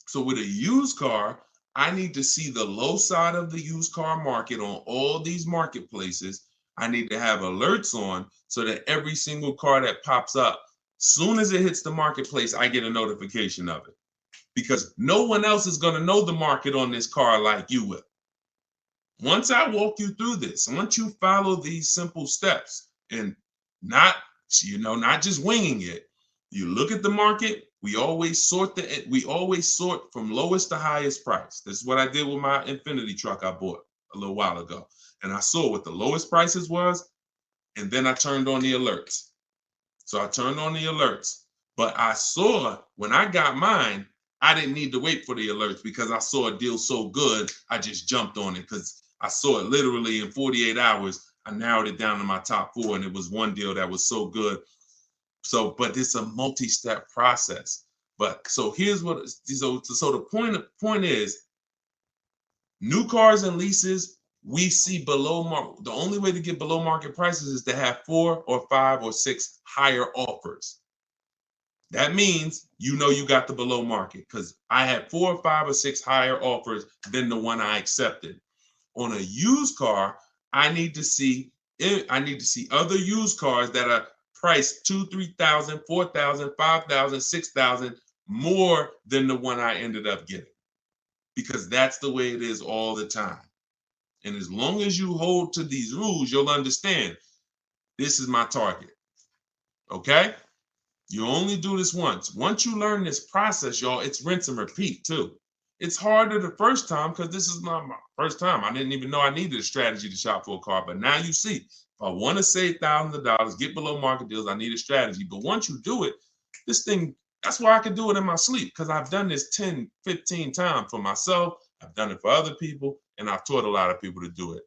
So with a used car, I need to see the low side of the used car market on all these marketplaces. I need to have alerts on so that every single car that pops up, soon as it hits the marketplace, I get a notification of it. Because no one else is going to know the market on this car like you will. Once I walk you through this, once you follow these simple steps and not just winging it, you look at the market. We always sort from lowest to highest price. This is what I did with my Infinity truck I bought a little while ago. And I saw what the lowest prices was, and then I turned on the alerts. So I turned on the alerts, but I saw when I got mine, I didn't need to wait for the alerts because I saw a deal so good, I just jumped on it because I saw it literally in 48 hours. I narrowed it down to my top 4, and it was one deal that was so good. So, but it's a multi-step process. But so here's what, so the point is, new cars and leases, we see below market. The only way to get below market prices is to have 4 or 5 or 6 higher offers. That means you know you got the below market because I had 4 or 5 or 6 higher offers than the one I accepted. On a used car, I need to see other used cars that are priced $2,000, $3,000, $4,000, $5,000, $6,000 more than the one I ended up getting. Because that's the way it is all the time. And as long as you hold to these rules, you'll understand this is my target. Okay? You only do this once. Once you learn this process, y'all, it's rinse and repeat too. It's harder the first time because this is not my first time. I didn't even know I needed a strategy to shop for a car. But now you see, if I want to save thousands of dollars, get below market deals, I need a strategy. But once you do it, this thing, that's why I can do it in my sleep because I've done this 10, 15 times for myself. I've done it for other people, and I've taught a lot of people to do it.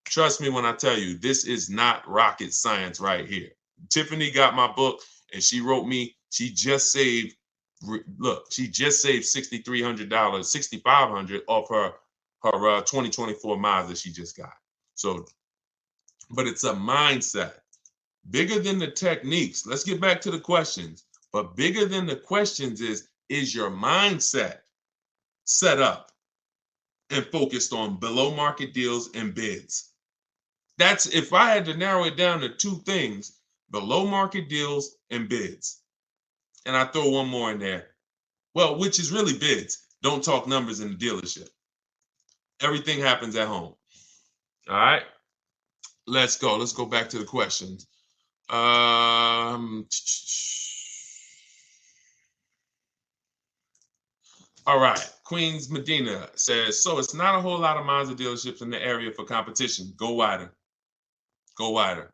Trust me when I tell you, this is not rocket science right here. Tiffany got my book, and she wrote me, she just saved $6,300, $6,500 off her 2024 Mazda she just got. So, but it's a mindset. Bigger than the techniques. Let's get back to the questions. But bigger than the questions is your mindset set up and focused on below market deals and bids? That's, if I had to narrow it down to 2 things, below market deals and bids. And I throw one more in there. Well, which is really bids. Don't talk numbers in the dealership. Everything happens at home. All right. Let's go. Let's go back to the questions. All right. Queens Medina says, so it's not a whole lot of Mazda dealerships in the area for competition. Go wider. Go wider.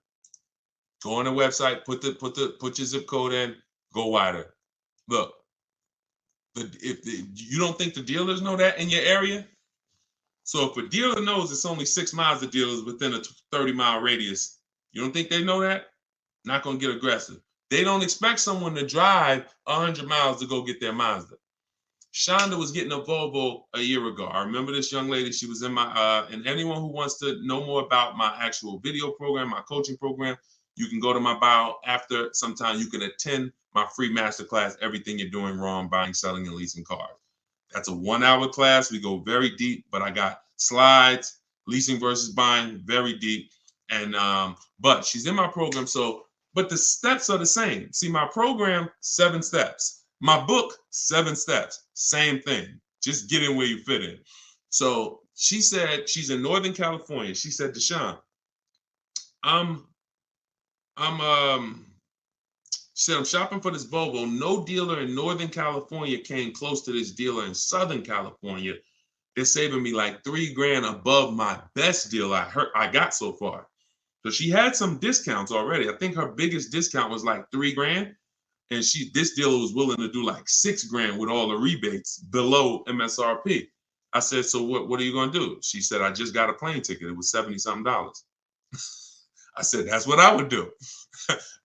Go on the website, put your zip code in, go wider. Look, you don't think the dealers know that in your area? So if a dealer knows it's only 6 Mazda dealers within a 30-mile radius, you don't think they know that? Not going to get aggressive. They don't expect someone to drive 100 miles to go get their Mazda. Shonda was getting a Volvo a year ago. I remember this young lady. She was in my, and anyone who wants to know more about my actual video program, my coaching program, you can go to my bio after. Sometime you can attend my free masterclass, Everything You're Doing Wrong, Buying, Selling, and Leasing Cars. That's a 1-hour class. We go very deep, but I got slides, leasing versus buying, very deep. And, but she's in my program. So, but the steps are the same. See, my program, 7 steps. My book, 7 steps. Same thing. Just get in where you fit in. So she said, she's in Northern California. She said, Deshone, I'm said I'm shopping for this Volvo. No dealer in Northern California came close to this dealer in Southern California. They're saving me like $3,000 above my best deal I got so far. So she had some discounts already. I think her biggest discount was like $3,000, and this dealer was willing to do like $6,000 with all the rebates below MSRP. I said, so what are you gonna do? She said, I just got a plane ticket. It was $70-something. I said, that's what I would do.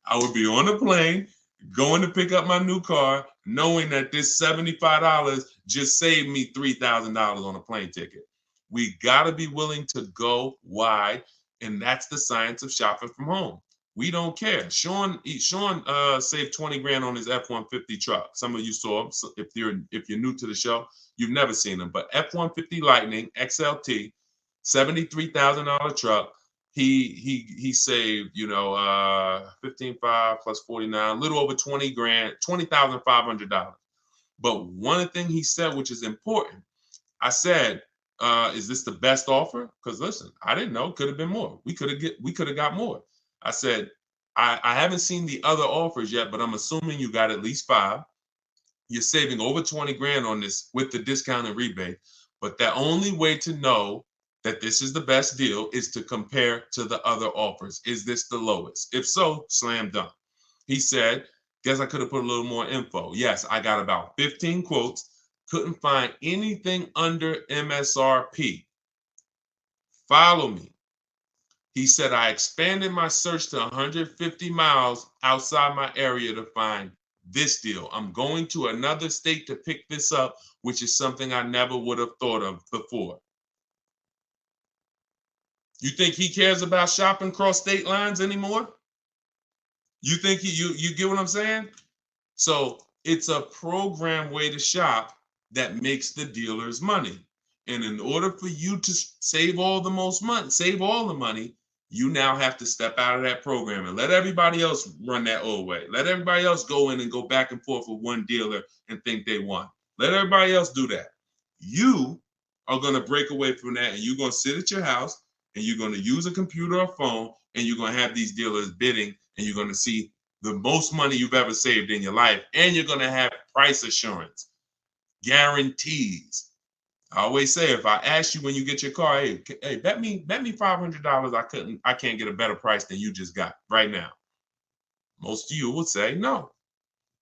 I would be on a plane, going to pick up my new car, knowing that this $75 just saved me $3,000 on a plane ticket. We got to be willing to go wide, and that's the science of shopping from home. We don't care. Sean saved $20,000 on his F-150 truck. Some of you saw him. So if you're new to the show, you've never seen him. But F-150 Lightning XLT, $73,000 truck. He saved, 15.5 plus 49, a little over $20,000, $20,500. But one thing he said, which is important, I said, is this the best offer? Because listen, I didn't know. Could have been more. We could have got more. I said, I haven't seen the other offers yet, but I'm assuming you got at least 5. You're saving over $20,000 on this with the discount and rebate. But the only way to know that this is the best deal is to compare to the other offers. Is this the lowest? If so, slam dunk. He said, guess I could have put a little more info. Yes, I got about 15 quotes. Couldn't find anything under MSRP. Follow me. He said, I expanded my search to 150 miles outside my area to find this deal. I'm going to another state to pick this up, which is something I never would have thought of before. You think he cares about shopping cross state lines anymore? You think you get what I'm saying? So it's a program way to shop that makes the dealers money. And in order for you to save all the money, you now have to step out of that program and let everybody else run that old way. Let everybody else go in and go back and forth with one dealer and think they won. Let everybody else do that. You are going to break away from that, and you're going to sit at your house, and you're going to use a computer or phone, and you're going to have these dealers bidding, and you're going to see the most money you've ever saved in your life, and you're going to have price assurance, guarantees. I always say, if I ask you when you get your car, hey, bet me $500 I can't get a better price than you just got right now. Most of you would say no,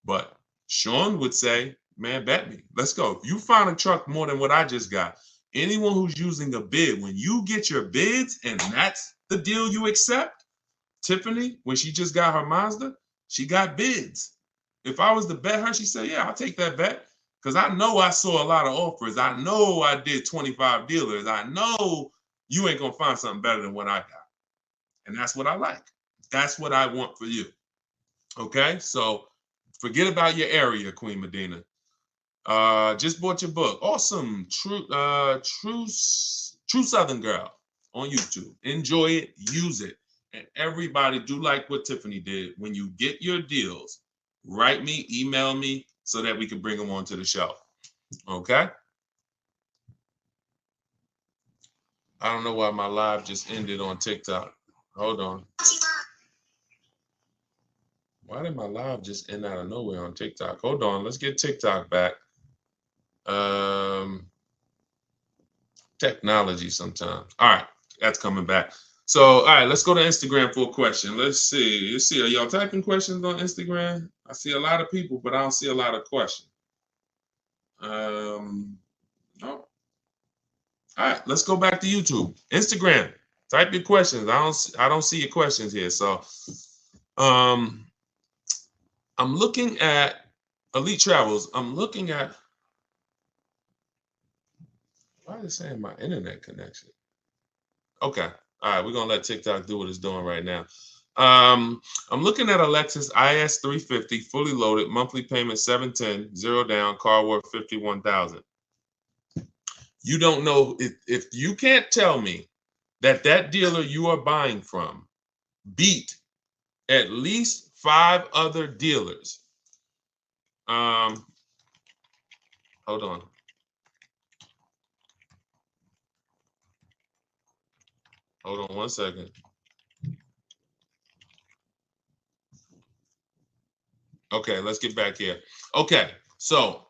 but Sean would say, man, bet me. Let's go. If you find a truck more than what I just got, anyone who's using a bid, when you get your bids and that's the deal you accept, Tiffany, when she just got her Mazda, she got bids. If I was to bet her, she said, yeah, I'll take that bet. Because I know I saw a lot of offers. I know I did 25 dealers. I know you ain't going to find something better than what I got. And that's what I like. That's what I want for you. Okay? So forget about your area, Queen Medina. Just bought your book. Awesome. True Southern Girl on YouTube. Enjoy it. Use it. And everybody do like what Tiffany did. When you get your deals, write me, email me, so that we can bring them onto the show. Okay? I don't know why my live just ended on TikTok. Hold on. Why did my live just end out of nowhere on TikTok? Hold on. Let's get TikTok back. Technology sometimes. All right. That's coming back. So, all right, let's go to Instagram for a question. Let's see. Are y'all typing questions on Instagram? I see a lot of people, but I don't see a lot of questions. No. All right, let's go back to YouTube. Instagram. Type your questions. I don't see your questions here. So, I'm looking at Elite Travels. I'm looking at. Why is it saying my internet connection? Okay. All right, we're gonna let TikTok do what it's doing right now. I'm looking at a Lexus IS 350, fully loaded, monthly payment $710, 0 down, car worth $51,000. You don't know if you can't tell me that dealer you are buying from beat at least 5 other dealers. Hold on. Hold on one second. Okay, let's get back here. Okay, so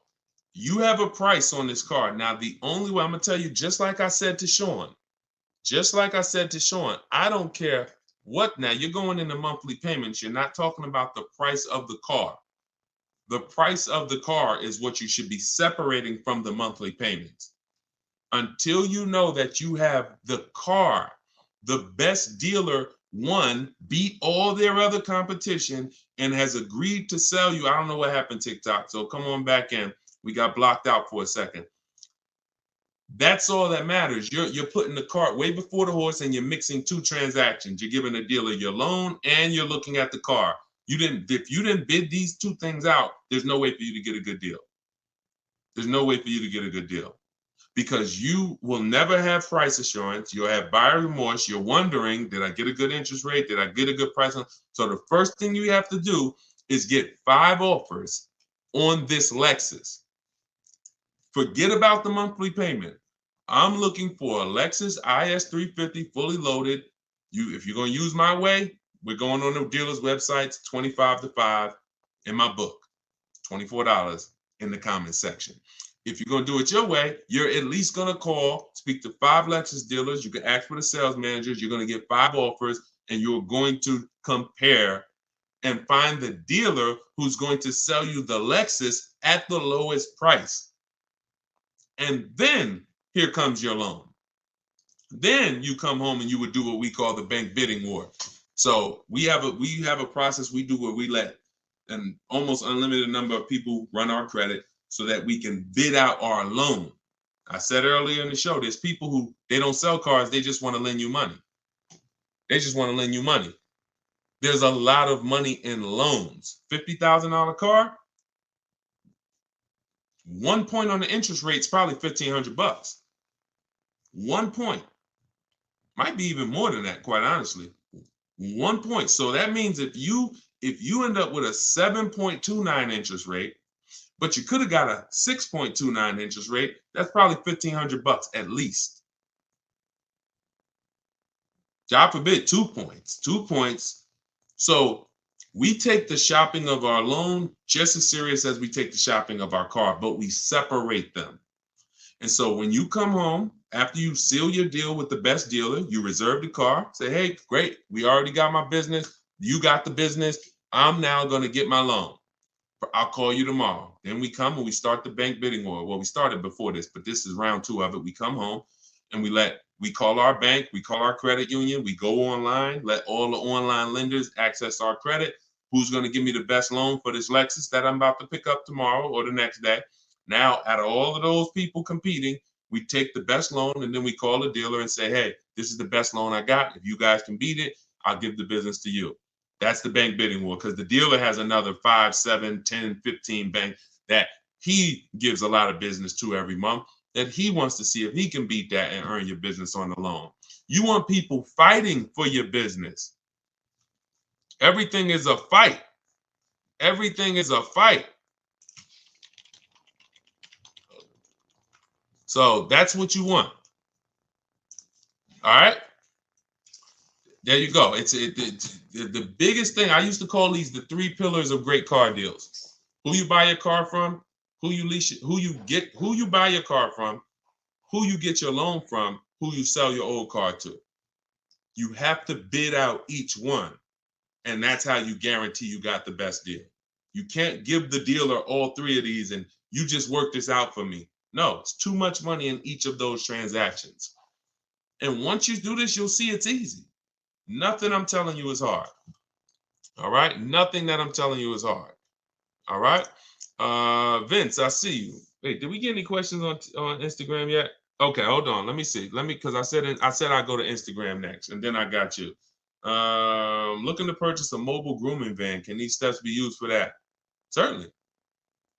you have a price on this car. Now, the only way I'm gonna tell you, just like I said to Sean, I don't care what. Now you're going into monthly payments. You're not talking about the price of the car. The price of the car is what you should be separating from the monthly payments. Until you know that you have the car, the best dealer, one, beat all their other competition and has agreed to sell you. I don't know what happened, TikTok. So come on back in. We got blocked out for a second. That's all that matters. You're putting the cart way before the horse and you're mixing two transactions. You're giving the dealer your loan and you're looking at the car. If you didn't bid these two things out, there's no way for you to get a good deal. There's no way for you to get a good deal because you will never have price assurance. You'll have buyer remorse. You're wondering, did I get a good interest rate? Did I get a good price? So the first thing you have to do is get 5 offers on this Lexus. Forget about the monthly payment. I'm looking for a Lexus IS 350 fully loaded. If you're going to use my way, we're going on the dealer's websites, 25 to 5 in my book, $24 in the comment section. If you're going to do it your way, you're at least going to call, speak to 5 Lexus dealers. You can ask for the sales managers. You're going to get 5 offers, and you're going to compare and find the dealer who's going to sell you the Lexus at the lowest price. And then here comes your loan. Then you come home and you would do what we call the bank bidding war. So we have a process we do where we let an almost unlimited number of people run our credit so that we can bid out our loan. I said earlier in the show, there's people who they don't sell cars, they just want to lend you money. They just want to lend you money. There's a lot of money in loans. $50,000 car, 1 point on the interest rate is probably $1,500. 1 point. Might be even more than that, quite honestly. 1 point. So that means if you end up with a 7.29 interest rate, but you could have got a 6.29 interest rate, that's probably $1,500 at least. God forbid, 2 points. 2 points. So we take the shopping of our loan just as serious as we take the shopping of our car, but we separate them. And so when you come home, after you seal your deal with the best dealer, you reserve the car, say, hey, great, we already got my business. You got the business. I'm now going to get my loan. I'll call you tomorrow. Then we come and we start the bank bidding war. Well, we started before this, but this is round 2 of it. We come home and we call our bank, we call our credit union, we go online, let all the online lenders access our credit. Who's going to give me the best loan for this Lexus that I'm about to pick up tomorrow or the next day? Now, out of all of those people competing, we take the best loan and then we call the dealer and say, hey, this is the best loan I got. If you guys can beat it, I'll give the business to you. That's the bank bidding war because the dealer has another 5, 7, 10, 15 banks that he gives a lot of business to every month that he wants to see if he can beat that and earn your business on the loan. You want people fighting for your business. Everything is a fight. Everything is a fight. So that's what you want. All right. There you go. It's the biggest thing. I used to call these the 3 pillars of great car deals. Who you buy your car from, who you buy your car from, who you get your loan from, who you sell your old car to. You have to bid out each one. And that's how you guarantee you got the best deal. You can't give the dealer all 3 of these and you just work this out for me. No, it's too much money in each of those transactions. And once you do this, you'll see it's easy. Nothing I'm telling you is hard. All right? Nothing that I'm telling you is hard. All right? Vince, I see you. Wait, did we get any questions on Instagram yet? Okay, hold on. Let me see. Because I said I'd go to Instagram next, and then I got you. Looking to purchase a mobile grooming van. Can these steps be used for that? Certainly.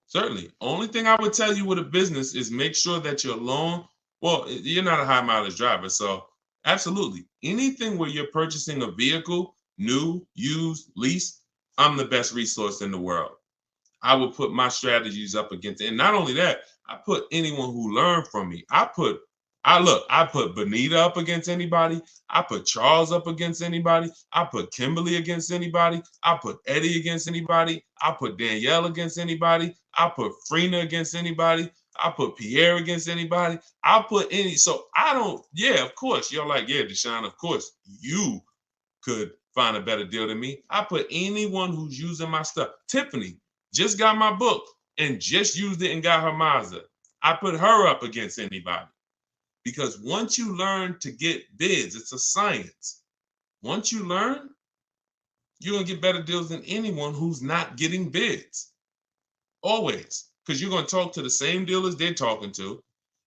Certainly. Only thing I would tell you with a business is make sure that your loan, well, you're not a high mileage driver, so absolutely. Anything where you're purchasing a vehicle, new, used, leased, I'm the best resource in the world. I will put my strategies up against it. And not only that, I put anyone who learned from me. I put I put Benita up against anybody. I put Charles up against anybody. I put Kimberly against anybody. I put Eddie against anybody. I put Danielle against anybody. I put Frina against anybody. I put Pierre against anybody. I put any. So I don't, yeah, of course. You're like, yeah, Deshone, of course, you could find a better deal than me. I put anyone who's using my stuff. Tiffany just got my book and just used it and got her Mazda. I put her up against anybody. Because once you learn to get bids, it's a science. Once you learn, you're going to get better deals than anyone who's not getting bids. Always. Because you're going to talk to the same dealers they're talking to,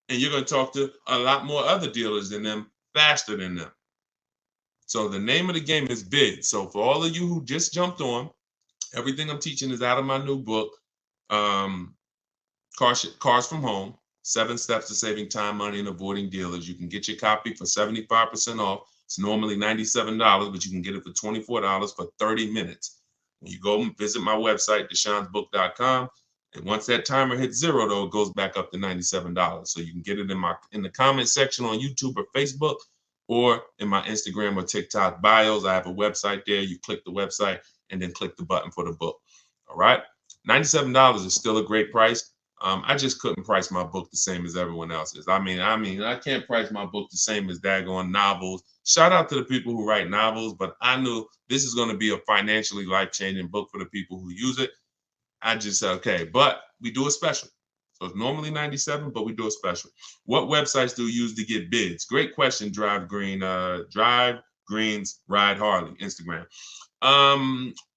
and you're going to talk to a lot more other dealers than them faster than them. So the name of the game is bids. So for all of you who just jumped on, everything I'm teaching is out of my new book, Cars from Home. 7 Steps to Saving Time, Money, and Avoiding Dealers. You can get your copy for 75% off. It's normally $97, but you can get it for $24 for 30 minutes. When you go and visit my website, deshonesbook.com, and once that timer hits 0, though, it goes back up to $97. So you can get it in the comment section on YouTube or Facebook, or in my Instagram or TikTok bios. I have a website there. You click the website and then click the button for the book. All right, $97 is still a great price. I just couldn't price my book the same as everyone else's. I mean, I can't price my book the same as daggone novels. Shout out to the people who write novels, but I knew this is going to be a financially life-changing book for the people who use it. I just said, okay, but we do a special. So it's normally $97, but we do a special. What websites do you use to get bids? Great question, Drive Greens, Ride Harley, Instagram.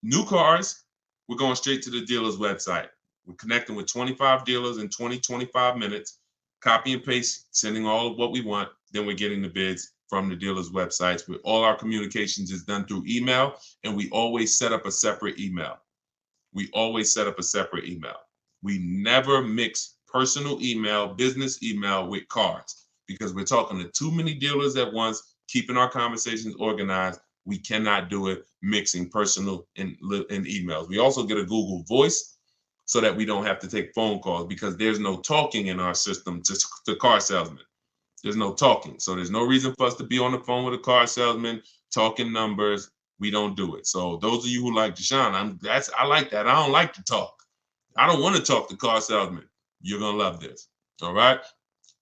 New cars, we're going straight to the dealer's website. We're connecting with 25 dealers in 25 minutes, copy and paste, sending all of what we want. Then we're getting the bids from the dealers' websites. With all our communications is done through email, and we always set up a separate email. We never mix personal email, business email with cars, because we're talking to too many dealers at once, keeping our conversations organized. We cannot do it mixing personal and emails. We also get a Google Voice, so that we don't have to take phone calls, because there's no talking in our system to car salesmen. There's no talking. So there's no reason for us to be on the phone with a car salesman, talking numbers. We don't do it. So those of you who like Deshone, I like that. I don't like to talk. I don't want to talk to car salesmen. You're going to love this. All right.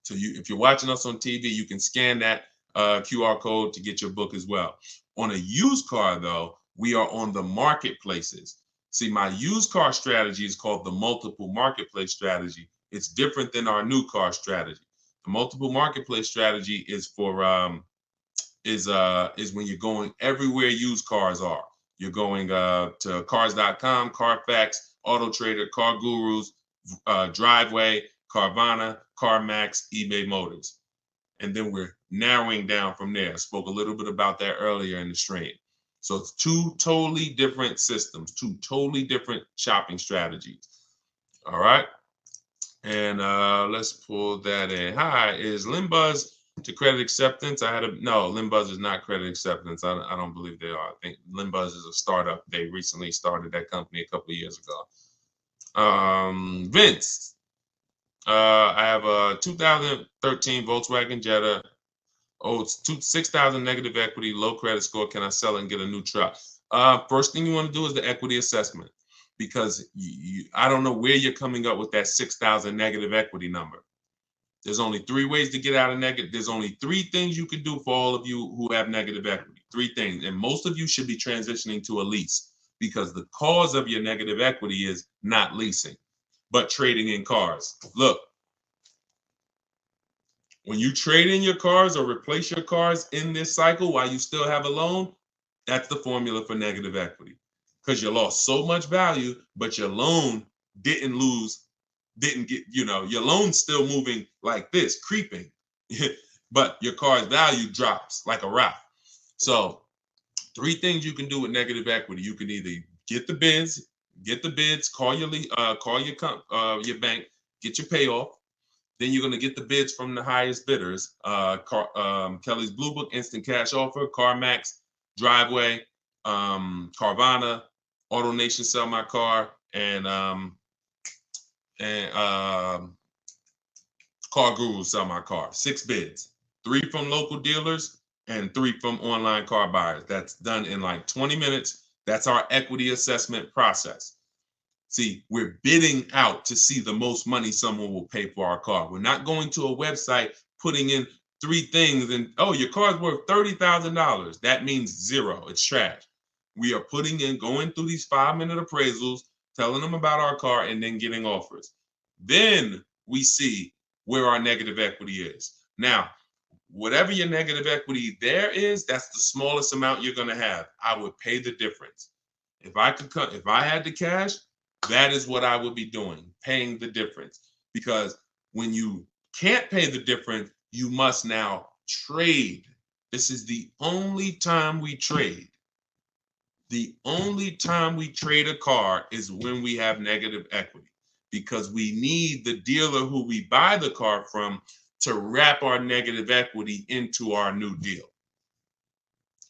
So if you're watching us on TV, you can scan that QR code to get your book as well. On a used car, though, we are on the marketplaces. See, my used car strategy is called the multiple marketplace strategy. It's different than our new car strategy. The multiple marketplace strategy is for is when you're going everywhere used cars are. You're going to cars.com, Carfax, Auto Trader, Car Gurus, Driveway, Carvana, CarMax, eBay Motors. And then we're narrowing down from there. I spoke a little bit about that earlier in the stream. So it's 2 totally different systems, 2 totally different shopping strategies. All right. And let's pull that in. Hi, is Limbuzz to credit acceptance? No, Limbuzz is not credit acceptance. I don't believe they are. I think Limbuzz is a startup. They recently started that company a couple of years ago. Vince, I have a 2013 Volkswagen Jetta. Oh, it's 6,000 negative equity, low credit score. Can I sell it and get a new truck? First thing you want to do is the equity assessment, because I don't know where you're coming up with that 6,000 negative equity number. There's only 3 ways to get out of negative. There's only 3 things you can do for all of you who have negative equity. 3 things. And most of you should be transitioning to a lease, because the cause of your negative equity is not leasing, but trading in cars. Look. When you trade in your cars or replace your cars in this cycle while you still have a loan, that's the formula for negative equity. Because you lost so much value, but your loan didn't get, your loan's still moving like this, creeping. But your car's value drops like a rock. So 3 things you can do with negative equity. You can either get the bids, call your bank, get your payoff. Then you're going to get the bids from the highest bidders. Kelly's Blue Book, Instant Cash Offer, CarMax, Driveway, Carvana, AutoNation, Sell My Car, and Car Guru Sell My Car. 6 bids, 3 from local dealers and 3 from online car buyers. That's done in like 20 minutes. That's our equity assessment process. See, we're bidding out to see the most money someone will pay for our car. We're not going to a website, putting in 3 things and, oh, your car's worth $30,000. That means 0. It's trash. We are going through these 5-minute appraisals, telling them about our car, and then getting offers. Then we see where our negative equity is. Now, whatever your negative equity there is, that's the smallest amount you're going to have. I would pay the difference. If I had the cash, that is what I would be doing, paying the difference. Because when you can't pay the difference, you must now trade. This is the only time we trade. The only time we trade a car is when we have negative equity, because we need the dealer who we buy the car from to wrap our negative equity into our new deal.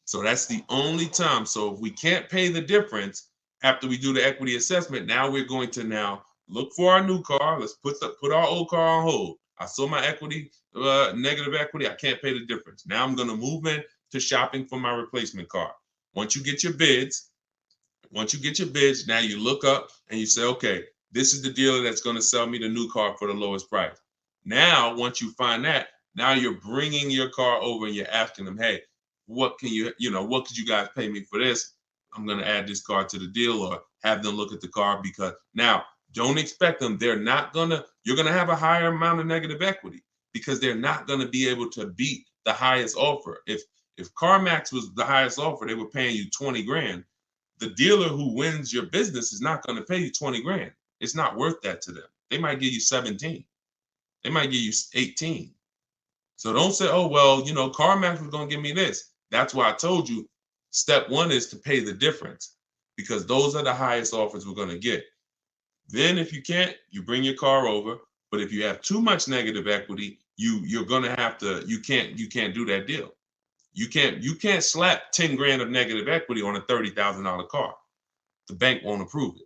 So that's the only time. So if we can't pay the difference after we do the equity assessment, now we're going to now look for our new car. Let's put our old car on hold. I sold my equity, negative equity. I can't pay the difference. Now I'm going to move in to shopping for my replacement car. Once you get your bids, now you look up and you say, okay, this is the dealer that's going to sell me the new car for the lowest price. Now, once you find that, now you're bringing your car over and you're asking them, hey, what could you guys pay me for this? I'm going to add this car to the deal, or have them look at the car, because now don't expect them. You're going to have a higher amount of negative equity, because they're not going to be able to beat the highest offer. If CarMax was the highest offer, they were paying you 20 grand. The dealer who wins your business is not going to pay you 20 grand. It's not worth that to them. They might give you 17. They might give you 18. So don't say, oh, well, CarMax was going to give me this. That's why I told you step 1 is to pay the difference, because those are the highest offers we're going to get. Then if you can't, you bring your car over. But if you have too much negative equity, you're going to have to, you can't do that deal. You can't slap 10 grand of negative equity on a $30,000 car. The bank won't approve it.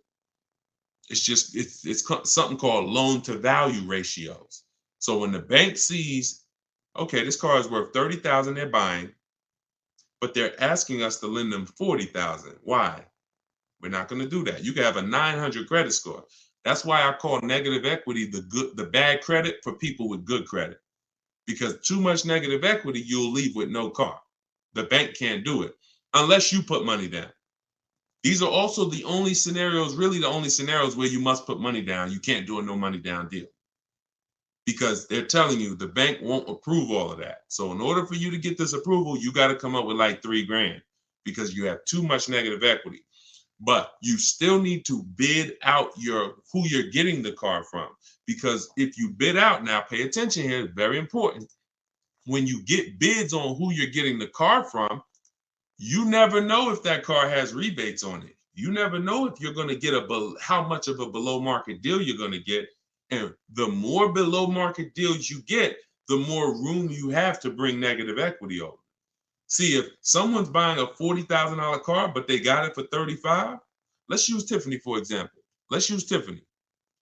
It's something called loan to value ratios. So when the bank sees, okay, this car is worth 30,000, they're buying, but they're asking us to lend them 40,000. Why? We're not going to do that. You can have a 900 credit score. That's why I call negative equity the bad credit for people with good credit. Because too much negative equity, you'll leave with no car. The bank can't do it unless you put money down. These are also the only scenarios where you must put money down. You can't do a no money down deal, because they're telling you the bank won't approve all of that. So in order for you to get this approval, you got to come up with like 3 grand, because you have too much negative equity. But you still need to bid out who you're getting the car from, because if you bid out, now pay attention here, very important. When you get bids on who you're getting the car from, you never know if that car has rebates on it. You never know if you're going to get how much of a below market deal you're going to get. And the more below market deals you get, the more room you have to bring negative equity over. See, if someone's buying a $40,000 car, but they got it for 35, let's use Tiffany, for example. Let's use Tiffany.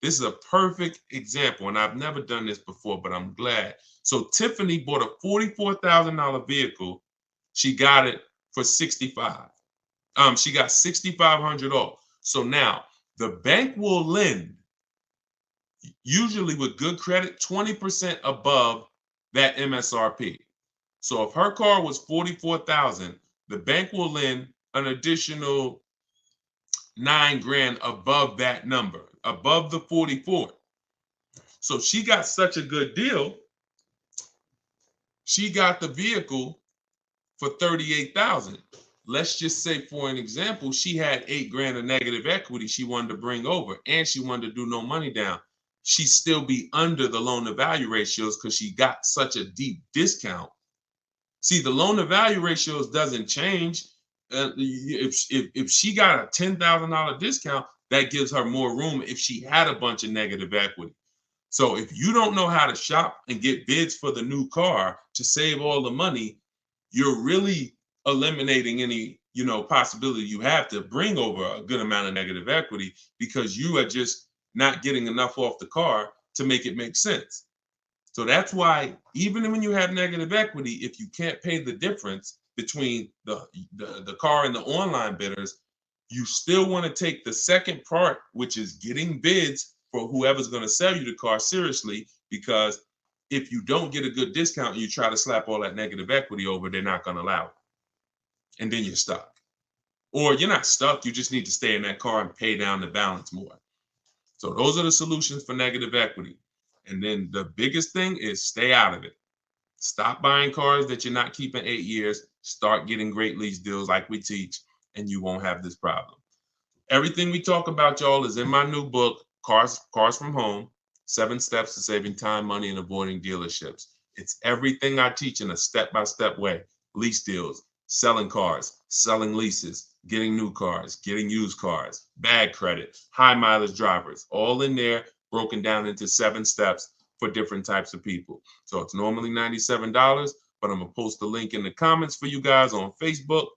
This is a perfect example, and I've never done this before, but I'm glad. So Tiffany bought a $44,000 vehicle. She got it for 65. She got 6,500 off. So now the bank will lend, usually with good credit, 20% above that MSRP. So if her car was 44,000, the bank will lend an additional 9 grand above that number, above the 44. So she got such a good deal. She got the vehicle for 38,000. Let's just say, for an example, she had 8 grand of negative equity she wanted to bring over, and she wanted to do no money down. She'd still be under the loan to value ratios because she got such a deep discount. See, the loan to value ratios doesn't change. If she got a $10,000 discount, that gives her more room if she had a bunch of negative equity. So if you don't know how to shop and get bids for the new car to save all the money, you're really eliminating any possibility you have to bring over a good amount of negative equity, because you are just not getting enough off the car to make it make sense. So that's why even when you have negative equity, if you can't pay the difference between the car and the online bidders, you still want to take the second part, which is getting bids for whoever's going to sell you the car seriously, because if you don't get a good discount and you try to slap all that negative equity over, they're not going to allow it. And then you're stuck. Or you're not stuck, you just need to stay in that car and pay down the balance more. So those are the solutions for negative equity. And then the biggest thing is stay out of it. Stop buying cars that you're not keeping 8 years. Start getting great lease deals like we teach, and you won't have this problem. Everything we talk about, y'all, is in my new book, Cars from Home, 7 Steps to Saving Time, Money, and Avoiding Dealerships. It's everything I teach in a step-by-step way. Lease deals, selling cars, selling leases, getting new cars, getting used cars, bad credit, high mileage drivers, all in there, broken down into 7 steps for different types of people. So it's normally $97, but I'm gonna post the link in the comments for you guys on Facebook.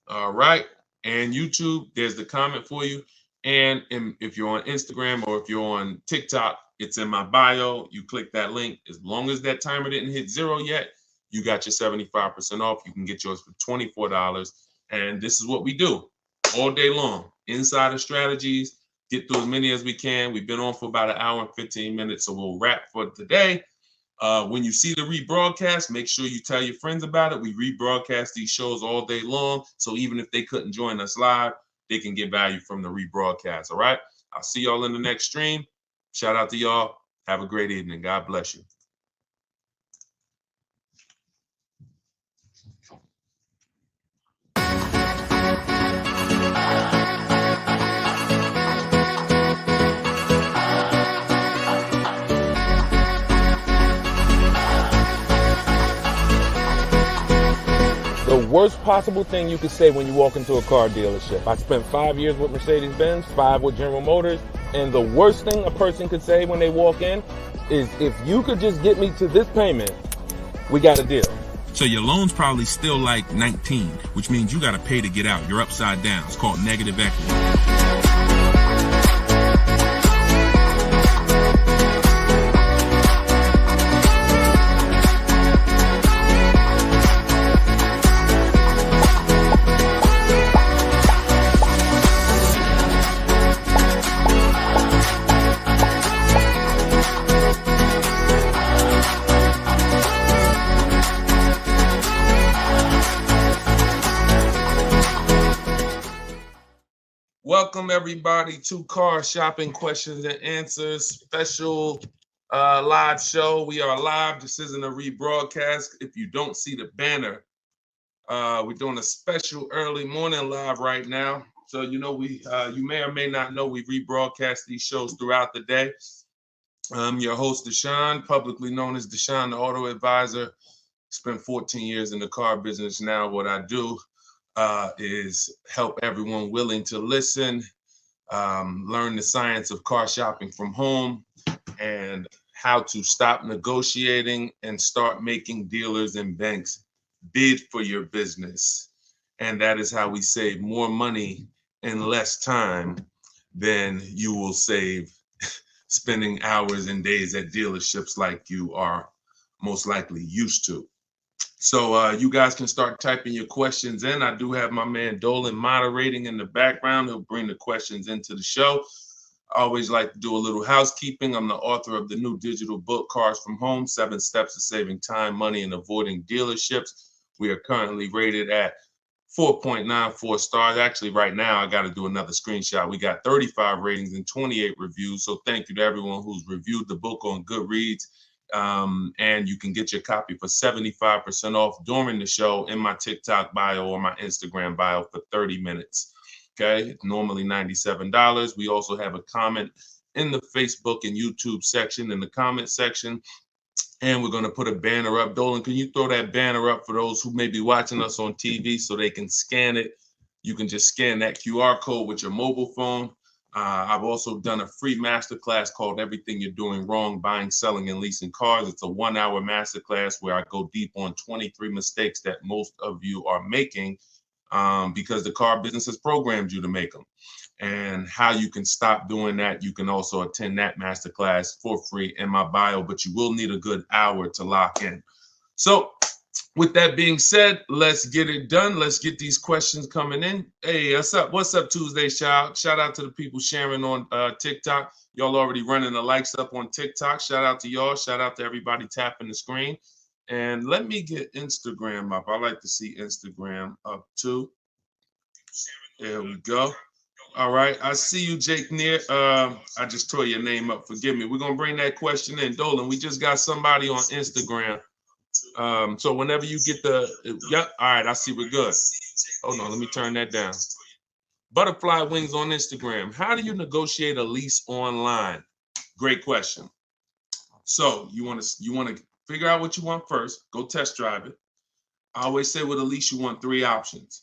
All right, and YouTube, there's the comment for you. And if you're on Instagram or if you're on TikTok, it's in my bio. You click that link. As long as that timer didn't hit 0 yet, you got your 75% off. You can get yours for $24. And this is what we do all day long. Insider strategies, get through as many as we can. We've been on for about an hour and 15 minutes, so we'll wrap for today. When you see the rebroadcast, make sure you tell your friends about it. We rebroadcast these shows all day long, so even if they couldn't join us live, they can get value from the rebroadcast, all right? I'll see y'all in the next stream. Shout out to y'all. Have a great evening. God bless you. The worst possible thing you could say when you walk into a car dealership. I spent 5 years with Mercedes-Benz, 5 with General Motors, and the worst thing a person could say when they walk in is, if you could just get me to this payment, we got a deal. So your loan's probably still like 19, which means you got to pay to get out. You're upside down. It's called negative equity. Welcome everybody to Car Shopping Questions and Answers special live show. We are live. This isn't a rebroadcast. If you don't see the banner, we're doing a special early morning live right now. So you know you may or may not know we rebroadcast these shows throughout the day. I'm your host Deshone, publicly known as Deshone the Auto Advisor. Spent 14 years in the car business. Now what I do is help everyone willing to listen, learn the science of car shopping from home, and how to stop negotiating and start making dealers and banks bid for your business. And that is how we save more money in less time than you will save spending hours and days at dealerships like you are most likely used to. So you guys can start typing your questions in. I do have my man Dolan moderating in the background. He'll bring the questions into the show. I always like to do a little housekeeping. I'm the author of the new digital book, Cars from Home, 7 Steps to Saving Time, Money, and Avoiding Dealerships. We are currently rated at 4.94 stars. Actually, right now, I got to do another screenshot. We got 35 ratings and 28 reviews. So thank you to everyone who's reviewed the book on Goodreads. And you can get your copy for 75% off during the show in my TikTok bio or my Instagram bio for 30 minutes. Okay, it's normally $97. We also have a comment in the Facebook and YouTube section, in the comment section. And we're going to put a banner up. Dolan, can you throw that banner up for those who may be watching us on TV so they can scan it? You can just scan that QR code with your mobile phone. I've also done a free masterclass called Everything You're Doing Wrong, Buying, Selling, and Leasing Cars. It's a 1-hour masterclass where I go deep on 23 mistakes that most of you are making because the car business has programmed you to make them. and how you can stop doing that. You can also attend that masterclass for free in my bio, but you will need a good hour to lock in. So with that being said, let's get it done. Let's get these questions coming in. Hey, what's up? What's up, Tuesday, shout out to the people sharing on TikTok. Y'all already running the likes up on TikTok. Shout out to y'all. Shout out to everybody tapping the screen. And let me get Instagram up. I like to see Instagram up too. There we go. All right. I see you, Jake Neer. I just tore your name up. Forgive me. We're going to bring that question in. Dolan, we just got somebody on Instagram. So whenever you get yep. All right. I see we're good. Hold on. Let me turn that down. Butterfly Wings on Instagram. How do you negotiate a lease online? Great question. So you want to figure out what you want first. Go test drive it. I always say with a lease, you want 3 options,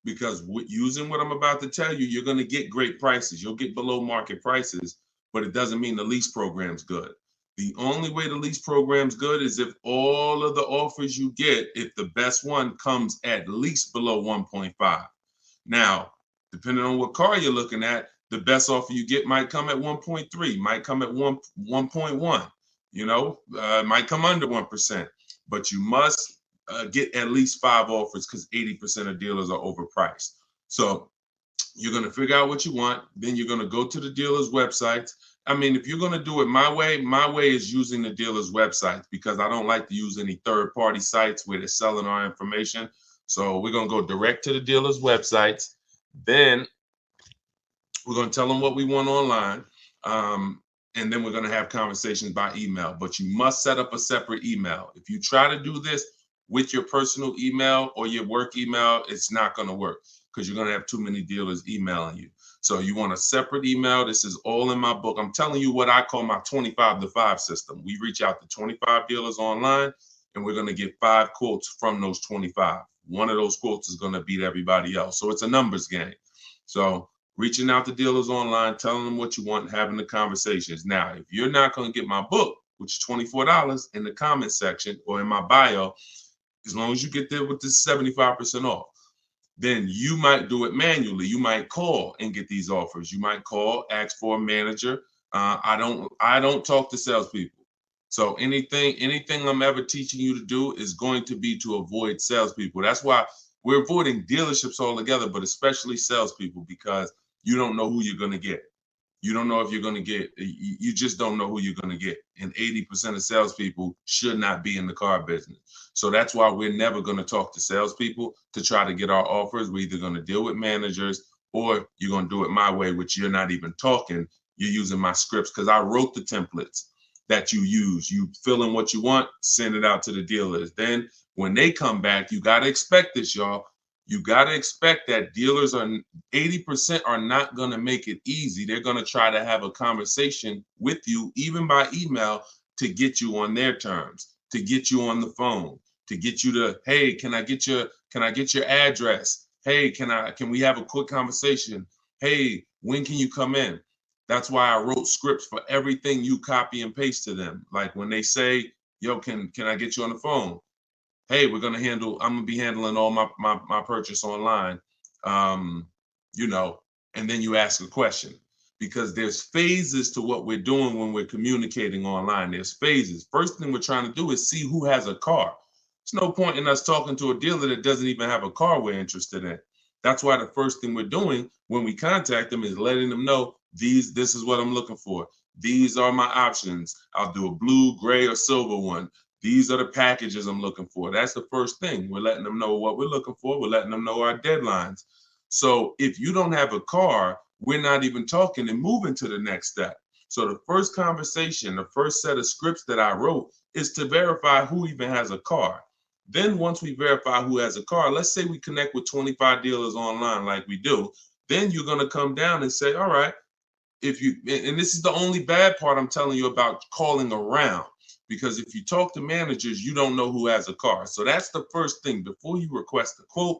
because using what I'm about to tell you, you're going to get great prices. You'll get below market prices, but it doesn't mean the lease program's good. The only way the lease program's good is if all of the offers you get, if the best one comes at least below 1.5. Now, depending on what car you're looking at, the best offer you get might come at 1.3, might come at 1.1, might come under 1%, but you must get at least 5 offers, because 80% of dealers are overpriced. So you're going to figure out what you want. Then you're going to go to the dealer's websites. I mean, if you're going to do it my way is using the dealer's websites, because I don't like to use any third-party sites where they're selling our information. So we're going to go direct to the dealer's websites. Then we're going to tell them what we want online. And then we're going to have conversations by email. But you must set up a separate email. If you try to do this with your personal email or your work email, it's not going to work, because you're going to have too many dealers emailing you. So you want a separate email. This is all in my book. I'm telling you what I call my 25-to-5 system. We reach out to 25 dealers online, and we're going to get 5 quotes from those 25. One of those quotes is going to beat everybody else. So it's a numbers game. So reaching out to dealers online, telling them what you want, having the conversations. Now, if you're not going to get my book, which is $24 in the comment section or in my bio, as long as you get there with this 75% off, then you might do it manually. You might call and get these offers. You might call, ask for a manager. I don't talk to salespeople. So anything I'm ever teaching you to do is going to be to avoid salespeople. That's why we're avoiding dealerships altogether, but especially salespeople, because you don't know who you're going to get. You don't know if you're going to get, you just don't know who you're going to get. And 80% of salespeople should not be in the car business. So that's why we're never going to talk to salespeople to try to get our offers. We're either going to deal with managers, or you're going to do it my way, which you're not even talking. You're using my scripts, because I wrote the templates that you use. You fill in what you want, send it out to the dealers. Then when they come back, you got to expect this, y'all. You got to expect that dealers 80% are not going to make it easy. They're going to try to have a conversation with you, even by email, to get you on their terms, to get you on the phone, to get you to, hey, can I get your address? Hey, can we have a quick conversation? Hey, when can you come in? That's why I wrote scripts for everything you copy and paste to them. Like when they say, yo, can I get you on the phone? Hey, I'm going to be handling all my purchase online, and then you ask a question, because there's phases to what we're doing when we're communicating online. There's phases. First thing we're trying to do is see who has a car. There's no point in us talking to a dealer that doesn't even have a car we're interested in. That's why the first thing we're doing when we contact them is letting them know, this is what I'm looking for. These are my options. I'll do a blue, gray, or silver one. These are the packages I'm looking for. That's the first thing. We're letting them know what we're looking for. We're letting them know our deadlines. So if you don't have a car, we're not even talking and moving to the next step. So the first conversation, the first set of scripts that I wrote is to verify who even has a car. Then once we verify who has a car, let's say we connect with 25 dealers online like we do, then you're going to come down and say, all right, and this is the only bad part I'm telling you about calling around. Because if you talk to managers, you don't know who has a car. So that's the first thing. Before you request a quote,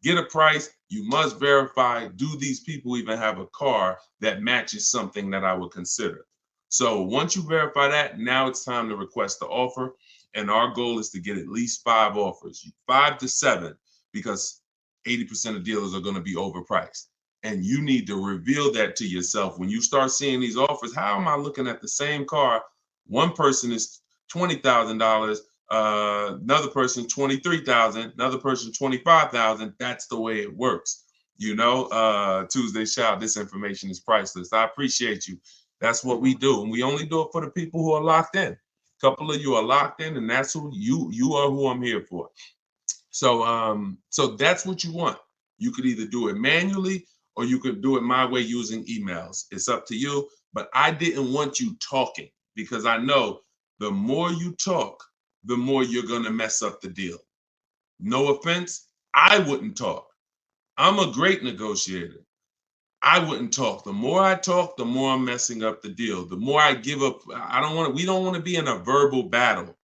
get a price, you must verify, do these people even have a car that matches something that I would consider? So once you verify that, now it's time to request the offer. And our goal is to get at least 5 offers, 5 to 7, because 80% of dealers are going to be overpriced. And you need to reveal that to yourself. When you start seeing these offers, how am I looking at the same car? One person is $20,000, another person $23,000, another person $25,000. That's the way it works. You know, Tuesday shout, this information is priceless. I appreciate you. That's what we do. And we only do it for the people who are locked in. A couple of you are locked in, and that's who you are, who I'm here for. So so that's what you want. You could either do it manually or you could do it my way using emails. It's up to you. But I didn't want you talking, because I know the more you talk, the more you're going to mess up the deal. No offense, I wouldn't talk. I'm a great negotiator. I wouldn't talk. The more I talk, the more I'm messing up the deal. The more I give up. We don't want to be in a verbal battle.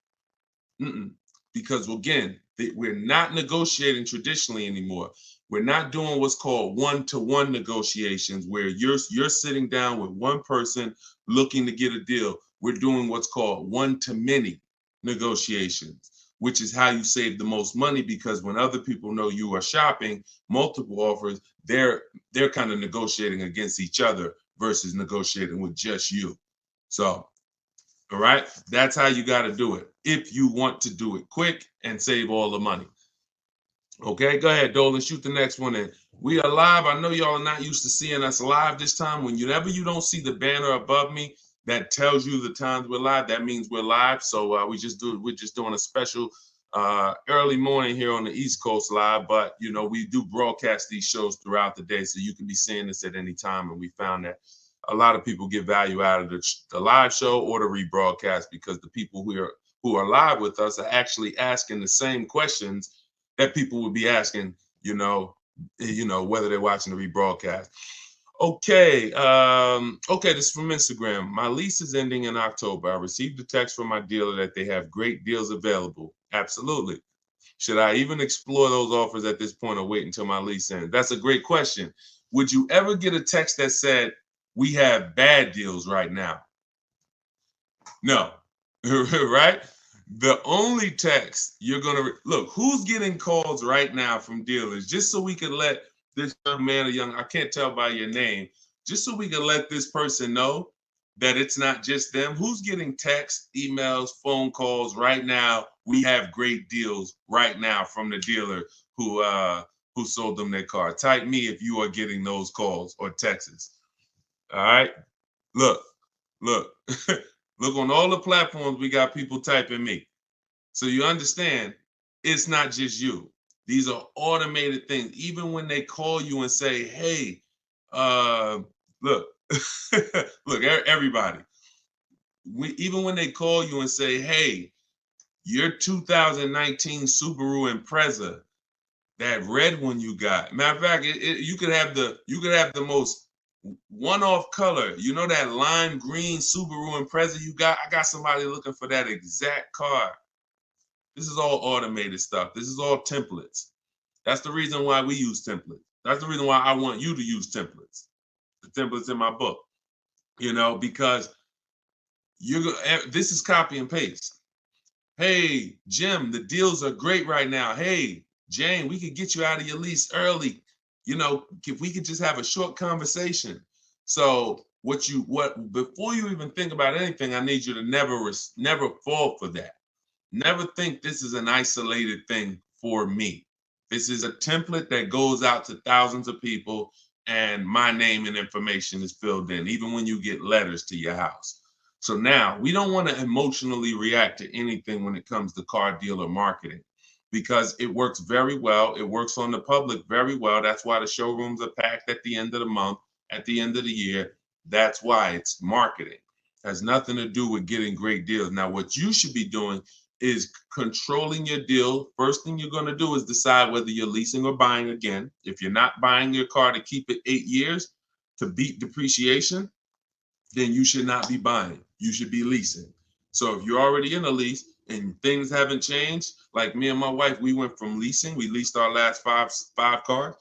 Because again, we're not negotiating traditionally anymore. We're not doing what's called one-to-one negotiations, where you're sitting down with one person looking to get a deal. We're doing what's called one-to-many negotiations, which is how you save the most money, because when other people know you are shopping multiple offers, they're kind of negotiating against each other versus negotiating with just you. So, all right, that's how you got to do it if you want to do it quick and save all the money. Okay, go ahead, Dolan, shoot the next one in. We are live. I know y'all are not used to seeing us live this time. Whenever you don't see the banner above me that tells you the times we're live, that means we're live. So we're just doing a special early morning here on the East Coast live. But you know, we do broadcast these shows throughout the day, so you can be seeing this at any time. And we found that a lot of people get value out of the live show or the rebroadcast, because the people who are live with us are actually asking the same questions that people would be asking, you know, whether they're watching the rebroadcast. Okay, this is from Instagram. My lease is ending in October. I received a text from my dealer that they have great deals available. Absolutely. Should I even explore those offers at this point, or wait until my lease ends? That's a great question. Would you ever get a text that said, we have bad deals right now? No, right? The only text you're going to look, who's getting calls right now from dealers, just so we can let this young man or young, I can't tell by your name, just so we can let this person know that it's not just them. Who's getting texts, emails, phone calls right now? We have great deals right now from the dealer who sold them their car. Type me if you are getting those calls or texts. All right. Look, look on all the platforms, we got people typing me. So you understand, it's not just you. These are automated things. Even when they call you and say, hey, look, look, everybody. Even when they call you and say, hey, your 2019 Subaru Impreza, that red one you got. Matter of fact, you could have the most one-off color. You know that lime green Subaru Impreza you got? I got somebody looking for that exact car. This is all automated stuff. This is all templates. That's the reason why we use templates. That's the reason why I want you to use templates. The templates in my book, you know, because this is copy and paste. Hey, Jim, the deals are great right now. Hey, Jane, we could get you out of your lease early. You know, if we could just have a short conversation. So before you even think about anything, I need you to never fall for that. Never think this is an isolated thing for me. This is a template that goes out to thousands of people, and my name and information is filled in, even when you get letters to your house. So now we don't want to emotionally react to anything when it comes to car dealer marketing, because it works very well. It works on the public very well. That's why the showrooms are packed at the end of the month, at the end of the year. That's why it's marketing. It has nothing to do with getting great deals. Now, what you should be doing is controlling your deal. First thing you're going to do is decide whether you're leasing or buying again. If you're not buying your car to keep it 8 years to beat depreciation, then you should not be buying. You should be leasing. So if you're already in a lease and things haven't changed, like me and my wife, we went from leasing. We leased our last five cars.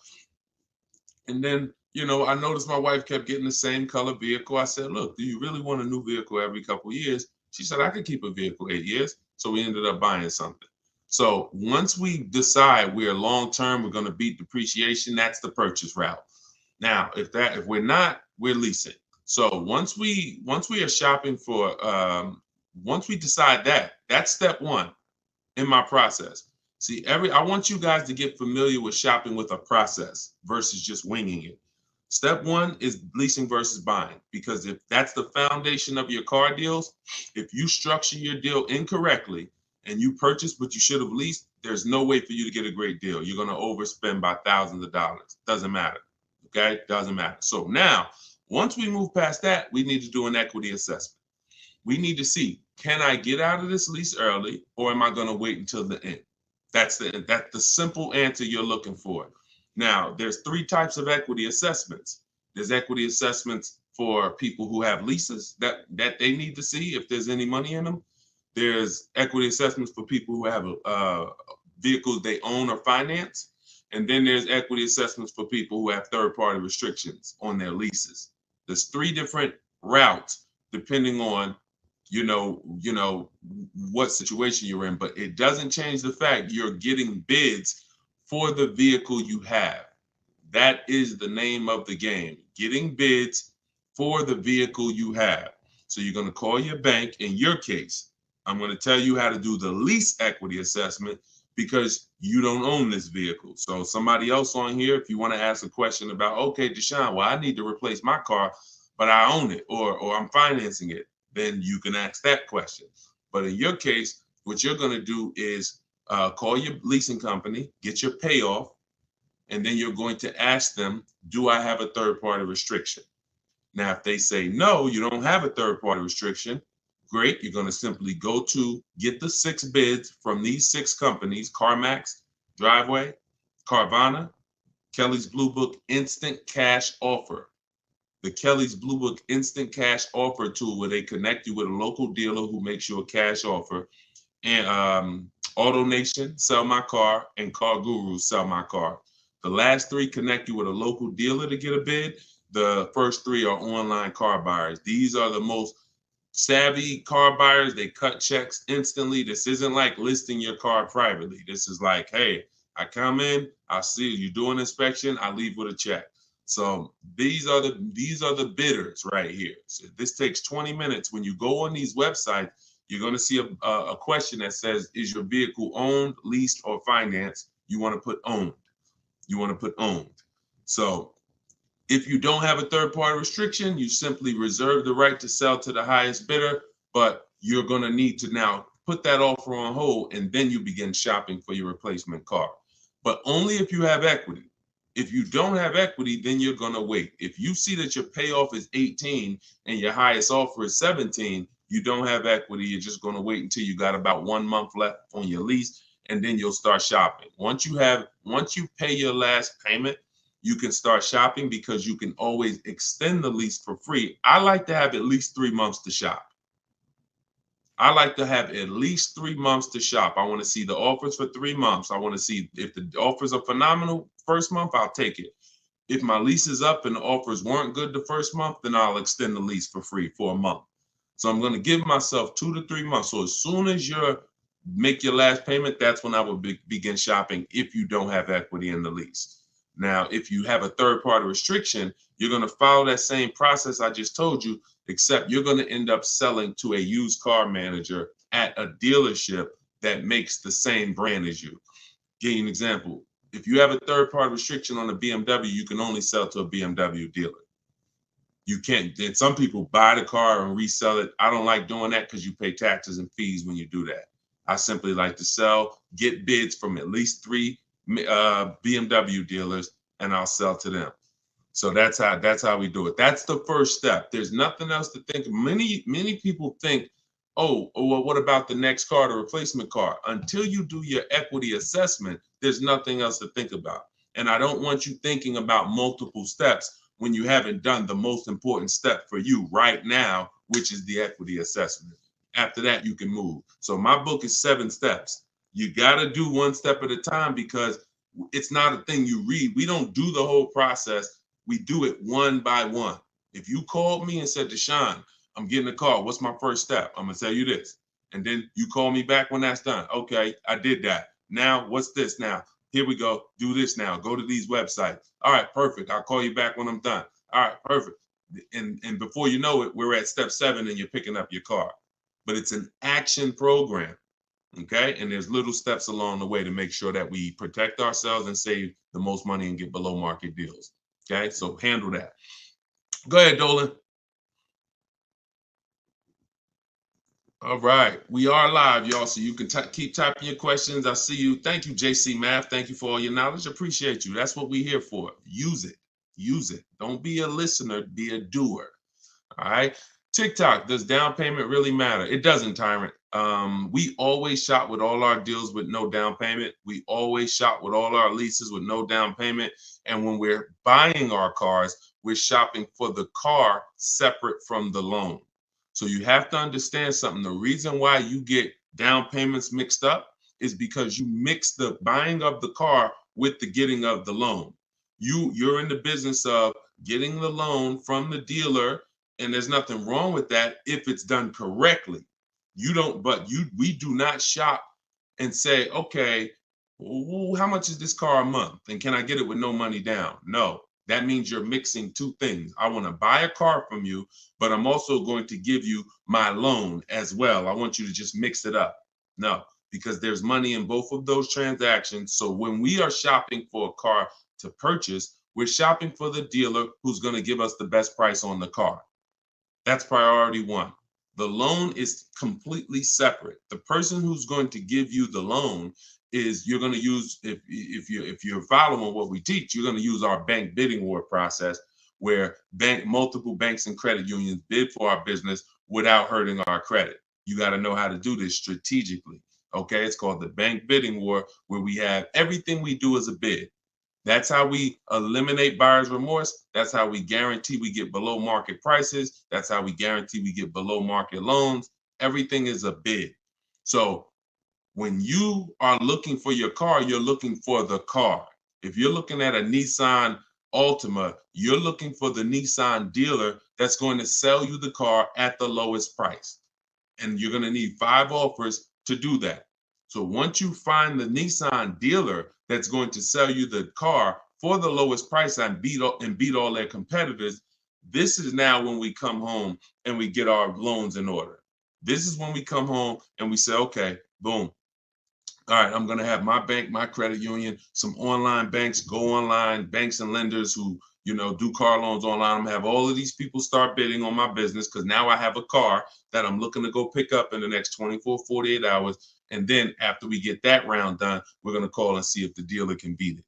And then, you know, I noticed my wife kept getting the same color vehicle. I said, look, do you really want a new vehicle every couple of years? She said, I could keep a vehicle 8 years. So we ended up buying something. So once we decide we're long-term, we're going to beat depreciation, that's the purchase route. Now, if we're not, we're leasing. So once we are shopping for, once we decide that's step one in my process. See, I want you guys to get familiar with shopping with a process versus just winging it. Step one is leasing versus buying, because if that's the foundation of your car deals, if you structure your deal incorrectly and you purchase what you should have leased, there's no way for you to get a great deal. You're going to overspend by thousands of dollars. Doesn't matter. Okay? Doesn't matter. So now, once we move past that, we need to do an equity assessment. We need to see, can I get out of this lease early, or am I going to wait until the end? That's the simple answer you're looking for. Now, there's three types of equity assessments. There's equity assessments for people who have leases that they need to see if there's any money in them. There's equity assessments for people who have vehicles they own or finance. And then there's equity assessments for people who have third-party restrictions on their leases. There's three different routes depending on what situation you're in, but it doesn't change the fact you're getting bids for the vehicle you have. That is the name of the game, getting bids for the vehicle you have. So you're going to call your bank. In your case, I'm going to tell you how to do the lease equity assessment because you don't own this vehicle. So somebody else on here, if you want to ask a question about, okay, Deshone, well, I need to replace my car, but I own it, or I'm financing it, then you can ask that question. But in your case, what you're going to do is call your leasing company, get your payoff, and then you're going to ask them, do I have a third-party restriction? Now, if they say, no, you don't have a third-party restriction, great. You're going to simply go to get the 6 bids from these 6 companies: CarMax, Driveway, Carvana, Kelly's Blue Book Instant Cash Offer. The Kelly's Blue Book Instant Cash Offer tool, where they connect you with a local dealer who makes you a cash offer, and AutoNation, Sell My Car, and Car Guru, Sell My Car. The last 3 connect you with a local dealer to get a bid. The first 3 are online car buyers. These are the most savvy car buyers. They cut checks instantly. This isn't like listing your car privately. This is like, hey, I come in, I see you do an inspection, I leave with a check. So these are the bidders right here. So this takes 20 minutes. When you go on these websites, you're going to see a question that says, is your vehicle owned, leased, or financed? You want to put owned. You want to put owned. So if you don't have a third-party restriction, you simply reserve the right to sell to the highest bidder, but you're going to need to now put that offer on hold, and then you begin shopping for your replacement car. But only if you have equity. If you don't have equity, then you're going to wait. If you see that your payoff is 18 and your highest offer is 17, you don't have equity. You're just going to wait until you got about 1 month left on your lease, and then you'll start shopping. Once you pay your last payment, you can start shopping, because you can always extend the lease for free. I like to have at least 3 months to shop. I like to have at least 3 months to shop. I want to see the offers for 3 months. I want to see if the offers are phenomenal first month, I'll take it. If my lease is up and the offers weren't good the first month, then I'll extend the lease for free for a month. So I'm going to give myself 2 to 3 months. So as soon as you make your last payment, that's when I will begin shopping, if you don't have equity in the lease. Now, if you have a third-party restriction, you're going to follow that same process I just told you, except you're going to end up selling to a used car manager at a dealership that makes the same brand as you. Give you an example. If you have a third-party restriction on a BMW, you can only sell to a BMW dealer. You can't. And some people buy the car and resell it. I don't like doing that because you pay taxes and fees when you do that. I simply like to get bids from at least 3 BMW dealers, and I'll sell to them. So that's how we do it. That's the first step. There's nothing else to think. Many people think, oh, well, what about the next car, the replacement car? Until you do your equity assessment, there's nothing else to think about. And I don't want you thinking about multiple steps when you haven't done the most important step for you right now, which is the equity assessment. After that, you can move. So my book is 7 steps. You got to do 1 step at a time, because it's not a thing you read. We don't do the whole process. We do it one by one. If you called me and said, Deshone, I'm getting a car, what's my first step? I'm going to tell you this. And then you call me back when that's done. Okay, I did that. Now, what's this now? Here we go. Do this now. Go to these websites. All right, perfect. I'll call you back when I'm done. All right, perfect. And before you know it, we're at step 7 and you're picking up your car. But it's an action program. Okay. And there's little steps along the way to make sure that we protect ourselves and save the most money and get below market deals. Okay. So handle that. Go ahead, Dolan. All right. We are live, y'all. So you can keep typing your questions. I see you. Thank you, JC Math. Thank you for all your knowledge. Appreciate you. That's what we're here for. Use it. Use it. Don't be a listener, be a doer. All right. TikTok, does down payment really matter? It doesn't, Tyrant. We always shop with all our deals with no down payment. We always shop with all our leases with no down payment. And when we're buying our cars, we're shopping for the car separate from the loan. So you have to understand something. The reason why you get down payments mixed up is because you mix the buying of the car with the getting of the loan. You're in the business of getting the loan from the dealer, and there's nothing wrong with that if it's done correctly. We do not shop and say, okay, how much is this car a month? And can I get it with no money down? No, that means you're mixing two things. I want to buy a car from you, but I'm also going to give you my loan as well. I want you to just mix it up. No, because there's money in both of those transactions. So when we are shopping for a car to purchase, we're shopping for the dealer who's going to give us the best price on the car. That's priority one. The loan is completely separate. The person who's going to give you the loan is you're going to use, if you're following what we teach, you're going to use our bank bidding war process where multiple banks and credit unions bid for our business without hurting our credit. You got to know how to do this strategically. Okay, it's called the bank bidding war, where we have everything we do as a bid. That's how we eliminate buyer's remorse. That's how we guarantee we get below market prices. That's how we guarantee we get below market loans. Everything is a bid. So when you are looking for your car, you're looking for the car. If you're looking at a Nissan Altima, you're looking for the Nissan dealer that's going to sell you the car at the lowest price. And you're going to need 5 offers to do that. So once you find the Nissan dealer that's going to sell you the car for the lowest price and beat all their competitors, this is now when we come home and we get our loans in order. This is when we come home and we say, okay, boom. All right, I'm going to have my bank, my credit union, some online banks, go online, banks and lenders who, do car loans online. I'm going to have all of these people start bidding on my business because now I have a car that I'm looking to go pick up in the next 24, 48 hours. And then after we get that round done, we're going to call and see if the dealer can beat it.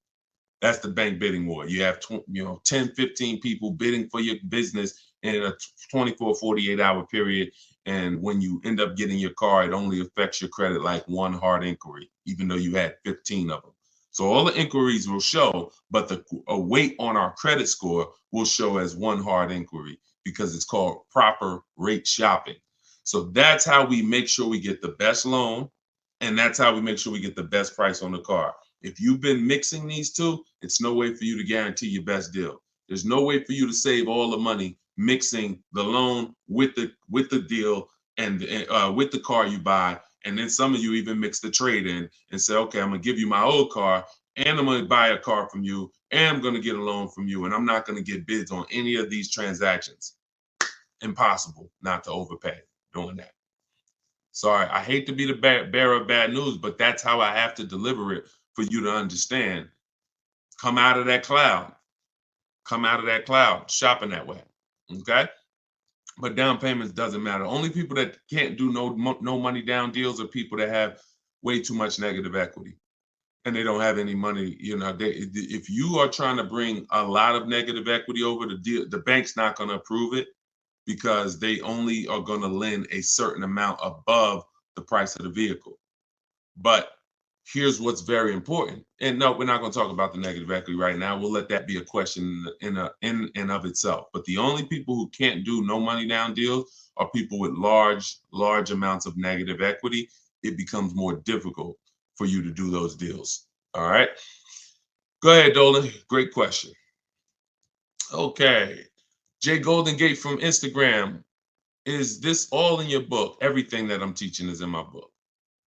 That's the bank bidding war. You have 10, 15 people bidding for your business in a 24, 48 hour period. And when you end up getting your car, it only affects your credit like one hard inquiry, even though you had 15 of them. So all the inquiries will show, but a weight on our credit score will show as one hard inquiry because it's called proper rate shopping. So that's how we make sure we get the best loan. And that's how we make sure we get the best price on the car. If you've been mixing these two, it's no way for you to guarantee your best deal. There's no way for you to save all the money mixing the loan with the deal and with the car you buy. And then some of you even mix the trade in and say, okay, I'm going to give you my old car and I'm going to buy a car from you and I'm going to get a loan from you. And I'm not going to get bids on any of these transactions. Impossible not to overpay doing that. Sorry, I hate to be the bearer of bad news, but that's how I have to deliver it for you to understand. Come out of that cloud. Come out of that cloud, shopping that way. Okay? But down payments doesn't matter. Only people that can't do no money down deals are people that have way too much negative equity and they don't have any money. If you are trying to bring a lot of negative equity over the deal, the bank's not going to approve it because they only are going to lend a certain amount above the price of the vehicle. But here's what's very important. And no, we're not going to talk about the negative equity right now. We'll let that be a question in and of itself. But the only people who can't do no money down deals are people with large amounts of negative equity. It becomes more difficult for you to do those deals. All right. Go ahead, Dolan. Great question. Okay. Jay Golden Gate from Instagram. Is this all in your book? Everything that I'm teaching is in my book.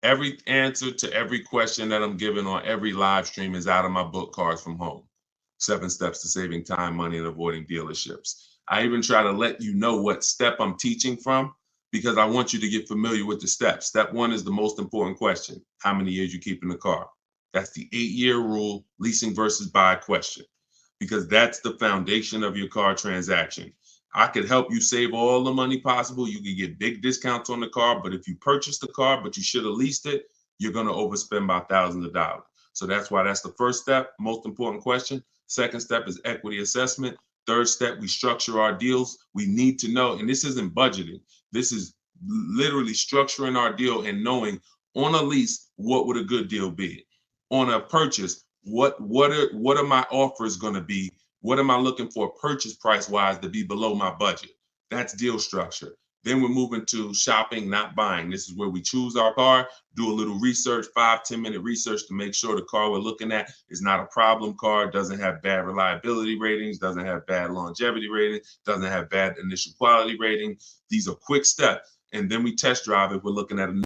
Every answer to every question that I'm giving on every live stream is out of my book, Cars from Home. 7 Steps to Saving Time, Money, and Avoiding Dealerships. I even try to let you know what step I'm teaching from because I want you to get familiar with the steps. Step 1 is the most important question. How many years you keep in the car? That's the 8-year rule, leasing versus buy question, because that's the foundation of your car transaction. I could help you save all the money possible. You can get big discounts on the car, but if you purchase the car, but you should have leased it, you're going to overspend by thousands of dollars. So that's why that's the first step, most important question. Second step is equity assessment. Third step, we structure our deals. We need to know, and this isn't budgeting. This is literally structuring our deal and knowing on a lease, what would a good deal be? On a purchase, what are my offers going to be? What am I looking for purchase price wise to be below my budget? That's deal structure. Then we're moving to shopping, not buying. This is where we choose our car, do a little research, 5-10 minute research to make sure the car we're looking at is not a problem car, doesn't have bad reliability ratings, doesn't have bad longevity ratings, doesn't have bad initial quality rating. These are quick steps. And then we test drive if we're looking at a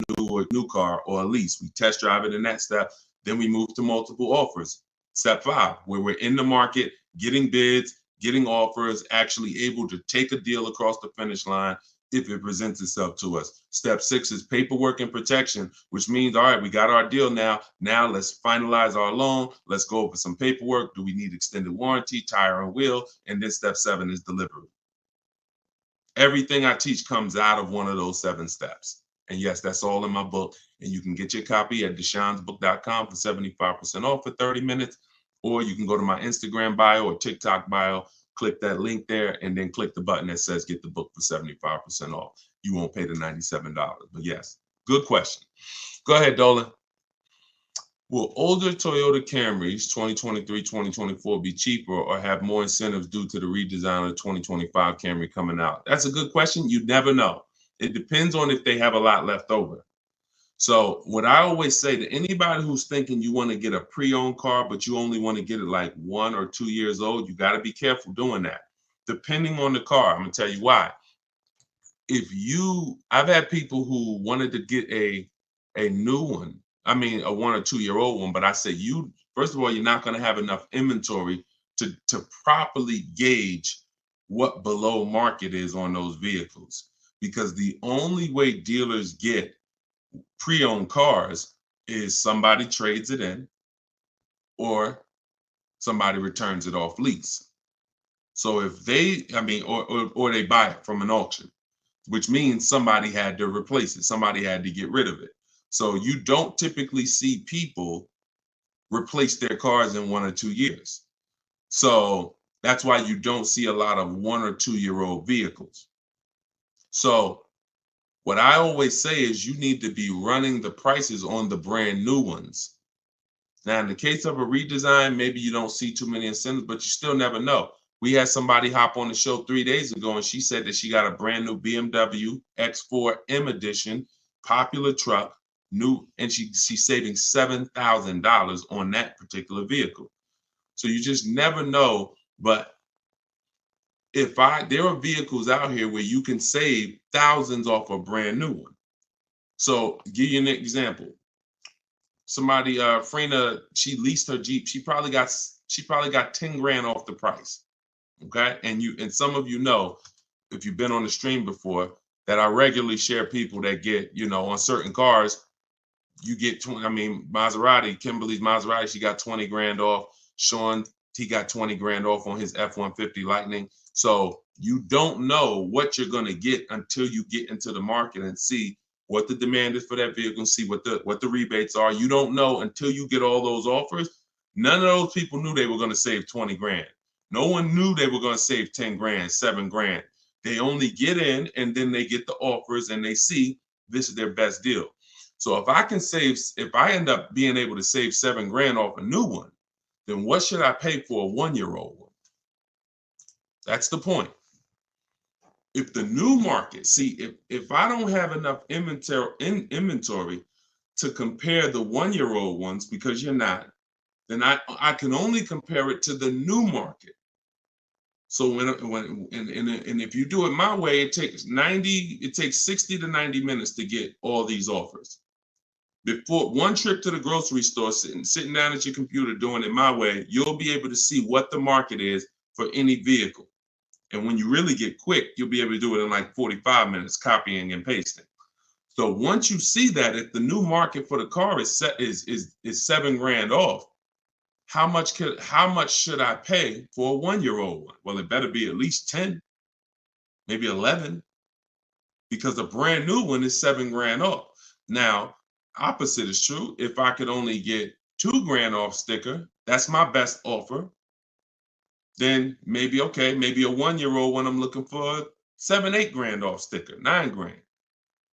new car or a lease. We test drive it in that step. Then we move to multiple offers. Step 5, where we're in the market, getting bids, getting offers, actually able to take a deal across the finish line if it presents itself to us. Step 6 is paperwork and protection, which means, all right, we got our deal now. Now let's finalize our loan. Let's go over some paperwork. Do we need extended warranty, tire and wheel? And then step 7 is delivery. Everything I teach comes out of one of those 7 steps. And yes, that's all in my book. And you can get your copy at deshonsbook.com for 75% off for 30 minutes. Or you can go to my Instagram bio or TikTok bio, click that link there, and then click the button that says get the book for 75% off. You won't pay the $97. But yes, good question. Go ahead, Dolan. Will older Toyota Camrys 2023, 2024 be cheaper or have more incentives due to the redesign of the 2025 Camry coming out? That's a good question. You never know. It depends on if they have a lot left over. So what I always say to anybody who's thinking you want to get a pre-owned car, but you only want to get it like 1 or 2 years old, you got to be careful doing that. Depending on the car, I'm going to tell you why. I've had people who wanted to get a new one. I mean, a 1 or 2 year old one, but I said, first of all, you're not going to have enough inventory to properly gauge what below market is on those vehicles. Because the only way dealers get pre-owned cars is somebody trades it in or somebody returns it off lease. So if or they buy it from an auction, which means somebody had to replace it. Somebody had to get rid of it. So you don't typically see people replace their cars in 1 or 2 years. So that's why you don't see a lot of 1 or 2 year old vehicles. So what I always say is you need to be running the prices on the brand new ones. Now, in the case of a redesign, maybe you don't see too many incentives, but you still never know. We had somebody hop on the show 3 days ago, and she said that she got a brand new BMW X4 M Edition, popular truck, new, and she's saving $7,000 on that particular vehicle. So you just never know. But there are vehicles out here where you can save thousands off a brand new one. So give you an example. Somebody, Frena, she leased her Jeep. She probably got 10 grand off the price. Okay. And some of you know, if you've been on the stream before, that I regularly share people that get, on certain cars, you get 20, Maserati, Kimberly's Maserati, she got 20 grand off. Sean, he got 20 grand off on his F-150 Lightning. So you don't know what you're going to get until you get into the market and see what the demand is for that vehicle and see what the rebates are. You don't know until you get all those offers. None of those people knew they were going to save 20 grand. No one knew they were going to save 10 grand, 7 grand. They only get in and then they get the offers and they see this is their best deal. So if I end up being able to save 7 grand off a new one, then what should I pay for a 1-year-old one? That's the point. If the new market, if I don't have enough inventory to compare the 1-year-old ones, because you're not, then I can only compare it to the new market. So if you do it my way, it takes 60 to 90 minutes to get all these offers. before one trip to the grocery store, sitting down at your computer doing it my way, you'll be able to see what the market is for any vehicle. And when you really get quick, you'll be able to do it in like 45 minutes, copying and pasting. So once you see that, if the new market for the car is $7,000 off, how much should I pay for a 1-year-old one? Well, it better be at least 10, maybe 11, because a brand new one is $7,000 off. Now, opposite is true. If I could only get $2,000 off sticker, that's my best offer. Then maybe a 1-year-old one, I'm looking for $7,000-8,000 off sticker, $9,000.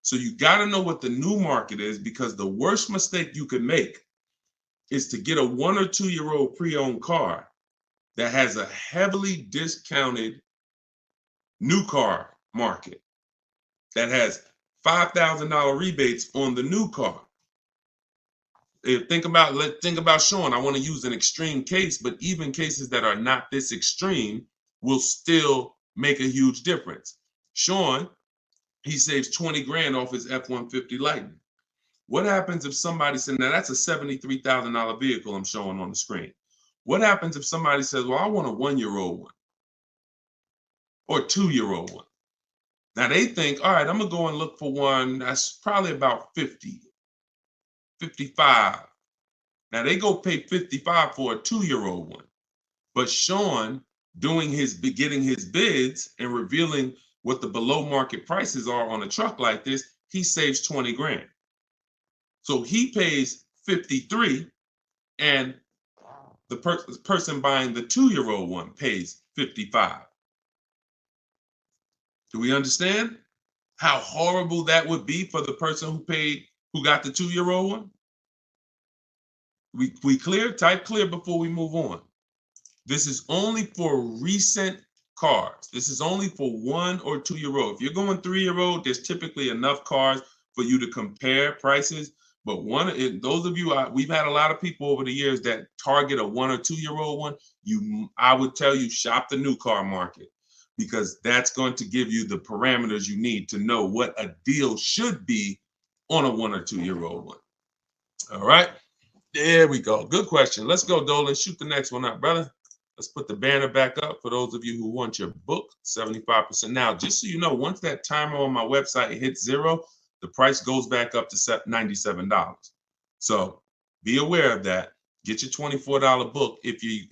So you got to know what the new market is, because the worst mistake you could make is to get a 1 or 2-year-old pre-owned car that has a heavily discounted new car market that has $5,000 rebates on the new car. Think about Sean. I want to use an extreme case, but even cases that are not this extreme will still make a huge difference. Sean, he saves $20,000 off his F-150 Lightning. What happens if somebody said, now that's a $73,000 vehicle I'm showing on the screen. What happens if somebody says, well, I want a 1-year-old one or a 2-year-old one? Now they think, all right, I'm gonna go and look for one that's probably about 50, 55. Now they go pay 55 for a 2-year-old one. But Sean, getting his bids and revealing what the below market prices are on a truck like this, he saves $20,000. So he pays 53, and the person buying the 2-year-old one pays 55. Do we understand how horrible that would be for the person who got the 2-year-old one? We clear? Type clear before we move on. This is only for recent cars. This is only for 1 or 2-year-old. If you're going 3-year-old, there's typically enough cars for you to compare prices. But those of you, we've had a lot of people over the years that target a 1 or 2-year-old one. I would tell you, shop the new car market, because that's going to give you the parameters you need to know what a deal should be on a 1 or 2-year-old one. All right, there we go. Good question. Let's go, Dolan. Shoot the next one up, brother. Let's put the banner back up for those of you who want your book, 75%. Now, just so you know, once that timer on my website hits 0, the price goes back up to $97. So be aware of that. Get your $24 book if you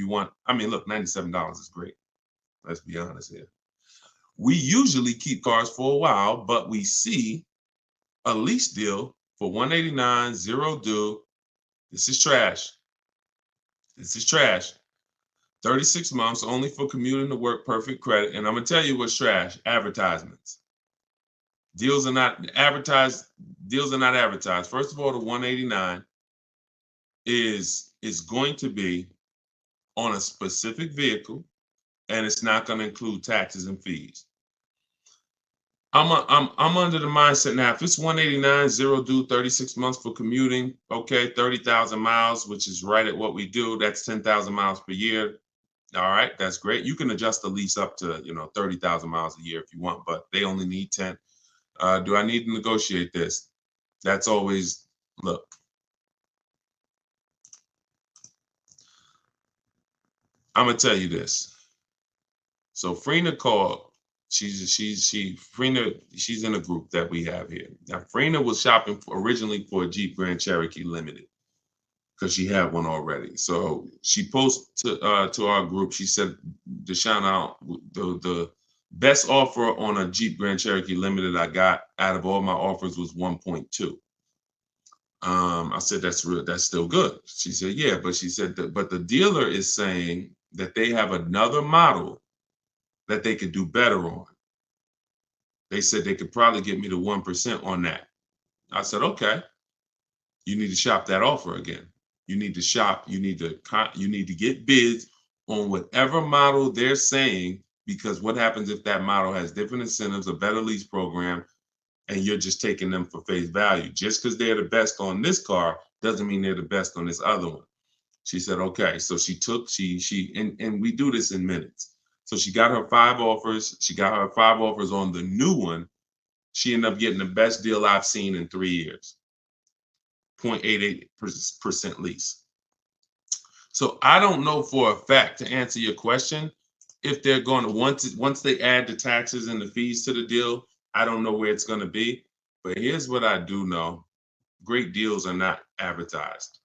want. I mean, look, $97 is great. Let's be honest here. We usually keep cars for a while, but we see a lease deal for $189, 0 due. This is trash. This is trash. 36 months only for commuting to work, perfect credit. And I'm gonna tell you what's trash: advertisements. Deals are not advertised. First of all, the 189 is going to be on a specific vehicle, and it's not going to include taxes and fees. I'm under the mindset now, if it's 189, 0 due, 36 months for commuting, okay, 30,000 miles, which is right at what we do. That's 10,000 miles per year. All right, that's great. You can adjust the lease up to 30,000 miles a year if you want, but they only need 10. Do I need to negotiate this? That's always, look. I'm gonna tell you this. So Frina called. She's in a group that we have here. Now Frina was shopping originally for a Jeep Grand Cherokee Limited because she had one already. So she posted to our group. She said, Deshone, the best offer on a Jeep Grand Cherokee Limited I got out of all my offers was 1.2. I said, that's still good. She said, yeah, but she said, but the dealer is saying that they have another model that they could do better on. They said they could probably get me to 1% on that. I said, okay, you need to shop that offer again. You need to shop, you need to get bids on whatever model they're saying, because what happens if that model has different incentives, a better lease program, and you're just taking them for face value? Just because they're the best on this car doesn't mean they're the best on this other one. She said, okay. So and we do this in minutes. So she got her 5 offers. She got her 5 offers on the new one. She ended up getting the best deal I've seen in 3 years, 0.88% lease. So I don't know for a fact, to answer your question, if they're going to, once they add the taxes and the fees to the deal, I don't know where it's going to be. But here's what I do know. Great deals are not advertised.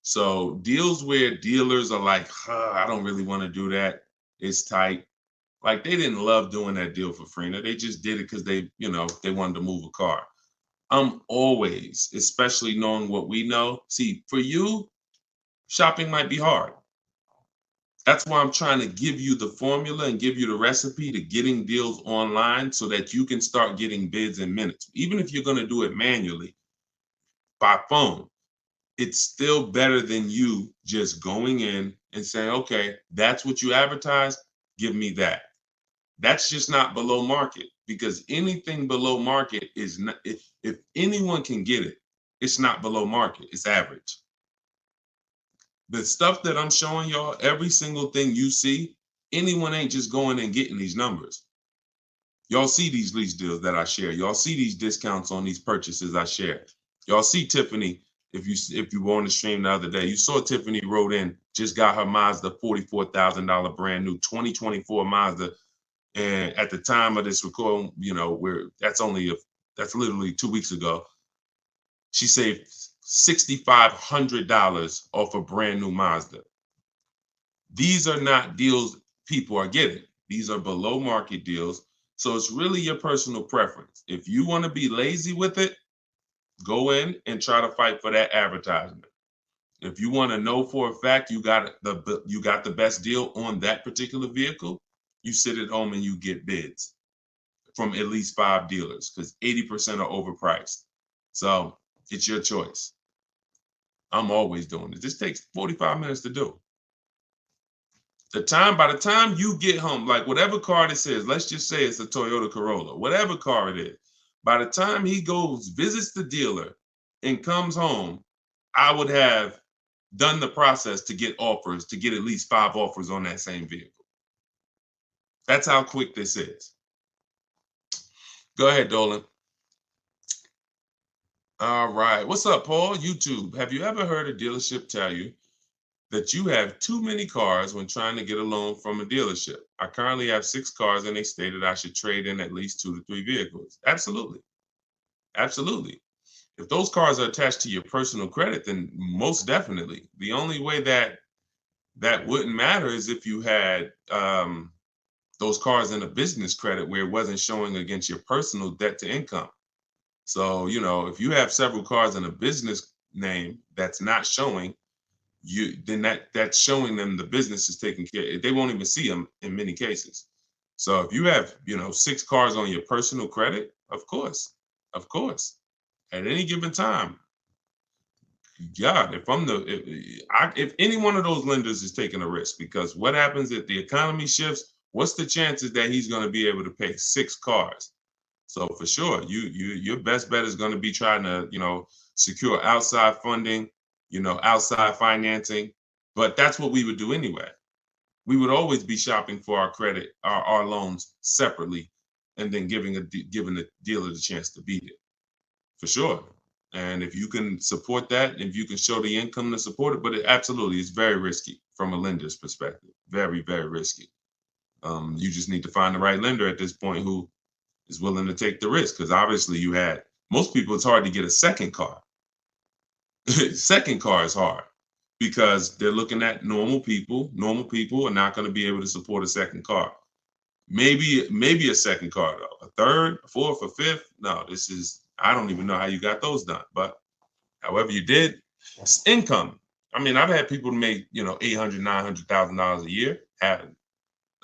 So deals where dealers are like, I don't really want to do that. It's tight. Like, they didn't love doing that deal for Frena. They just did it because they wanted to move a car. I'm always, especially knowing what we know. See, for you, shopping might be hard. That's why I'm trying to give you the formula and give you the recipe to getting deals online so that you can start getting bids in minutes. Even if you're going to do it manually by phone, it's still better than you just going in and saying, okay, that's what you advertise, give me that. That's just not below market, because anything below market is not, if anyone can get it, it's not below market, it's average. The stuff that I'm showing y'all, every single thing you see, anyone ain't just going and getting these numbers. Y'all see these lease deals that I share. Y'all see these discounts on these purchases I share. Y'all see Tiffany, if you were on the stream the other day, you saw Tiffany wrote in, just got her Mazda $44,000 brand new 2024 Mazda. And at the time of this recording, that's literally 2 weeks ago. She saved $6,500 off a brand new Mazda. These are not deals people are getting. These are below market deals. So it's really your personal preference. If you want to be lazy with it, go in and try to fight for that advertisement. If you want to know for a fact you got the best deal on that particular vehicle, you sit at home and you get bids from at least 5 dealers, because 80% are overpriced. So it's your choice. I'm always doing it. This takes 45 minutes to do. By the time you get home, like whatever car this is, let's just say it's a Toyota Corolla, whatever car it is, by the time he goes, visits the dealer, and comes home, I would have done the process to get offers, to get at least 5 offers on that same vehicle. That's how quick this is. Go ahead, Dolan. All right. What's up, Paul? YouTube. Have you ever heard a dealership tell you that you have too many cars when trying to get a loan from a dealership? I currently have 6 cars and they stated I should trade in at least 2 to 3 vehicles. Absolutely. Absolutely. If those cars are attached to your personal credit, then most definitely. The only way that wouldn't matter is if you had those cars in a business credit where it wasn't showing against your personal debt to income. So, if you have several cars in a business name that's not showing, then that's showing them the business is taking care. They won't even see them in many cases. So if you have, 6 cars on your personal credit, of course, at any given time, God, if any one of those lenders is taking a risk, because what happens if the economy shifts? What's the chances that he's going to be able to pay 6 cars? So for sure, your best bet is going to be trying to, secure outside funding, outside financing. But that's what we would do anyway. We would always be shopping for our credit, our loans separately, and then giving the dealer the chance to beat it, for sure. And if you can support that, if you can show the income to support it, but it absolutely is very risky from a lender's perspective. Very, very risky. You just need to find the right lender at this point who is willing to take the risk, because obviously most people, it's hard to get a second car. Second car is hard because they're looking at normal people. Normal people are not going to be able to support a second car. Maybe a second car though, a third, a fourth, a fifth. No, I don't even know how you got those done, but however you did, it's income. I mean, I've had people make, $800,000, $900,000 a year.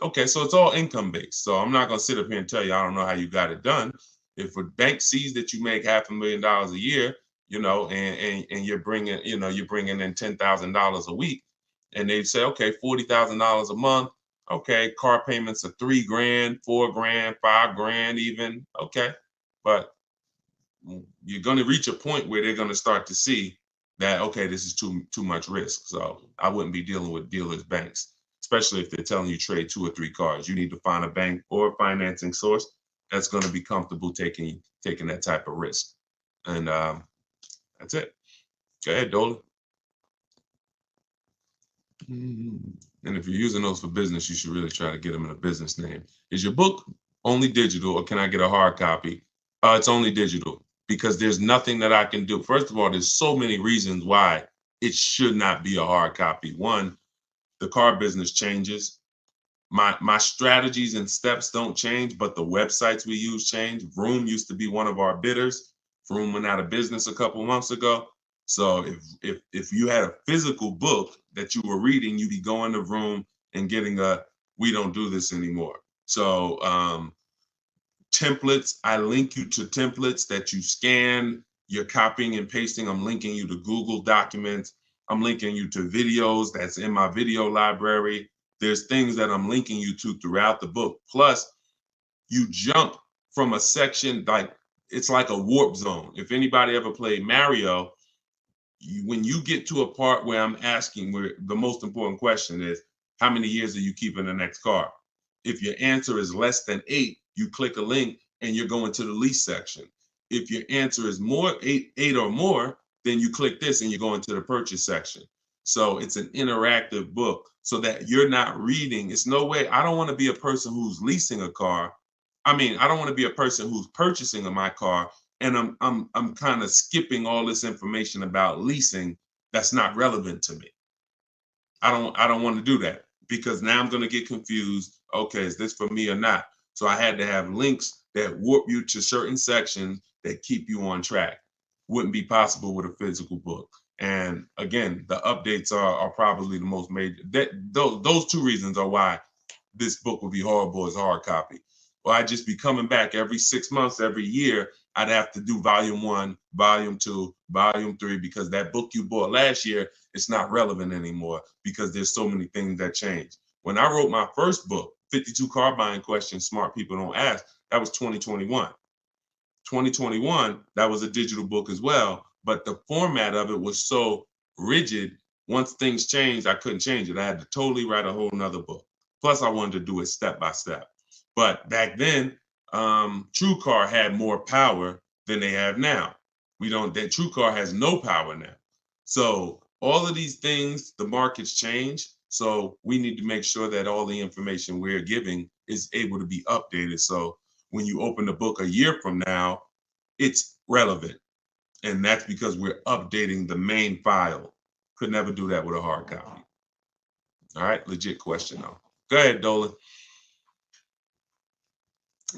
Okay, so it's all income based. So I'm not going to sit up here and tell you I don't know how you got it done. If a bank sees that you make $500,000 a year, and you're bringing in $10,000 a week, and they say, okay, $40,000 a month. Okay, car payments are $3,000, $4,000, $5,000 even. Okay, but you're going to reach a point where they're going to start to see that, okay, this is too much risk. So I wouldn't be dealing with dealers, banks, especially if they're telling you trade 2 or 3 cars. You need to find a bank or a financing source that's going to be comfortable taking that type of risk. And that's it. Go ahead, Dolan. And if you're using those for business, you should really try to get them in a business name. Is your book only digital, or can I get a hard copy? It's only digital, because there's nothing that I can do. First of all, there's so many reasons why it should not be a hard copy. One, the car business changes. My strategies and steps don't change, but the websites we use change. Vroom used to be one of our bidders. Vroom went out of business a couple months ago. So if you had a physical book that you were reading, you'd be going to Vroom and getting we don't do this anymore. So templates, I link you to templates that you scan, you're copying and pasting. I'm linking you to Google Documents. I'm linking you to videos that's in my video library. There's things that I'm linking you to throughout the book. Plus, you jump from a section, like it's like a warp zone. If anybody ever played Mario, when you get to a part where I'm asking, where the most important question is, how many years are you keeping the next car? If your answer is less than 8, you click a link and you're going to the lease section. If your answer is more, eight or more, then you click this and you're going to the purchase section. So it's an interactive book so that you're not reading. It's no way. I don't want to be a person who's leasing a car. I don't want to be a person who's purchasing my car and I'm kind of skipping all this information about leasing that's not relevant to me. I don't want to do that, because now I'm going to get confused. Okay, is this for me or not? So I had to have links that warp you to certain sections that keep you on track. Wouldn't be possible with a physical book. And again, the updates are probably the most major. Those two reasons are why this book would be horrible as hard copy. Well, I'd just be coming back every 6 months, every year. I'd have to do volume 1, volume 2, volume 3, because that book you bought last year, it's not relevant anymore because there's so many things that change. When I wrote my first book, 52 Car Buying Questions Smart People Don't Ask, that was 2021. 2021, that was a digital book as well, but the format of it was so rigid. Once things changed, I couldn't change it. I had to totally write a whole nother book. Plus, I wanted to do it step by step. But back then, TrueCar had more power than they have now. That TrueCar has no power now. So all of these things, the markets change. So we need to make sure that all the information we're giving is able to be updated. So when you open the book a year from now, it's relevant. And that's because we're updating the main file. Could never do that with a hard copy. All right, legit question though. Go ahead, Dolan.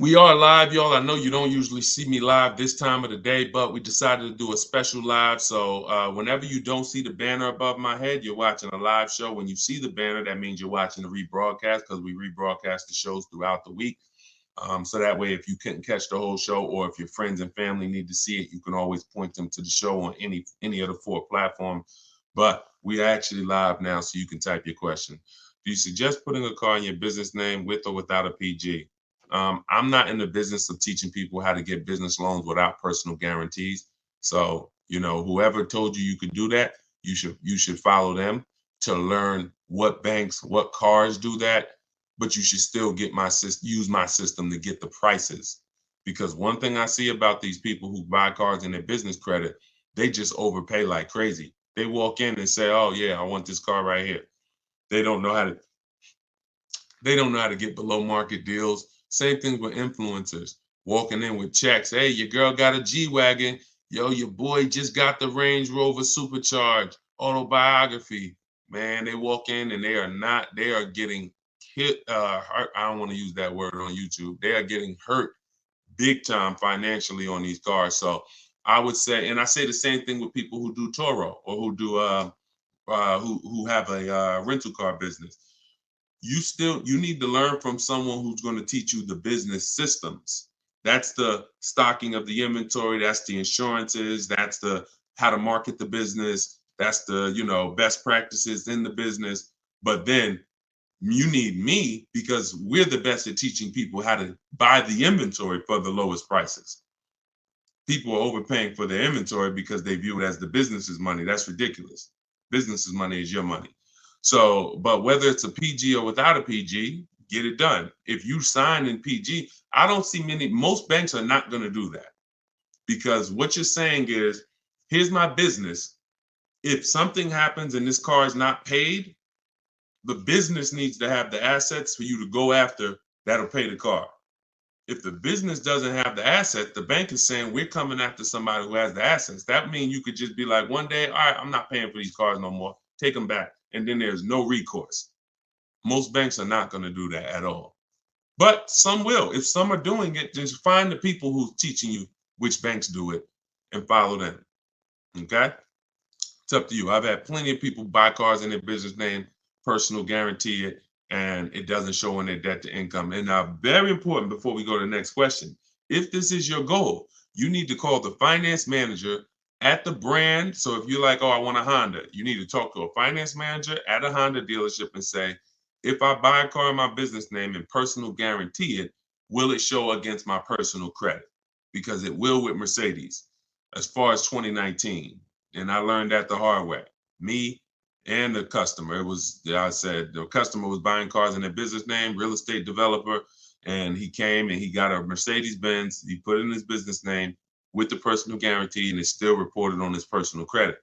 We are live, y'all. I know you don't usually see me live this time of the day, but we decided to do a special live. So whenever you don't see the banner above my head, you're watching a live show. When you see the banner, that means you're watching the rebroadcast, because we rebroadcast the shows throughout the week. So that way, if you couldn't catch the whole show, or if your friends and family need to see it, you can always point them to the show on any of the 4 platforms. But we are actually live now, so you can type your question. Do you suggest putting a car in your business name with or without a PG? I'm not in the business of teaching people how to get business loans without personal guarantees. So, whoever told you could do that, you should follow them to learn what banks, what cars do that. But you should still use my system to get the prices. Because one thing I see about these people who buy cars in their business credit, they just overpay like crazy. They walk in and say, "Oh yeah, I want this car right here." They don't know how to get below market deals. Same thing with influencers walking in with checks. Hey, your girl got a G-Wagon. Yo, your boy just got the Range Rover Supercharged autobiography. Man, they walk in and they are getting hit. Hurt. I don't want to use that word on YouTube. They are getting hurt big time financially on these cars. So I would say, and I say the same thing with people who do Toro, or who do who have a rental car business. You need to learn from someone who's going to teach you the business systems. That's the stocking of the inventory. That's the insurances. That's the how to market the business. That's the, best practices in the business. But then you need me, because we're the best at teaching people how to buy the inventory for the lowest prices. People are overpaying for their inventory because they view it as the business's money. That's ridiculous. Business's money is your money. So, but whether it's a PG or without a PG, get it done. If you sign in PG, I don't see most banks are not going to do that, because what you're saying is, here's my business. If something happens and this car is not paid, the business needs to have the assets for you to go after that'll pay the car. If the business doesn't have the assets, the bank is saying, we're coming after somebody who has the assets. That means you could just be like, one day, all right, I'm not paying for these cars no more. Take them back. And then there's no recourse. Most banks are not going to do that at all. But some will. If some are doing it, just find the people who's teaching you which banks do it and follow them. Okay? It's up to you. I've had plenty of people buy cars in their business name, personal guarantee it, and it doesn't show in their debt to income. And now, very important before we go to the next question, if this is your goal, you need to call the finance manager at the brand. So if you're like, oh, I want a Honda, you need to talk to a finance manager at a Honda dealership and say, if I buy a car in my business name and personal guarantee it, will it show against my personal credit? Because it will with Mercedes as far as 2019. And I learned that the hard way. Me and the customer. It was, I said, the customer was buying cars in their business name, real estate developer, and he came and he got a Mercedes Benz. He put it in his business name with the personal guarantee, and it's still reported on his personal credit.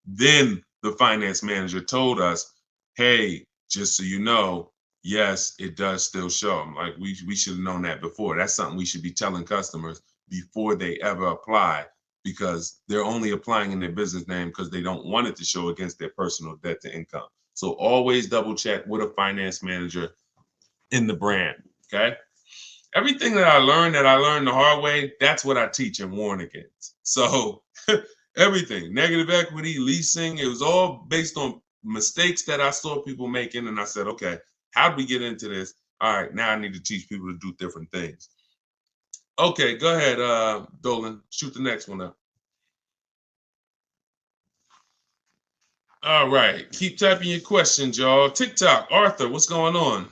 Then the finance manager told us, hey, just so you know, yes, it does still show. I'm like, we should have known that before. That's something we should be telling customers before they ever apply, because they're only applying in their business name because they don't want it to show against their personal debt to income. So always double check with a finance manager in the brand, okay? Everything that I learned the hard way, that's what I teach and warn against. So everything, negative equity, leasing, it was all based on mistakes that I saw people making. And I said, okay, how do we get into this? All right, now I need to teach people to do different things. Okay, go ahead, Dolan. Shoot the next one up. All right, keep typing your questions, y'all. TikTok, Arthur, what's going on?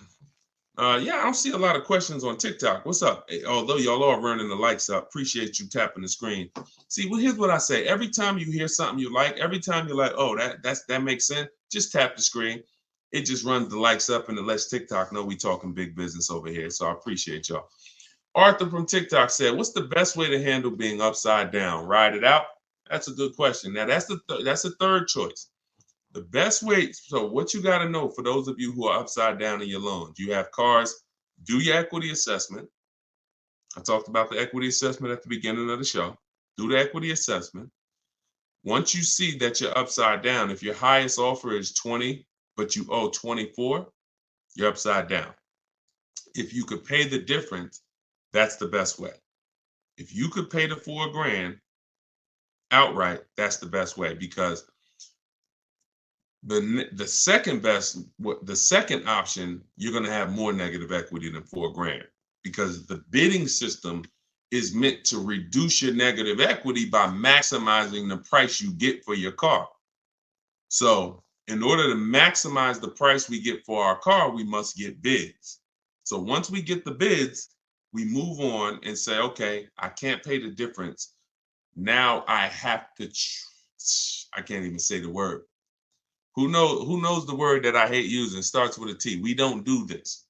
Yeah, I don't see a lot of questions on TikTok. What's up? Although y'all are running the likes up, appreciate you tapping the screen. See, well, here's what I say. Every time you hear something you like, every time you're like, oh, that makes sense, just tap the screen. It just runs the likes up and it lets TikTok know we talking big business over here. So I appreciate y'all. Arthur from TikTok said, what's the best way to handle being upside down? Ride it out? That's a good question. Now, that's the third choice. The best way, so what you got to know for those of you who are upside down in your loans, you have cars, do your equity assessment. I talked about the equity assessment at the beginning of the show. Do the equity assessment. Once you see that you're upside down, if your highest offer is 20, but you owe 24, you're upside down. If you could pay the difference, that's the best way. If you could pay the $4,000 outright, that's the best way, because the second option, you're going to have more negative equity than $4,000, because the bidding system is meant to reduce your negative equity by maximizing the price you get for your car. So in order to maximize the price we get for our car, we must get bids. So once we get the bids, we move on and say, okay, I can't pay the difference. Now I have to, I can't even say the word. Who knows the word that I hate using? Starts with a T. We don't do this.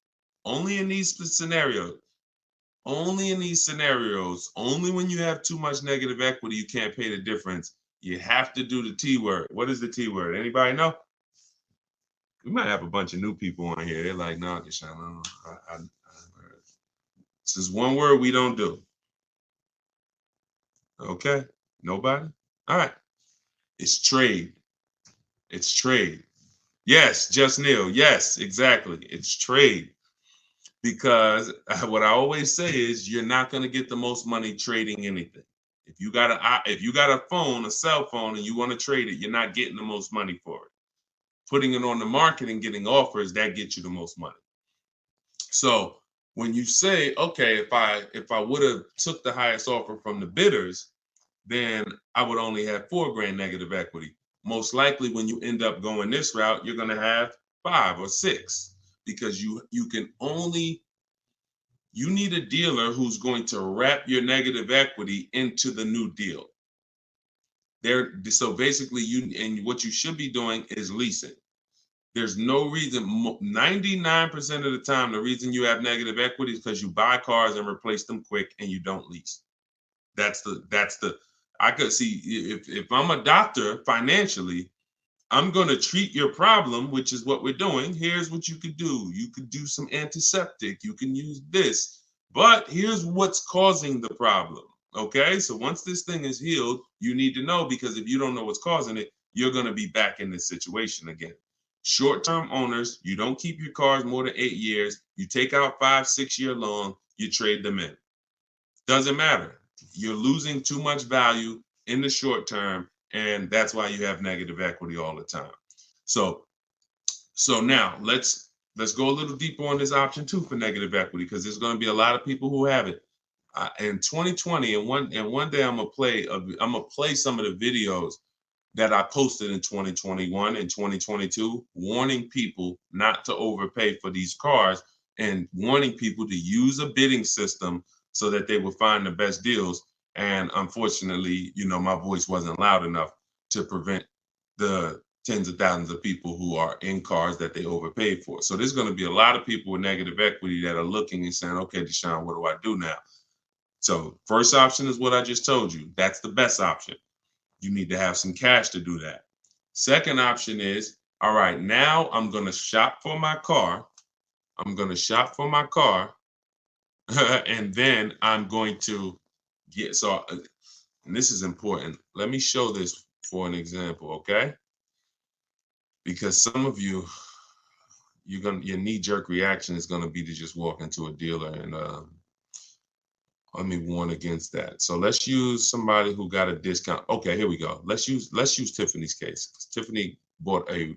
Only in these scenarios. Only in these scenarios. Only when you have too much negative equity, you can't pay the difference. You have to do the T word. What is the T word? Anybody know? We might have a bunch of new people on here. They're like, no, Deshone, this is one word we don't do. Okay, nobody? All right. It's trade. It's trade. Yes, Just Neil. Yes, exactly. It's trade. Because what I always say is you're not going to get the most money trading anything. If you got a phone, a cell phone, and you want to trade it, you're not getting the most money for it. Putting it on the market and getting offers, that gets you the most money. So when you say, okay, if I would have took the highest offer from the bidders, then I would only have $4,000 negative equity. Most likely when you end up going this route, you're going to have 5 or 6, because you need a dealer who's going to wrap your negative equity into the new deal. So basically what you should be doing is leasing. There's no reason. 99% of the time, the reason you have negative equity is because you buy cars and replace them quick and you don't lease. That's the I could see if I'm a doctor financially, I'm going to treat your problem, which is what we're doing. Here's what you could do. You could do some antiseptic. You can use this. But here's what's causing the problem. Okay? So once this thing is healed, you need to know, because if you don't know what's causing it, you're going to be back in this situation again. Short-term owners, you don't keep your cars more than 8 years. You take out 5-6 year loan, you trade them in. Doesn't matter. You're losing too much value in the short term, and that's why you have negative equity all the time. So now let's go a little deeper on this option 2 for negative equity, because there's going to be a lot of people who have it. In 2020, and one day I'm gonna play some of the videos that I posted in 2021 and 2022, warning people not to overpay for these cars and warning people to use a bidding system so that they will find the best deals. And unfortunately, my voice wasn't loud enough to prevent the tens of thousands of people who are in cars that they overpaid for. So there's going to be a lot of people with negative equity that are looking and saying, okay, Deshone, what do I do now? So first option is what I just told you. That's the best option. You need to have some cash to do that. Second option is, all right, now I'm going to shop for my car. I'm going to shop for my car. And then I'm going to get, and this is important. Let me show this for an example, okay? Because some of you, your knee-jerk reaction is going to be to just walk into a dealer, and let me warn against that. So let's use somebody who got a discount. Okay, here we go. Let's use Tiffany's case. Tiffany bought a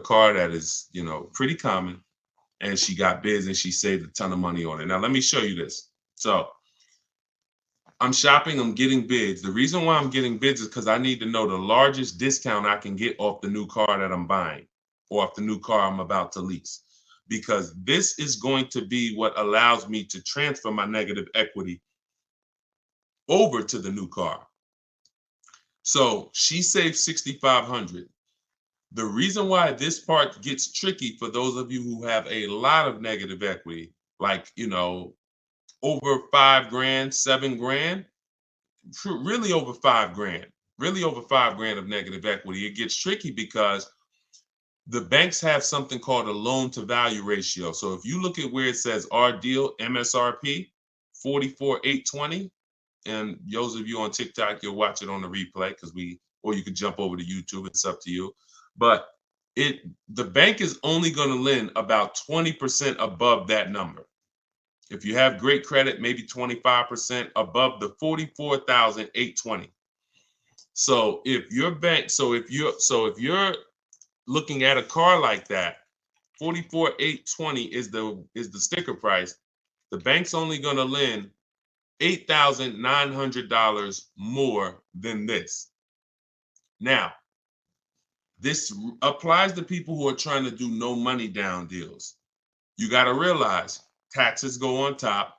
car that is, pretty common, and she got bids and she saved a ton of money on it. Now let me show you this. So I'm shopping, I'm getting bids. The reason why I'm getting bids is because I need to know the largest discount I can get off the new car that I'm buying, or off the new car I'm about to lease. Because this is going to be what allows me to transfer my negative equity over to the new car. So she saved $6,500. The reason why this part gets tricky for those of you who have a lot of negative equity, like, over $5,000, $7,000, really over $5,000 of negative equity, it gets tricky because the banks have something called a loan to value ratio. So if you look at where it says our deal MSRP 44,820, and those of you on TikTok, you'll watch it on the replay or you could jump over to YouTube. It's up to you. But the bank is only going to lend about 20% above that number. If you have great credit, maybe 25% above the 44,820. So if you're looking at a car like that, 44,820 is the sticker price. The bank's only going to lend $8,900 more than this. Now, this applies to people who are trying to do no money down deals. You got to realize taxes go on top,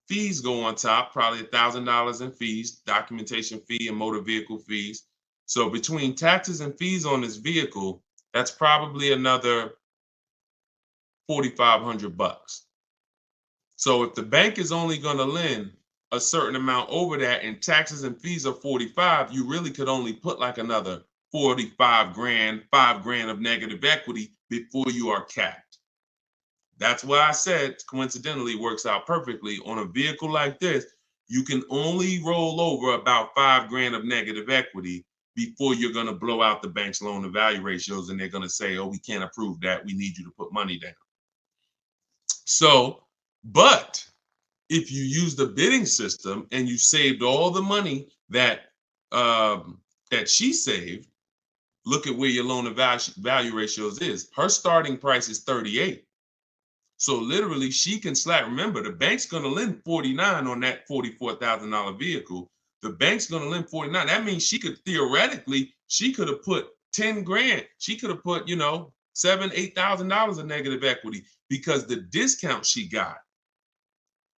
fees go on top, probably $1,000 in fees, documentation fee and motor vehicle fees. So between taxes and fees on this vehicle, that's probably another $4,500. So if the bank is only going to lend a certain amount over that and taxes and fees are 45, you really could only put like another 45 grand, $5,000 of negative equity before you are capped. That's why I said, coincidentally, works out perfectly on a vehicle like this. You can only roll over about $5,000 of negative equity before you're going to blow out the bank's loan to value ratios, and they're going to say, oh, we can't approve that. We need you to put money down. So, but if you use the bidding system and you saved all the money that she saved, look at where your loan to value ratios is. Her starting price is 38. So literally she can slap. Remember, the bank's going to lend 49 on that $44,000 vehicle. The bank's going to lend 49. That means she could have put 10 grand. She could have put, $7,000, $8,000 of negative equity because the discount she got.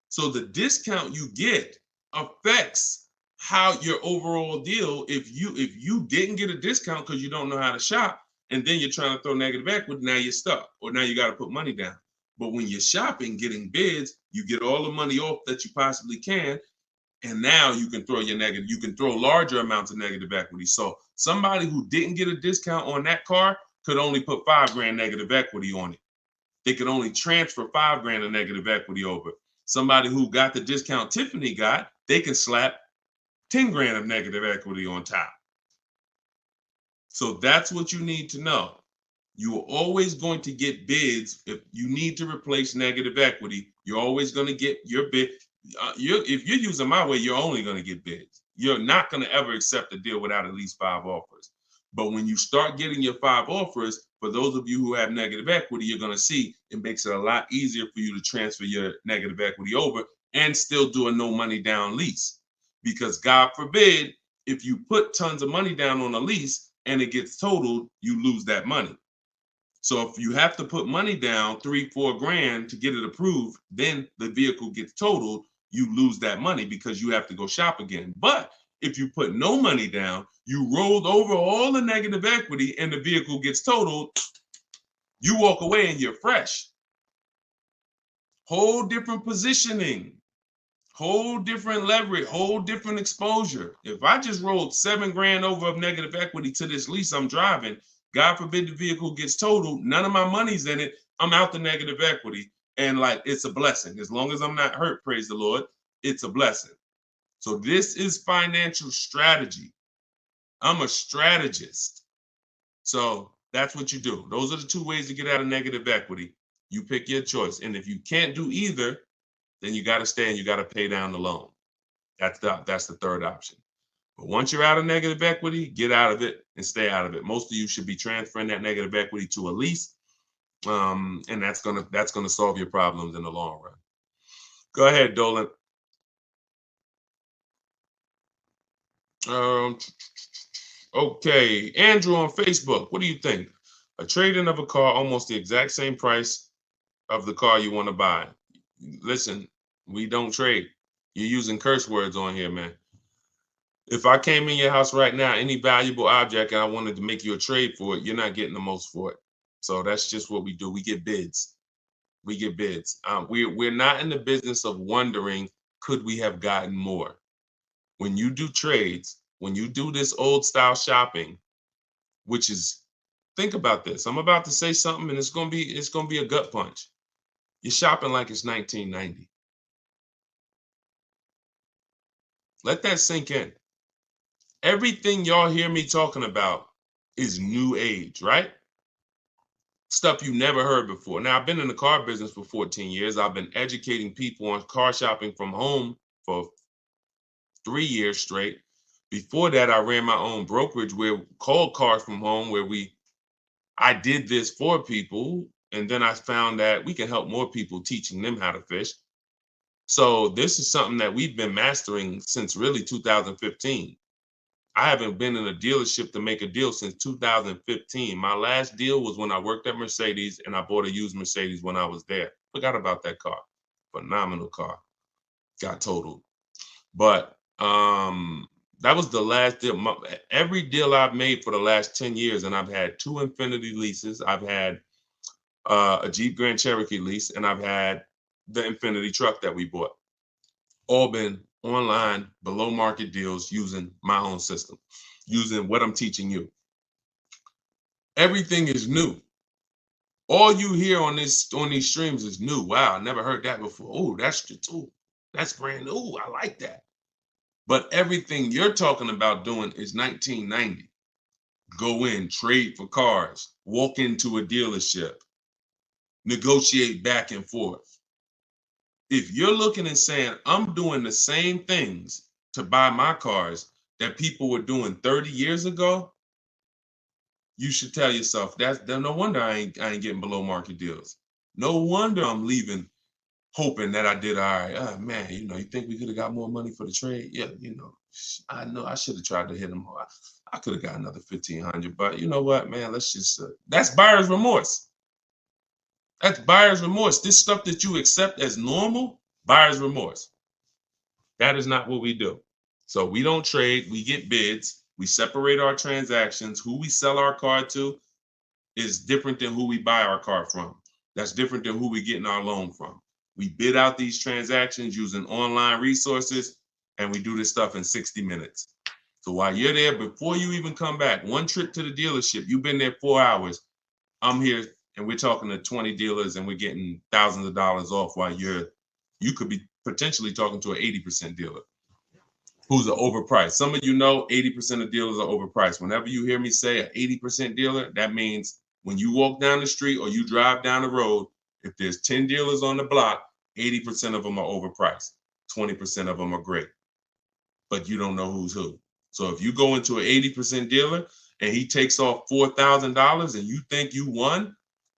So the discount you get affects how your overall deal. If you didn't get a discount because you don't know how to shop, and then you're trying to throw negative equity, now you're stuck, or now you got to put money down. But when you're shopping, getting bids, you get all the money off that you possibly can, and now you can throw you can throw larger amounts of negative equity. So somebody who didn't get a discount on that car could only put $5,000 negative equity on it. They could only transfer $5,000 of negative equity over. Somebody who got the discount Tiffany got, they can slap $10,000 of negative equity on top. So that's what you need to know. You are always going to get bids. If you need to replace negative equity, you're always going to get your bid. If you're using my way, you're only going to get bids. You're not going to ever accept a deal without at least 5 offers. But when you start getting your 5 offers, for those of you who have negative equity, you're going to see it makes it a lot easier for you to transfer your negative equity over and still do a no money down lease. Because God forbid, if you put tons of money down on a lease and it gets totaled, you lose that money. So if you have to put money down, $3-4 to get it approved, then the vehicle gets totaled, you lose that money because you have to go shop again. But if you put no money down, you rolled over all the negative equity and the vehicle gets totaled, you walk away and you're fresh. Whole different positioning, whole different leverage, whole different exposure. If I just rolled $7,000 over of negative equity to this lease I'm driving, God forbid the vehicle gets totaled, none of my money's in it, I'm out the negative equity. And like, it's a blessing. As long as I'm not hurt, praise the Lord, it's a blessing. So this is financial strategy. I'm a strategist. So that's what you do. Those are the 2 ways to get out of negative equity. You pick your choice. And if you can't do either, then you got to stay and you got to pay down the loan. That's the third option. But once you're out of negative equity, get out of it and stay out of it. Most of you should be transferring that negative equity to a lease. And that's gonna solve your problems in the long run. Go ahead, Dolan. Okay, Andrew on Facebook. What do you think? A trade-in of a car almost the exact same price of the car you want to buy. Listen, we don't trade. You're using curse words on here, man. If I came in your house right now, any valuable object, and I wanted to make you a trade for it, you're not getting the most for it. So that's just what we do. We get bids. We get bids. We're not in the business of wondering, could we have gotten more? When you do trades, when you do this old style shopping, which is, think about this. I'm about to say something and it's gonna be a gut punch. You're shopping like it's 1990. Let that sink in. Everything y'all hear me talking about is new age, right? Stuff you never heard before. Now, I've been in the car business for 14 years. I've been educating people on car shopping from home for 3 years straight. Before that, I ran my own brokerage called Cars from Home, where I did this for people. And then I found that we can help more people teaching them how to fish. So this is something that we've been mastering since really 2015. I haven't been in a dealership to make a deal since 2015. My last deal was when I worked at Mercedes and I bought a used Mercedes when I was there. Forgot about that car. Phenomenal car. Got totaled. But that was the last deal. Every deal I've made for the last 10 years, and I've had 2 Infiniti leases. I've had a Jeep Grand Cherokee lease, and I've had the Infiniti truck that we bought. All been online, below market deals using my own system, using what I'm teaching you. Everything is new. All you hear on these streams is new. Wow, I never heard that before. Oh, that's brand new. I like that. But everything you're talking about doing is 1990. Go in, trade for cars, walk into a dealership, negotiate back and forth. If you're looking and saying, I'm doing the same things to buy my cars that people were doing 30 years ago, you should tell yourself, no wonder I ain't getting below market deals. No wonder I'm leaving hoping that I did all right. Oh, man, you think we could have got more money for the trade? Yeah, I know I should have tried to hit them more. I could have got another 1,500, but you know what, man, let's just, that's buyer's remorse. That's buyer's remorse. This stuff that you accept as normal, buyer's remorse. That is not what we do. So we don't trade, we get bids, we separate our transactions, who we sell our car to. is different than who we buy our car from. That's different than who we're getting our loan from. We bid out these transactions using online resources, and we do this stuff in 60 minutes. So while you're there, before you even come back, one trip to the dealership, you've been there 4 hours. I'm here, and we're talking to 20 dealers, and we're getting thousands of dollars off while you could be potentially talking to an 80% dealer who's overpriced. Some of you know 80% of dealers are overpriced. Whenever you hear me say an 80% dealer, that means when you walk down the street or you drive down the road, if there's 10 dealers on the block, 80% of them are overpriced. 20% of them are great, but you don't know who's who. So if you go into an 80% dealer and he takes off $4,000 and you think you won,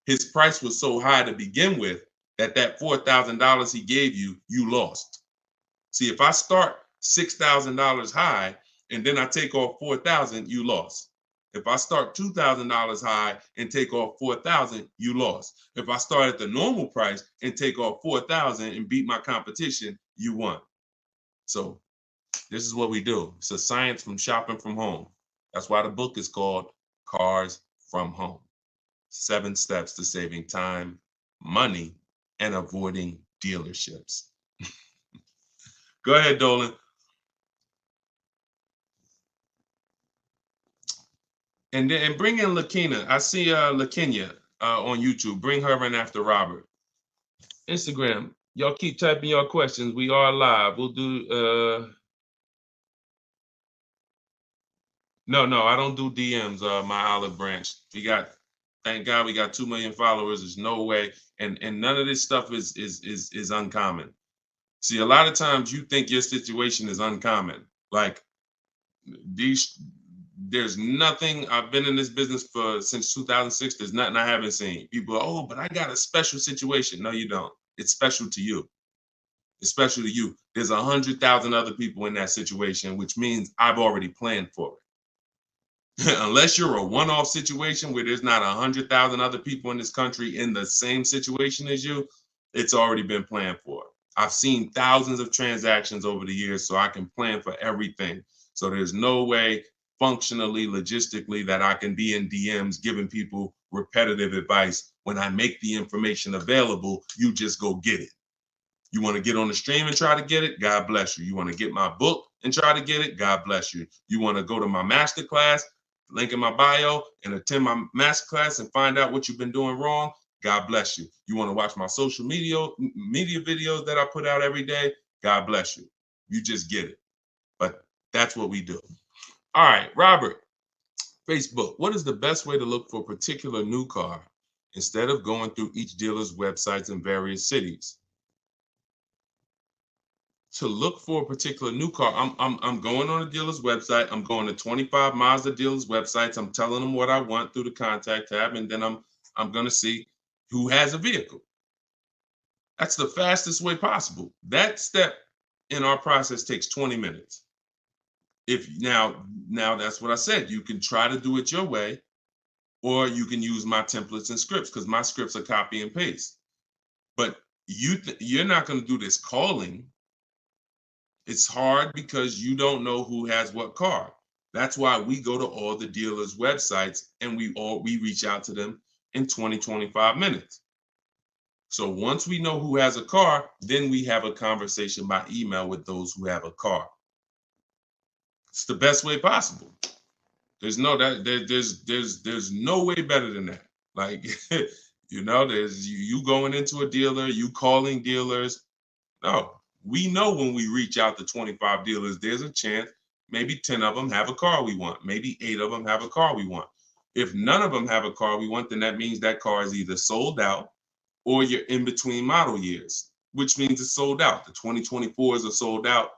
his price was so high to begin with that $4,000 he gave you, you lost. See, if I start $6,000 high and then I take off $4,000, you lost. If I start $2,000 high and take off $4,000, you lost. If I start at the normal price and take off $4,000 and beat my competition, you won. So this is what we do. It's a science from shopping from home. That's why the book is called Cars from Home. 7 steps to saving time, money, and avoiding dealerships. Go ahead, Dolan. And bring in Lakina. I see Lakenya on YouTube. Bring her in after Robert. Instagram. Y'all keep typing your questions. We are live. We'll do No, I don't do DMs, my olive branch. Thank God we got 2 million followers. There's no way. And none of this stuff is uncommon. See, a lot of times you think your situation is uncommon. Like there's nothing. I've been in this business since 2006. There's nothing I haven't seen. People are, oh, but I got a special situation. No, you don't. It's special to you. It's special to you. There's 100,000 other people in that situation, which means I've already planned for it. Unless you're a one-off situation where there's not 100,000 other people in this country in the same situation as you, it's already been planned for. I've seen thousands of transactions over the years, so I can plan for everything. So there's no way functionally, logistically, that I can be in DMs giving people repetitive advice. When I make the information available, you just go get it. You want to get on the stream and try to get it? God bless you. You want to get my book and try to get it? God bless you. You want to go to my masterclass? Link in my bio and attend my masterclass and find out what you've been doing wrong. God bless you. You want to watch my social media videos that I put out every day? God bless you. You just get it. But that's what we do. All right, Robert, Facebook. What is the best way to look for a particular new car instead of going through each dealer's websites in various cities? To look for a particular new car, I'm going on a dealer's website. I'm going to 25 Mazda dealers' websites. I'm telling them what I want through the contact tab, and then I'm going to see who has a vehicle. That's the fastest way possible. That step in our process takes 20 minutes. If now that's what I said. You can try to do it your way, or you can use my templates and scripts, because my scripts are copy and paste. But you're not going to do this calling. It's hard because you don't know who has what car. That's why we go to all the dealers' websites and we reach out to them in 20-25 minutes. So once we know who has a car, then we have a conversation by email with those who have a car. It's the best way possible. There's no way better than that. Like, there's you going into a dealer, you calling dealers. No. We know when we reach out to 25 dealers, there's a chance maybe 10 of them have a car we want. Maybe 8 of them have a car we want. If none of them have a car we want, then that means that car is either sold out or you're in between model years, which means it's sold out. The 2024s are sold out.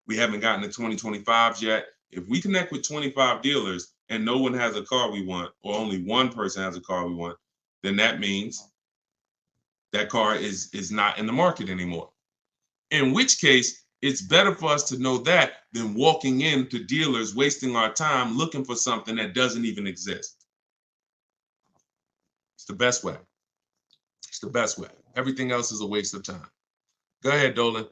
We haven't gotten the 2025s yet. If we connect with 25 dealers and no one has a car we want, or only one person has a car we want, then that means that car is not in the market anymore. In which case, it's better for us to know that than walking into dealers, wasting our time looking for something that doesn't even exist. It's the best way. It's the best way. Everything else is a waste of time. Go ahead, Dolan.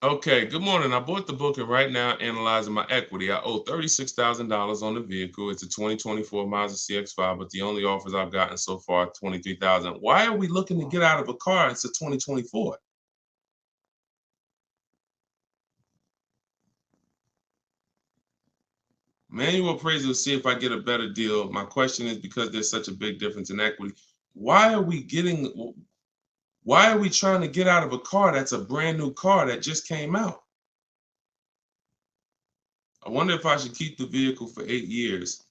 Okay, good morning. I bought the book and right now analyzing my equity. I owe $36,000 on the vehicle. It's a 2024 Mazda CX-5, but the only offers I've gotten so far are $23,000. Why are we looking to get out of a car? It's a 2024. Manual appraisal to see if I get a better deal. My question is, because there's such a big difference in equity, why are we trying to get out of a car that's a brand new car that just came out? I wonder if I should keep the vehicle for 8 years.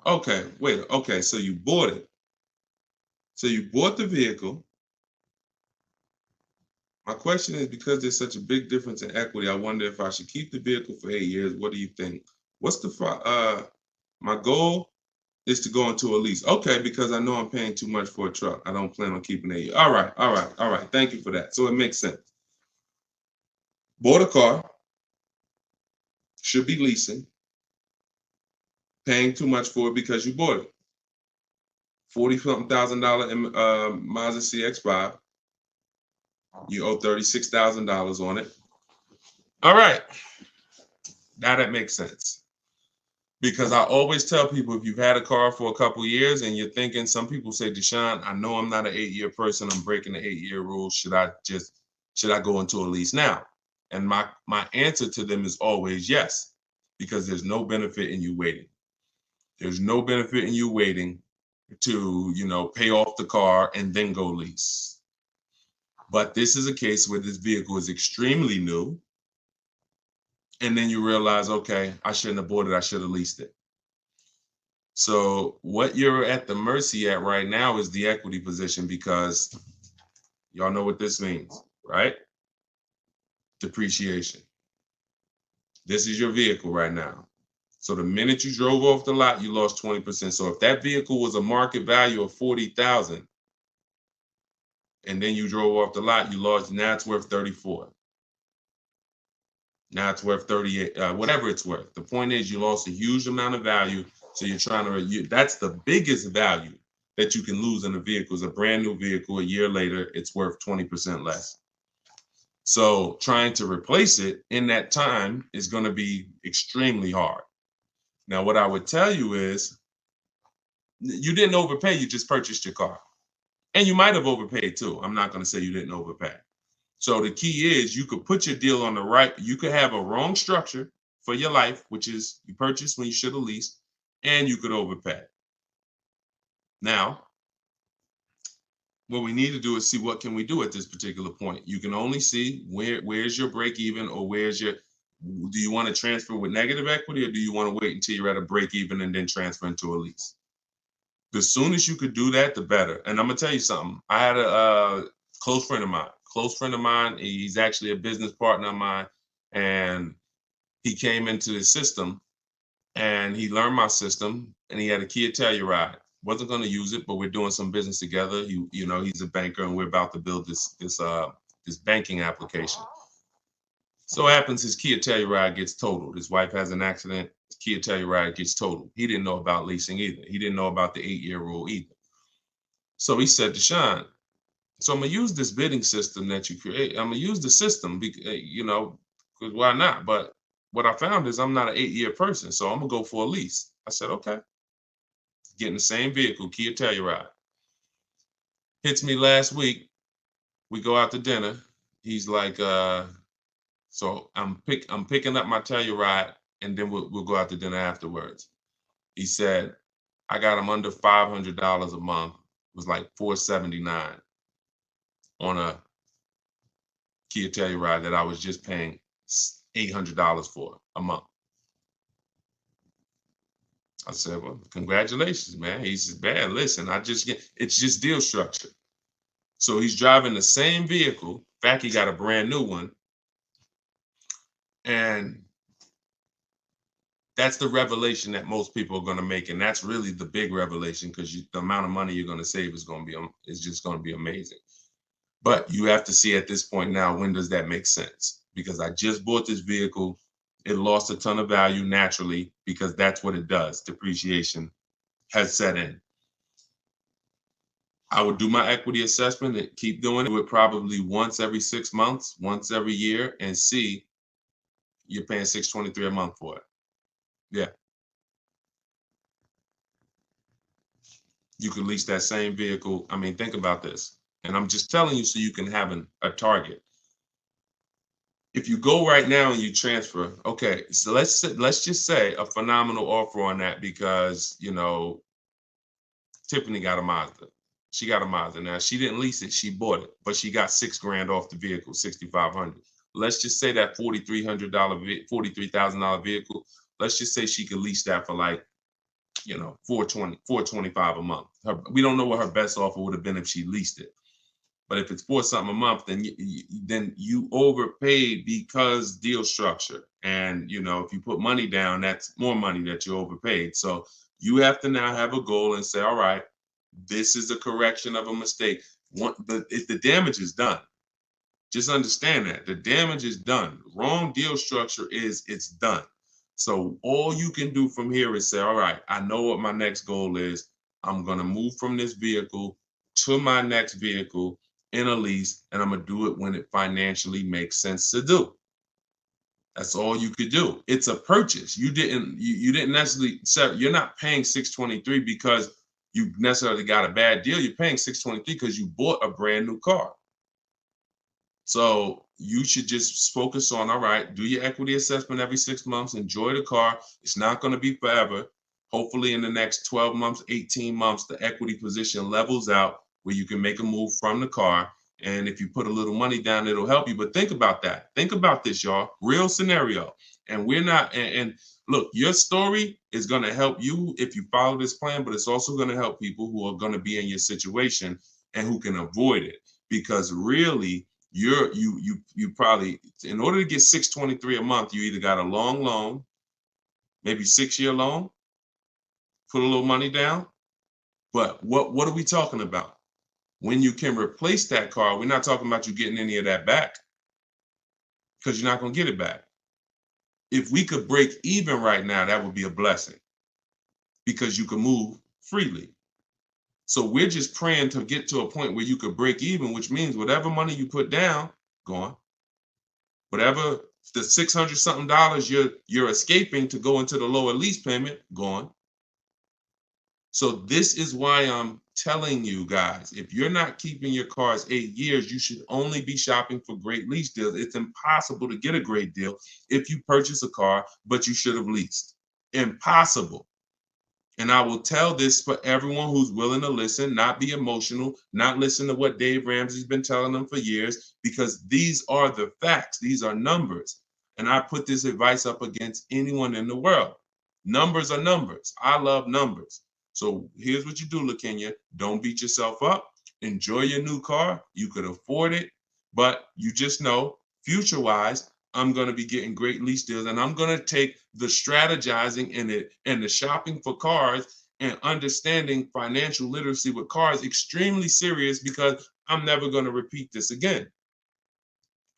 Okay, wait. Okay, so you bought it. So you bought the vehicle. My question is, because there's such a big difference in equity, I wonder if I should keep the vehicle for 8 years. What do you think? What's my goal is to go into a lease. Okay, because I know I'm paying too much for a truck. I don't plan on keeping it. All right, all right, all right. Thank you for that. So it makes sense. Bought a car, should be leasing, paying too much for it because you bought it. $40-something thousand Mazda CX-5. You owe $36,000 on it. All right. Now that makes sense. Because I always tell people, if you've had a car for a couple years and you're thinking, some people say, Deshone, I know I'm not an 8-year person. I'm breaking the 8-year rule. Should I go into a lease now? And my answer to them is always yes, because there's no benefit in you waiting. There's no benefit in you waiting to, pay off the car and then go lease. But this is a case where this vehicle is extremely new. And then you realize, okay, I shouldn't have bought it. I should have leased it. So what you're at the mercy at right now is the equity position, because y'all know what this means, right? Depreciation. This is your vehicle right now. So the minute you drove off the lot, you lost 20%. So if that vehicle was a market value of $40,000 and then you drove off the lot, you lost, now it's worth 34. Now it's worth 38, whatever it's worth. The point is, you lost a huge amount of value. So you're trying to, that's the biggest value that you can lose in a vehicle. Is a brand new vehicle. A year later, it's worth 20% less. So trying to replace it in that time is going to be extremely hard. Now, what I would tell you is, you didn't overpay. You just purchased your car. And you might have overpaid too. I'm not going to say you didn't overpay. So the key is, you could put your deal on the right. You could have a wrong structure for your life, which is you purchased when you should have leased, and you could overpay. Now, what we need to do is see what can we do at this particular point. You can only see where's your break even, or do you want to transfer with negative equity, or do you want to wait until you're at a break even and then transfer into a lease? The soon as you could do that, the better. And I'm gonna tell you something. I had a close friend of mine. He's actually a business partner of mine, and he came into the system and he learned my system, and he had a Kia Telluride. Wasn't going to use it, but we're doing some business together. He's a banker, and we're about to build this banking application. So it happens his Kia Telluride gets totaled. His wife has an accident. His Kia Telluride gets totaled. He didn't know about leasing either. He didn't know about the 8-year rule either. So he said, Deshone, so I'm gonna use this bidding system that you create. I'm gonna use the system, because why not? But what I found is, I'm not an 8-year person, so I'm gonna go for a lease. I said, okay. Getting the same vehicle, Kia Telluride. Hits me last week. We go out to dinner. He's like, so I'm picking up my Telluride, and then we'll go out to dinner afterwards. He said, I got him under $500 a month. It was like $479 on a Kia Telluride that I was just paying $800 for a month. I said, well, congratulations, man. He said, man, listen, it's just deal structure. So he's driving the same vehicle. In fact, he got a brand new one. And that's the revelation that most people are going to make. And that's really the big revelation, because the amount of money you're going to save is just going to be amazing. But you have to see at this point now, when does that make sense? Because I just bought this vehicle. It lost a ton of value naturally, because that's what it does. Depreciation has set in. I would do my equity assessment and keep doing it. Do it probably once every 6 months, once every year, and see you're paying $623 a month for it. Yeah. You could lease that same vehicle. I mean, think about this. And I'm just telling you so you can have a target. If you go right now and you transfer, okay, so let's just say a phenomenal offer on that because, you know, Tiffany got a Mazda. She got a Mazda. Now, she didn't lease it, she bought it, but she got $6,000 off the vehicle, $6,500. Let's just say that $43,000 vehicle, let's just say she could lease that for like, you know, $425 a month. We don't know what her best offer would have been if she leased it. But if it's $4 something a month, then you overpaid because deal structure. And, you know, if you put money down, that's more money that you overpaid. So you have to now have a goal and say, all right, this is a correction of a mistake. If the damage is done, just understand that the damage is done. Wrong deal structure it's done. So all you can do from here is say, all right, I know what my next goal is. I'm going to move from this vehicle to my next vehicle in a lease, and I'm going to do it when it financially makes sense to do. That's all you could do. It's a purchase. You didn't necessarily say, you're not paying $623 because you necessarily got a bad deal. You're paying $623 because you bought a brand new car. So you should just focus on, all right, do your equity assessment every 6 months, enjoy the car. It's not going to be forever. Hopefully in the next 12 months, 18 months, the equity position levels out where you can make a move from the car. And if you put a little money down, it'll help you. But think about that. Think about this, y'all. Real scenario. And we're not, and look, your story is going to help you if you follow this plan, but it's also going to help people who are going to be in your situation and who can avoid it. Because really, you probably, in order to get $623 a month, you either got a long loan, maybe 6-year loan, put a little money down. But what are we talking about? When you can replace that car, we're not talking about you getting any of that back because you're not going to get it back. If we could break even right now, that would be a blessing because you can move freely. So we're just praying to get to a point where you could break even, which means whatever money you put down, gone. Whatever the $600 something you're escaping to go into the lower lease payment, gone. So this is why I'm telling you guys, if you're not keeping your cars 8 years, you should only be shopping for great lease deals. It's impossible to get a great deal if you purchase a car, but you should have leased. Impossible. And I will tell this for everyone who's willing to listen, not be emotional, not listen to what Dave Ramsey's been telling them for years, because these are the facts. These are numbers. And I put this advice up against anyone in the world. Numbers are numbers. I love numbers. So here's what you do, LaKenya. Don't beat yourself up. Enjoy your new car. You could afford it, but you just know, future-wise, I'm going to be getting great lease deals, and I'm going to take the strategizing in it and the shopping for cars and understanding financial literacy with cars extremely serious because I'm never going to repeat this again.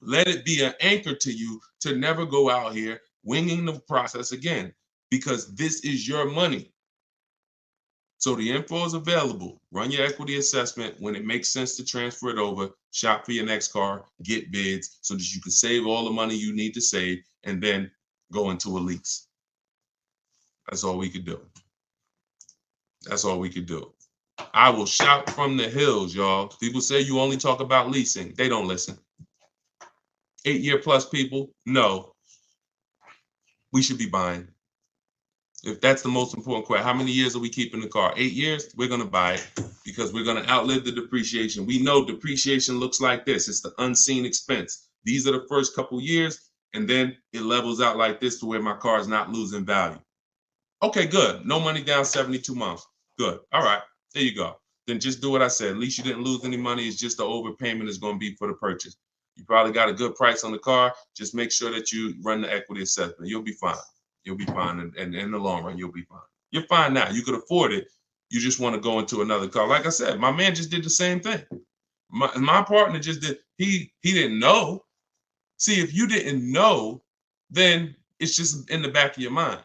Let it be an anchor to you to never go out here winging the process again, because this is your money. So the info is available. Run your equity assessment. When it makes sense to transfer it over, shop for your next car, get bids so that you can save all the money you need to save and then go into a lease. That's all we could do. That's all we could do. I will shout from the hills, y'all. People say you only talk about leasing. They don't listen. 8-year plus people, no. We should be buying. If that's the most important question, how many years are we keeping the car? 8 years? We're going to buy it because we're going to outlive the depreciation. We know depreciation looks like this. It's the unseen expense. These are the first couple years, and then it levels out like this to where my car is not losing value. Okay, good. No money down, 72 months. Good. All right. There you go. Then just do what I said. At least you didn't lose any money. It's just the overpayment is going to be for the purchase. You probably got a good price on the car. Just make sure that you run the equity assessment. You'll be fine. You'll be fine. And in the long run, you'll be fine. You're fine now. You could afford it. You just want to go into another car. Like I said, my man just did the same thing. My partner just did. He didn't know. See, if you didn't know, then it's just in the back of your mind.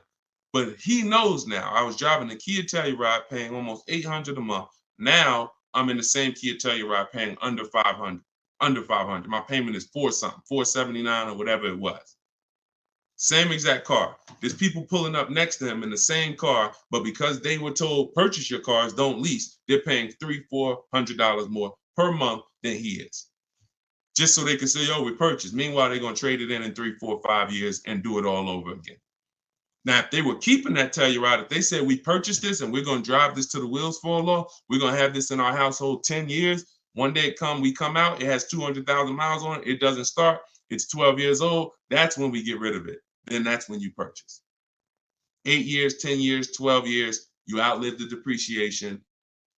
But he knows now. I was driving a Kia Telluride paying almost $800 a month. Now I'm in the same Kia Telluride paying under 500. Under 500. My payment is 479 or whatever it was. Same exact car. There's people pulling up next to him in the same car, but because they were told purchase your cars, don't lease, they're paying $300-400 more per month than he is. Just so they can say, oh, we purchased. Meanwhile, they're going to trade it in 3, 4, 5 years and do it all over again. Now, if they were keeping that Telluride, if they said we purchased this and we're going to drive this till the wheels fall off, we're going to have this in our household 10 years. One day we come out, it has 200,000 miles on it. It doesn't start. It's 12 years old. That's when we get rid of it. Then that's when you purchase. 8 years, 10 years, 12 years, you outlive the depreciation.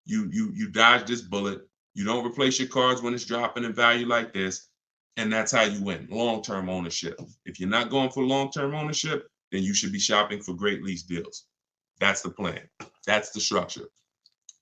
You dodge this bullet. You don't replace your cars when it's dropping in value like this. And that's how you win. Long-term ownership. If you're not going for long-term ownership, then you should be shopping for great lease deals. That's the plan. That's the structure.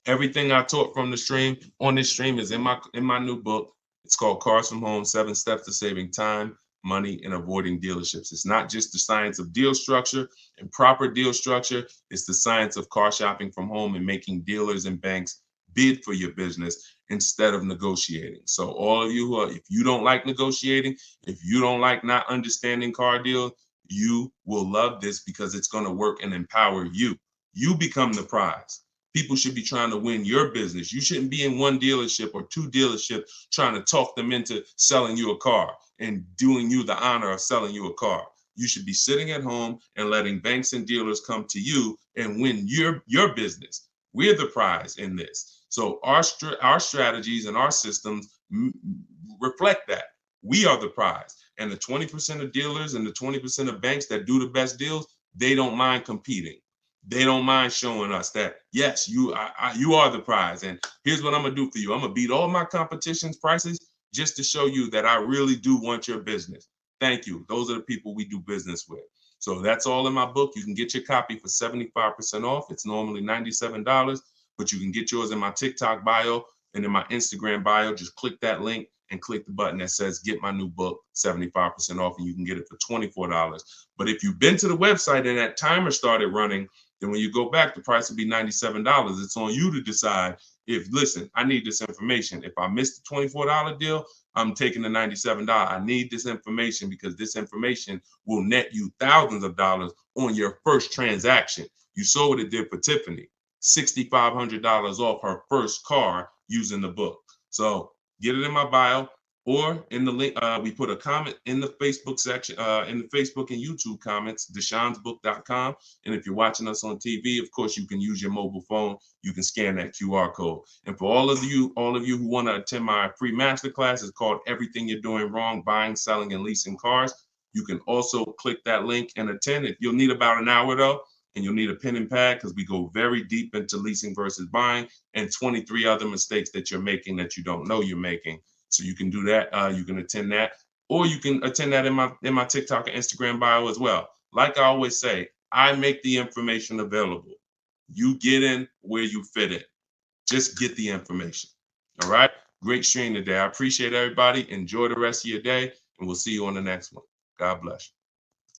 Everything I taught from the stream on this stream is in my new book. It's called Cars from Home: 7 Steps to Saving Time, Money, and Avoiding Dealerships. It's not just the science of deal structure and proper deal structure. It's the science of car shopping from home and making dealers and banks bid for your business instead of negotiating. So all of you if you don't like negotiating, if you don't like not understanding car deals, you will love this because it's going to work and empower you. You become the prize. People should be trying to win your business. You shouldn't be in one dealership or two dealerships trying to talk them into selling you a car and doing you the honor of selling you a car. You should be sitting at home and letting banks and dealers come to you and win your business. We're the prize in this. So our strategies and our systems reflect that. We are the prize. And the 20% of dealers and the 20% of banks that do the best deals, they don't mind competing. They don't mind showing us that, yes, you are the prize. And here's what I'm going to do for you. I'm going to beat all my competition's prices just to show you that I really do want your business. Thank you. Those are the people we do business with. So that's all in my book. You can get your copy for 75% off. It's normally $97, but you can get yours in my TikTok bio and in my Instagram bio. Just click that link and click the button that says get my new book 75% off, and you can get it for $24. But if you've been to the website and that timer started running, then when you go back, the price will be $97. It's on you to decide if, listen, I need this information. If I missed the $24 deal, I'm taking the $97. I need this information because this information will net you thousands of dollars on your first transaction. You saw what it did for Tiffany, $6,500 off her first car using the book. So get it in my bio or in the link. We put a comment in the Facebook section, in the Facebook and YouTube comments, deshonsbook.com. And if you're watching us on TV, of course, you can use your mobile phone. You can scan that QR code. And for all of you who want to attend my free masterclass, it's called Everything You're Doing Wrong, Buying, Selling, and Leasing Cars. You can also click that link and attend. You'll need about an hour though, and you'll need a pen and pad because we go very deep into leasing versus buying and 23 other mistakes that you're making that you don't know you're making. So you can do that. You can attend that, or you can attend that in my TikTok and Instagram bio as well. Like I always say, I make the information available. You get in where you fit in. Just get the information. All right. Great stream today. I appreciate everybody. Enjoy the rest of your day, and we'll see you on the next one. God bless you.